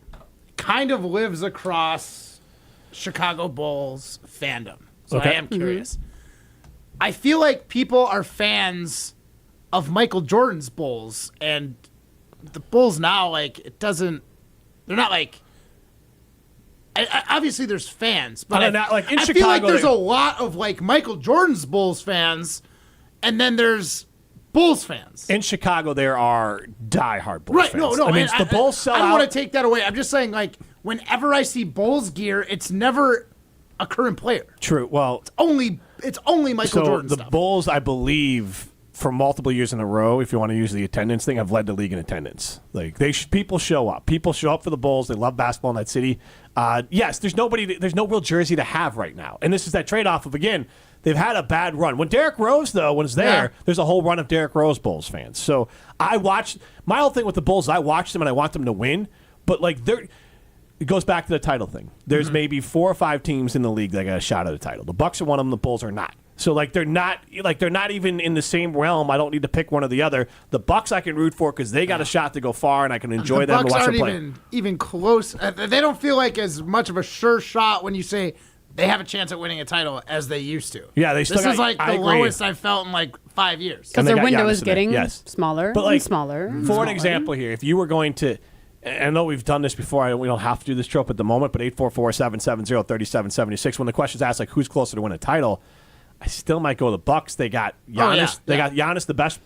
kind of lives across Chicago Bulls fandom. So Okay. I am curious. I feel like people are fans of Michael Jordan's Bulls, and the Bulls now, like, it doesn't. They're not like. Obviously, there's fans, but like in I Chicago, feel like there's a lot of like Michael Jordan's Bulls fans, and then there's Bulls fans. In Chicago, there are diehard Bulls Right? fans. No. I mean, the Bulls sell I don't out. want to take that away. I'm just saying, like, whenever I see Bulls gear, it's never a current player. True. Well, it's only Michael Jordan the stuff. Bulls, I believe, for multiple years in a row, if you want to use the attendance thing, have led the league in attendance. Like people show up. People show up for the Bulls. They love basketball in that city. Yes, there's no real jersey to have right now, and this is that trade-off of again. They've had a bad run. When Derrick Rose, though, was there, there's a whole run of Derrick Rose Bulls fans. So I watched my whole thing with the Bulls. I watched them and I want them to win, but like it goes back to the title thing. There's maybe 4 or 5 teams in the league that got a shot at a title. The Bucks are one of them. The Bulls are not. So like they're not even in the same realm. I don't need to pick one or the other. The Bucks I can root for because they got a shot to go far and I can enjoy them and Bucks watch them aren't play. even close. They don't feel like as much of a sure shot when you say they have a chance at winning a title as they used to. Yeah, they still This is like I the agree. lowest I've felt in like 5 years. Because they their got window Giannis is in there. getting Yes. smaller But like, and smaller. and For an smaller. example here, if you were going to, I know we've done this before, we don't have to do this trope at the moment, but 844-770-3776, when the question's asked, like, who's closer to win a title, I still might go the Bucks. They got Giannis. They got Giannis, the best,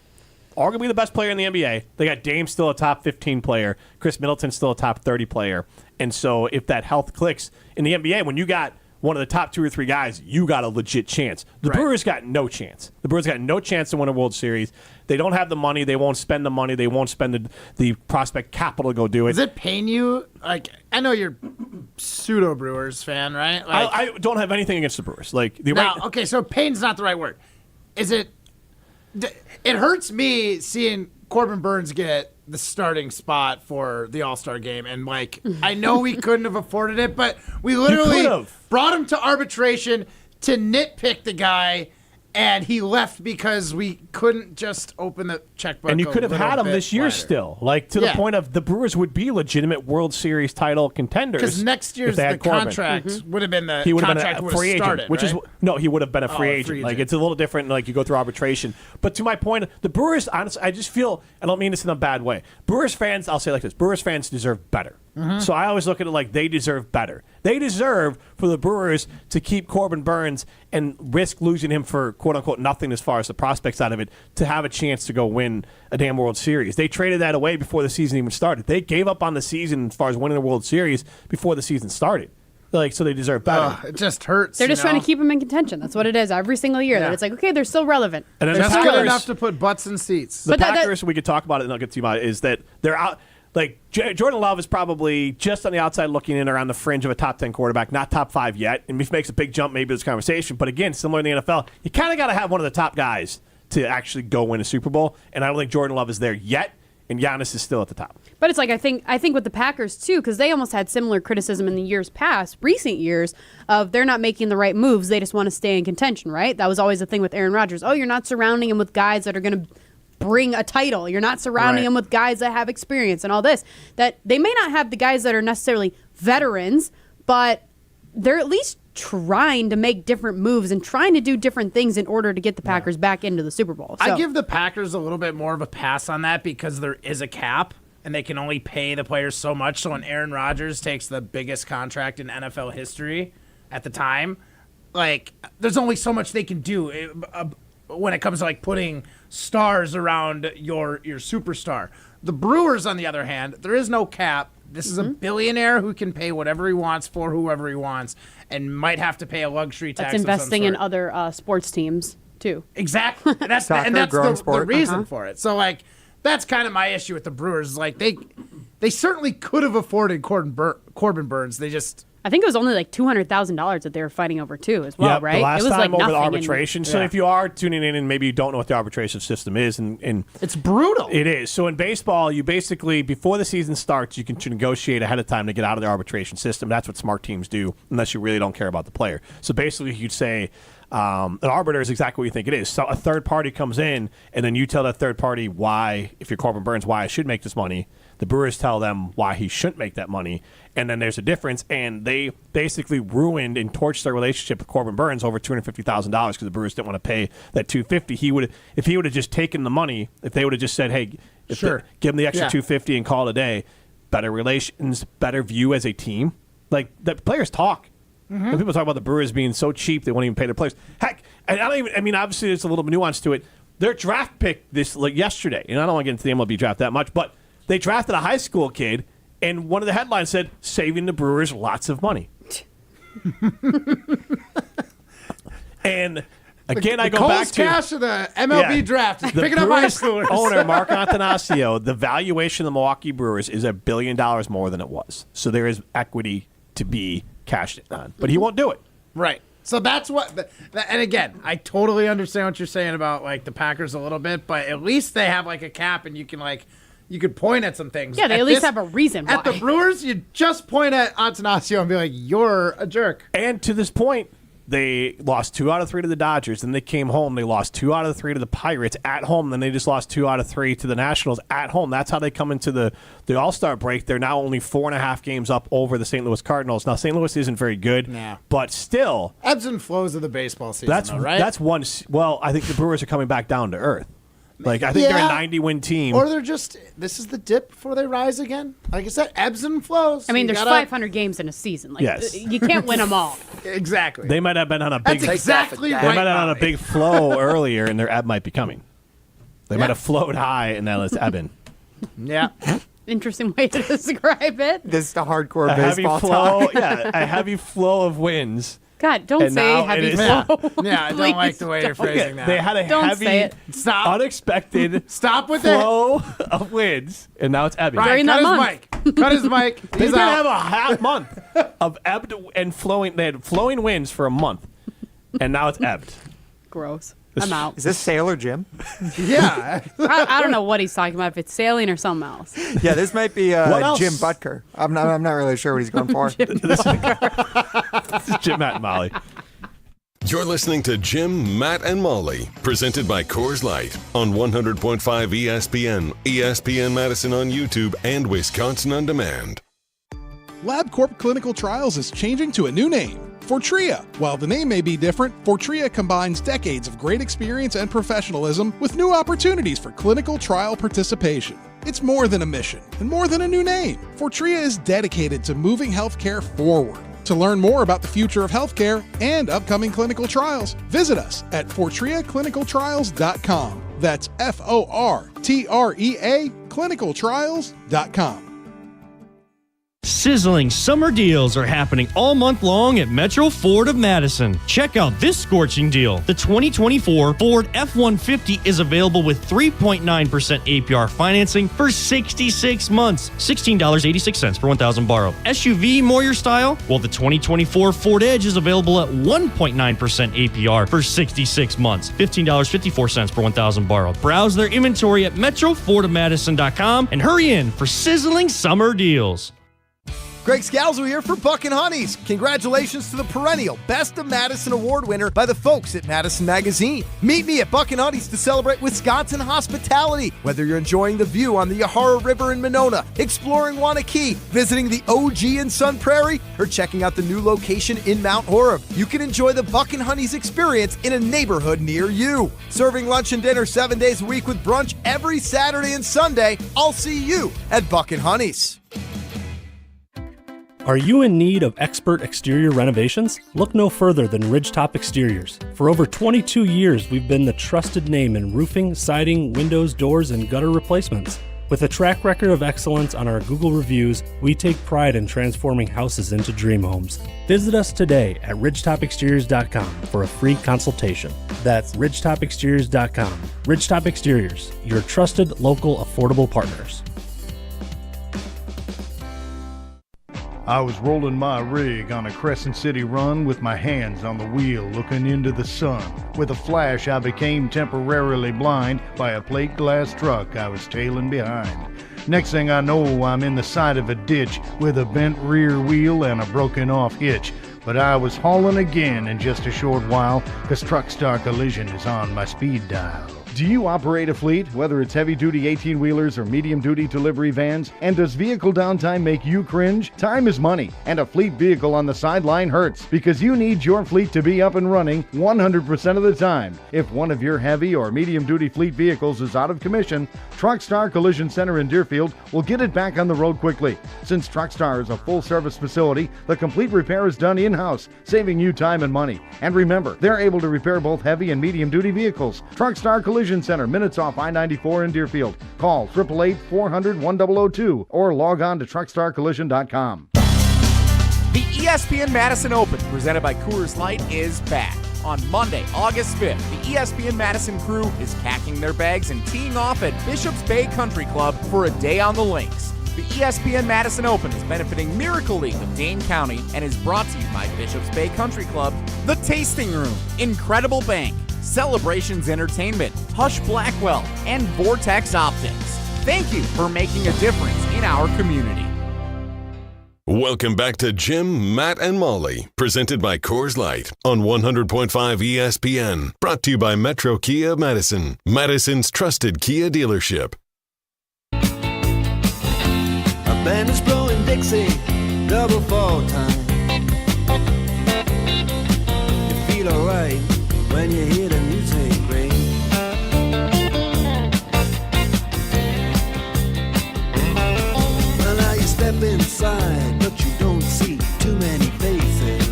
arguably the best player in the NBA. They got Dame still a top 15 player. Chris Middleton still a top 30 player. And so if that health clicks in the NBA, when you got one of the top 2 or 3 guys, you got a legit chance. The Brewers got no chance. The Brewers got no chance to win a World Series. They don't have the money. They won't spend the money. They won't spend the prospect capital to go do it. Does it pain you? Like, I know you're pseudo Brewers fan, right? Like, I don't have anything against the Brewers. Like okay, so pain's not the right word. Is it? It hurts me seeing Corbin Burns get the starting spot for the All-Star game, and like I know we couldn't have afforded it, but we literally brought him to arbitration to nitpick the guy, and he left because we couldn't just open the checkbook. And you could have had him this year wider. still, like to the point of the Brewers would be legitimate World Series title contenders Because next year's if they the had Corbin. contract would have been the He would have contract been a would have free agent, started, which is right? no, he would have been a free a agent. free Like agent. it's a little different. Like you go through arbitration. But to my point, the Brewers, honestly, I just feel I don't mean this in a bad way. Brewers fans, I'll say it like this: Brewers fans deserve better. So I always look at it like they deserve better. They deserve for the Brewers to keep Corbin Burns and risk losing him for quote unquote nothing as far as the prospects out of it to have a chance to go win a damn World Series. They traded that away before the season even started. They gave up on the season as far as winning the World Series before the season started. Like, so they deserve better. It just hurts. They're just trying to keep them in contention. That's what it is every single year. That it's like, okay, they're still relevant. And then They're the still Packers- relevant. enough to put butts in seats. The Packers, we could talk about it and I'll get to you about it, is that they're out. Like, Jordan Love is probably just on the outside looking in around the fringe of a top 10 quarterback, not top 5 yet. And if he makes a big jump, maybe this conversation. But again, similar to the NFL, you kind of got to have one of the top guys to actually go win a Super Bowl. And I don't think Jordan Love is there yet. And Giannis is still at the top. But it's like I think with the Packers too, because they almost had similar criticism in the years past, recent years, of they're not making the right moves. They just want to stay in contention, right? That was always the thing with Aaron Rodgers. Oh, you're not surrounding him with guys that are going to bring a title. You're not surrounding him with guys that have experience and all this. That they may not have the guys that are necessarily veterans, but they're at least trying to make different moves and trying to do different things in order to get the Packers back into the Super Bowl. So. I give the Packers a little bit more of a pass on that because there is a cap and they can only pay the players so much. So when Aaron Rodgers takes the biggest contract in NFL history at the time, like there's only so much they can do when it comes to like putting stars around your superstar. The Brewers, on the other hand, there is no cap. This is a billionaire who can pay whatever he wants for whoever he wants, and might have to pay a luxury tax. That's investing in other sports teams too. Exactly. That's Soccer, and that's growing the sport. reason for it. So like, that's kind of my issue with the Brewers. Is like they certainly could have afforded Corbin Burns. They just. I think it was only like $200,000 that they were fighting over too, as well, Yep, right? The last it was time like over the nothing arbitration. So if you are tuning in and maybe you don't know what the arbitration system is, and it's brutal. It is. So in baseball, you basically before the season starts, you can negotiate ahead of time to get out of the arbitration system. That's what smart teams do, unless you really don't care about the player. So basically, you'd say. An arbiter is exactly what you think it is. So a third party comes in, and then you tell that third party why, if you're Corbin Burns, why I should make this money. The Brewers tell them why he shouldn't make that money, and then there's a difference. And they basically ruined and torched their relationship with Corbin Burns over $250,000 because the Brewers didn't want to pay that $250,000. If he would have just taken the money, if they would have just said, "Hey, give him the extra $250,000 and call it a day," better relations, better view as a team. Like the players talk. When people talk about the Brewers being so cheap, they won't even pay their players. Heck, and I mean, obviously, there's a little nuance to it. Their draft pick yesterday, and I don't want to get into the MLB draft that much, but they drafted a high school kid, and one of the headlines said, "Saving the Brewers lots of money." And again, I go back to cash of the MLB draft is picking up high schoolers. Owner Mark Antanasio, the valuation of the Milwaukee Brewers is $1 billion more than it was. So there is equity to be cashed on, but he won't do it. Right. So that's what. And again, I totally understand what you're saying about like the Packers a little bit, but at least they have like a cap, and you could point at some things. Yeah, they at least have a reason why. At the Brewers, you just point at Antanasio and be like, "You're a jerk." And to this point, they lost 2 out of 3 to the Dodgers. Then they came home. They lost 2 out of 3 to the Pirates at home. Then they just lost 2 out of 3 to the Nationals at home. That's how they come into the All-Star break. They're now only 4.5 games up over the St. Louis Cardinals. Now, St. Louis isn't very good, but still. Ebbs and flows of the baseball season, right? That's one. Well, I think the Brewers are coming back down to earth. Like, I think they're a 90-win team. Or they're just, this is the dip before they rise again. Like I said, ebbs and flows. I mean, there's 500 games in a season. Like, Yes. you can't win them all. Exactly. They might have been on a big. That's exactly They right. might have been on a big flow earlier, and their ebb might be coming. They might have flowed high, and now it's ebbing. Yeah. Interesting way to describe it. This is the hardcore A heavy baseball flow, talk. a heavy flow of wins. God, don't And say now heavy it is- flow. Yeah, I don't like the way you're phrasing that. They had a Don't heavy, say it. Stop. unexpected Stop with flow of wins, and now it's ebbing. Ryan, During cut that his mic. Cut his mic. They He's did out. have a half month of ebbed and flowing. They had flowing wins for a month, and now it's ebbed. Gross. I'm out. Is this Sailor Jim? Yeah. I don't know what he's talking about, if it's sailing or something else. Yeah, this might be What else? Jim Butker. I'm not really sure what he's going for. This is Jim, Matt, and Molly. You're listening to Jim, Matt, and Molly, presented by Coors Light on 100.5 ESPN, ESPN Madison on YouTube, and Wisconsin On Demand. LabCorp Clinical Trials is changing to a new name, Fortrea. While the name may be different, Fortrea combines decades of great experience and professionalism with new opportunities for clinical trial participation. It's more than a mission and more than a new name. Fortrea is dedicated to moving healthcare forward. To learn more about the future of healthcare and upcoming clinical trials, visit us at FortreaClinicalTrials.com. That's FORTREA clinicaltrials.com. Sizzling summer deals are happening all month long at Metro Ford of Madison. Check out this scorching deal. The 2024 Ford F-150 is available with 3.9% APR financing for 66 months. $16.86 per 1,000 borrowed. SUV, more your style? Well, the 2024 Ford Edge is available at 1.9% APR for 66 months. $15.54 per 1,000 borrowed. Browse their inventory at MetroFordofMadison.com and hurry in for sizzling summer deals. Greg Scalzo here for Buck and Honey's. Congratulations to the perennial Best of Madison Award winner by the folks at Madison Magazine. Meet me at Buck and Honey's to celebrate Wisconsin hospitality. Whether you're enjoying the view on the Yahara River in Monona, exploring Wanakee, visiting the OG in Sun Prairie, or checking out the new location in Mount Horeb, you can enjoy the Buck and Honey's experience in a neighborhood near you. Serving lunch and dinner 7 days a week with brunch every Saturday and Sunday. I'll see you at Buck and Honey's. Are you in need of expert exterior renovations? Look no further than Ridgetop Exteriors. For over 22 years, we've been the trusted name in roofing, siding, windows, doors, and gutter replacements. With a track record of excellence on our Google reviews, we take pride in transforming houses into dream homes. Visit us today at ridgetopexteriors.com for a free consultation. That's ridgetopexteriors.com. Ridgetop Exteriors, your trusted local affordable partners. I was rolling my rig on a Crescent City run with my hands on the wheel looking into the sun. With a flash, I became temporarily blind by a plate glass truck I was tailing behind. Next thing I know, I'm in the side of a ditch with a bent rear wheel and a broken off hitch. But I was hauling again in just a short while, 'cause Truck Star Collision is on my speed dial. Do you operate a fleet, whether it's heavy-duty 18-wheelers or medium-duty delivery vans? And does vehicle downtime make you cringe? Time is money, and a fleet vehicle on the sideline hurts, because you need your fleet to be up and running 100% of the time. If one of your heavy or medium-duty fleet vehicles is out of commission, Truck Star Collision Center in Deerfield will get it back on the road quickly. Since Truck Star is a full-service facility, the complete repair is done in-house, saving you time and money. And remember, they're able to repair both heavy and medium-duty vehicles. Truck Star Collision Center, minutes off I-94 in Deerfield. Call 888-400-1002 or log on to truckstarcollision.com. The ESPN Madison Open, presented by Coors Light, is back. On Monday, August 5th, the ESPN Madison crew is packing their bags and teeing off at Bishops Bay Country Club for a day on the links. The ESPN Madison Open is benefiting Miracle League of Dane County and is brought to you by Bishops Bay Country Club, The Tasting Room, Incredible Bank, Celebrations Entertainment, Hush Blackwell, and Vortex Optics. Thank you for making a difference in our community. Welcome back to Jim, Matt, and Molly, presented by Coors Light on 100.5 ESPN. Brought to you by Metro Kia of Madison, Madison's trusted Kia dealership. A band is blowing Dixie, double fall time. You feel alright when you hear the music ring. Well, now you step inside, but you don't see too many faces.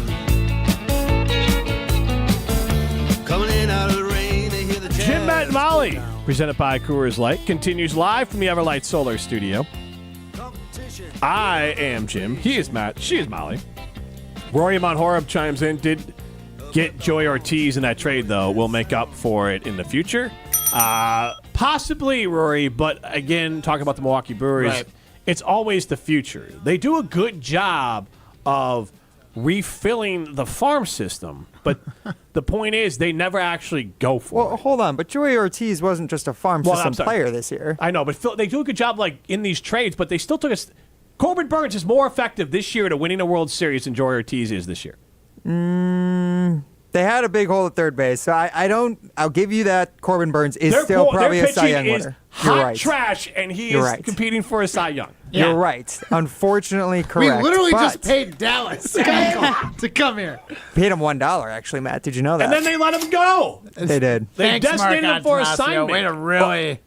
Coming in out of the rain, they hear the jazz. Jim, Matt, and Molly, presented by Coors Light, continues live from the Everlight Solar Studio. I am Jim. He is Matt. She is Molly. Rory Monhoreb chimes in. Did get Joey Ortiz in that trade, though. We'll make up for it in the future. Possibly, Rory, but again, talking about the Milwaukee Brewers, right. It's always the future. They do a good job of refilling the farm system, but the point is they never actually go for it. Well, hold on, but Joey Ortiz wasn't just a farm system player this year. I know, but they do a good job like in these trades, but they still took us. Corbin Burns is more effective this year to winning a World Series than Joey Ortiz is this year. They had a big hole at third base, so I'll give you that. Corbin Burns is still probably a Cy Young winner. You're right. Hot trash, and he is competing for a Cy Young. Yeah. You're right. Unfortunately, correct. We literally just paid Dallas to come here. Paid him $1, actually, Matt. Did you know that? And then they let him go. They did. They designated him for assignment. Way to really,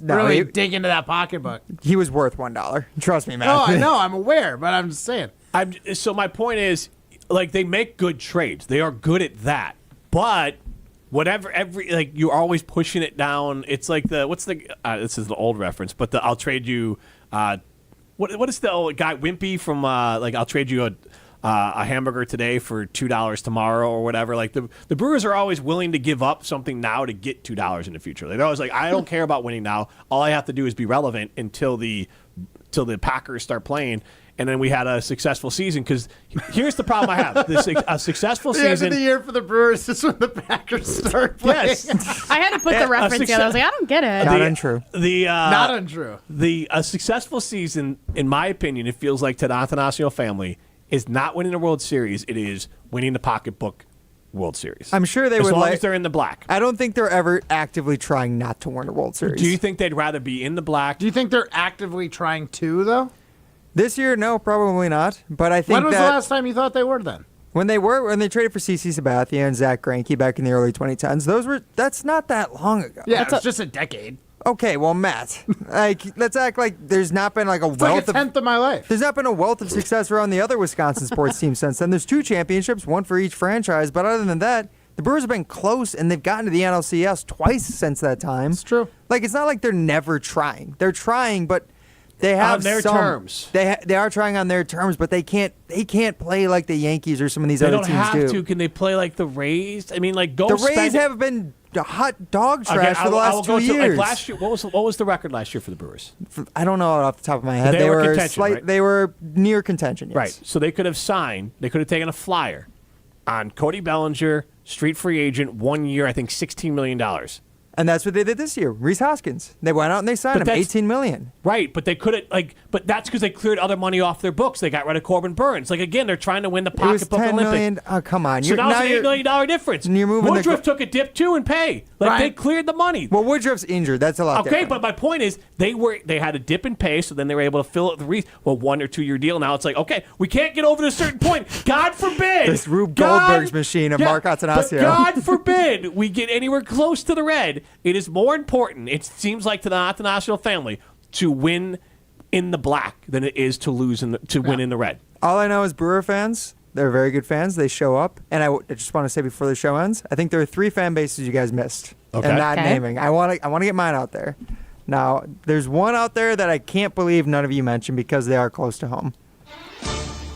really dig into that pocketbook. He was worth $1. Trust me, Matt. No, I know. I'm aware, but I'm just saying. So my point is, like, they make good trades. They are good at that. But whatever, you're always pushing it down. It's like this is the old reference, but I'll trade you. What is the old guy Wimpy from I'll trade you a hamburger today for $2 tomorrow or whatever. Like the Brewers are always willing to give up something now to get $2 in the future. They're always like, I don't care about winning now. All I have to do is be relevant until the Packers start playing. And then we had a successful season because here's the problem I have. A successful season. The end of the year for the Brewers is when the Packers start playing. Yes. I had to put the reference together. I was like, I don't get it. Not untrue. Not untrue. A successful season, in my opinion, it feels like to the Attanasio family, is not winning the World Series. It is winning the pocketbook World Series. I'm sure they would as long as they're in the black. I don't think they're ever actively trying not to win a World Series. Do you think they'd rather be in the black? Do you think they're actively trying to, though? This year, no, probably not. But I think when was the last time you thought they were then? When they traded for CeCe Sabathia and Zach Greinke back in the early 2010s. That's not that long ago. Yeah, it's just a decade. Okay, well, Matt, let's act like there's not been like a wealth like a tenth of my life. There's not been a wealth of success around the other Wisconsin sports teams since then. There's 2 championships, one for each franchise. But other than that, The Brewers have been close, and they've gotten to the NLCS twice since that time. It's true. Like, it's not like they're never trying. They're trying, but they have on their some, terms. They are trying on their terms, but they can't play like the Yankees or some of these other teams do. They don't have to. Can they play like the Rays? I mean, like, go The spend Rays have been hot dog trash for the last 2 years. Like last year, what was the record last year for the Brewers? I don't know off the top of my head. They were contention, right? They were near contention. Yes. Right. So they could have signed. They could have taken a flyer on Cody Bellinger, street free agent, 1 year. I think $16 million. And that's what they did this year. Rhys Hoskins. They went out and they signed him, $18 million. Right, but they couldn't but that's because they cleared other money off their books. They got rid of Corbin Burns. Like, again, they're trying to win the pocketbook $10 Olympics. million. Oh, come on. So now it's an $8 million difference. And you're moving Woodruff took a dip too in pay. Like, they cleared the money. Well, Woodruff's injured. That's a lot different. But my point is they had a dip in pay, so then they were able to fill it with the 1 or 2 year deal. Now it's like, okay, we can't get over to a certain point. God forbid. This Rube Goldberg's machine of Mark Attanasio. God forbid we get anywhere close to the red. It is more important, it seems like, to the Attanasio family to win in the black than it is to lose to win in the red. All I know is Brewer fans, they're very good fans. They show up. And I just want to say before the show ends, I think there are 3 fan bases you guys missed. Okay. And not naming. I want to get mine out there. Now, there's one out there that I can't believe none of you mentioned because they are close to home.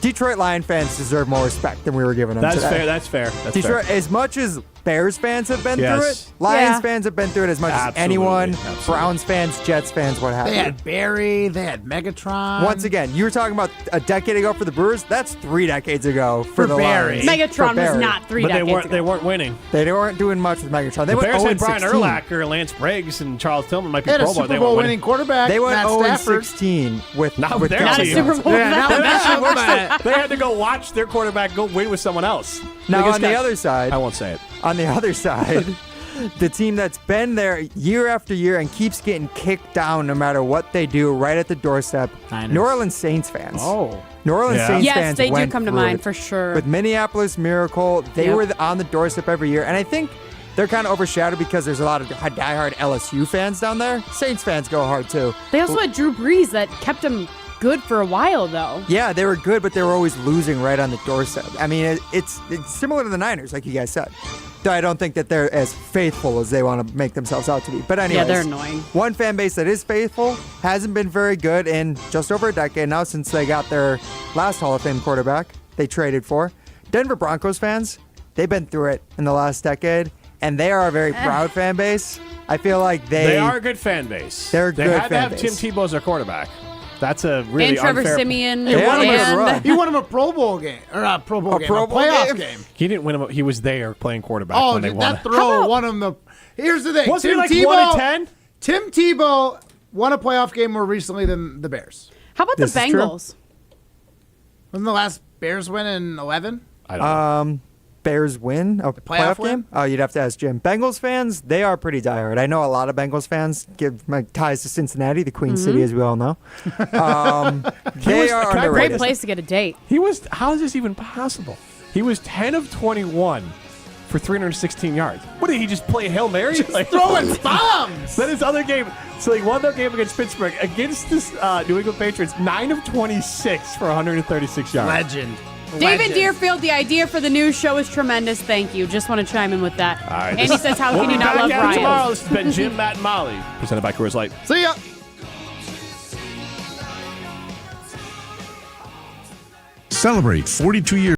Detroit Lion fans deserve more respect than we were giving them today. That's fair. Detroit, as much as Bears fans have been through it, Lions fans have been through it as much as anyone. Browns fans, Jets fans, what have you. They had Barry, they had Megatron. Once again, you were talking about a decade ago for the Brewers. That's 3 decades ago for the Barry. Lions. Megatron was not 3 decades ago. They weren't winning. They weren't doing much with Megatron. They The went Bears 0 had Brian 16. Urlacher, Lance Briggs, and Charles Tillman might be They had a Pro Bowl. Super Bowl winning quarterback. They went Matt 0 Stafford. 16 with Not with their Not a team. Super Bowl. They had to go watch their quarterback go win with someone else. Now, on the other side, I won't say it. On the other side, the team that's been there year after year and keeps getting kicked down no matter what they do right at the doorstep, New Orleans Saints fans. Oh. New Orleans Saints Yes, fans they do went come to through mind it. for sure. With Minneapolis Miracle, they Yep. were on the doorstep every year. And I think they're kind of overshadowed because there's a lot of diehard LSU fans down there. Saints fans go hard, too. They also had Drew Brees that kept them good for a while, though. Yeah, they were good, but they were always losing right on the doorstep. I mean, it's similar to the Niners, like you guys said. Though I don't think that they're as faithful as they want to make themselves out to be. But anyways, they're annoying. One fan base that is faithful hasn't been very good in just over a decade now since they got their last Hall of Fame quarterback they traded for. Denver Broncos fans, they've been through it in the last decade, and they are a very proud fan base. I feel like They are a good fan base. They're a they good had fan to have base. Tim Tebow as their quarterback. That's a really And Trevor unfair. Siemian. They won him a run. He won him a Pro Bowl game. Or not a Pro Bowl game. Pro a Bowl playoff game? game. He didn't win him. He was there playing quarterback Oh, when they dude, won. that throw won him the... Here's the thing. Wasn't Tim he like 1 in 10? Tim Tebow won a playoff game more recently than the Bears. How about This the is true. Bengals? Wasn't the last Bears win in 11? I don't know. Bears win a playoff win? game? Oh, you'd have to ask Jim. Bengals fans, they are pretty diehard. I know a lot of Bengals fans give ties to Cincinnati, the Queen City, as we all know. They are Great underrated. place to get a date. How is this even possible? He was 10 of 21 for 316 yards. What did he just play Hail Mary? Like, Throwing bombs! Then his other game, so he won that game against Pittsburgh. Against this New England Patriots, 9 of 26 for 136 yards. Legend. David Deerfield, the idea for the news show is tremendous. Thank you. Just want to chime in with that. All right, Andy says, how can you not love Ryan? Tomorrow, Ryan? this has been Jim, Matt, and Molly, presented by Coors Light. See ya! Celebrate 42 years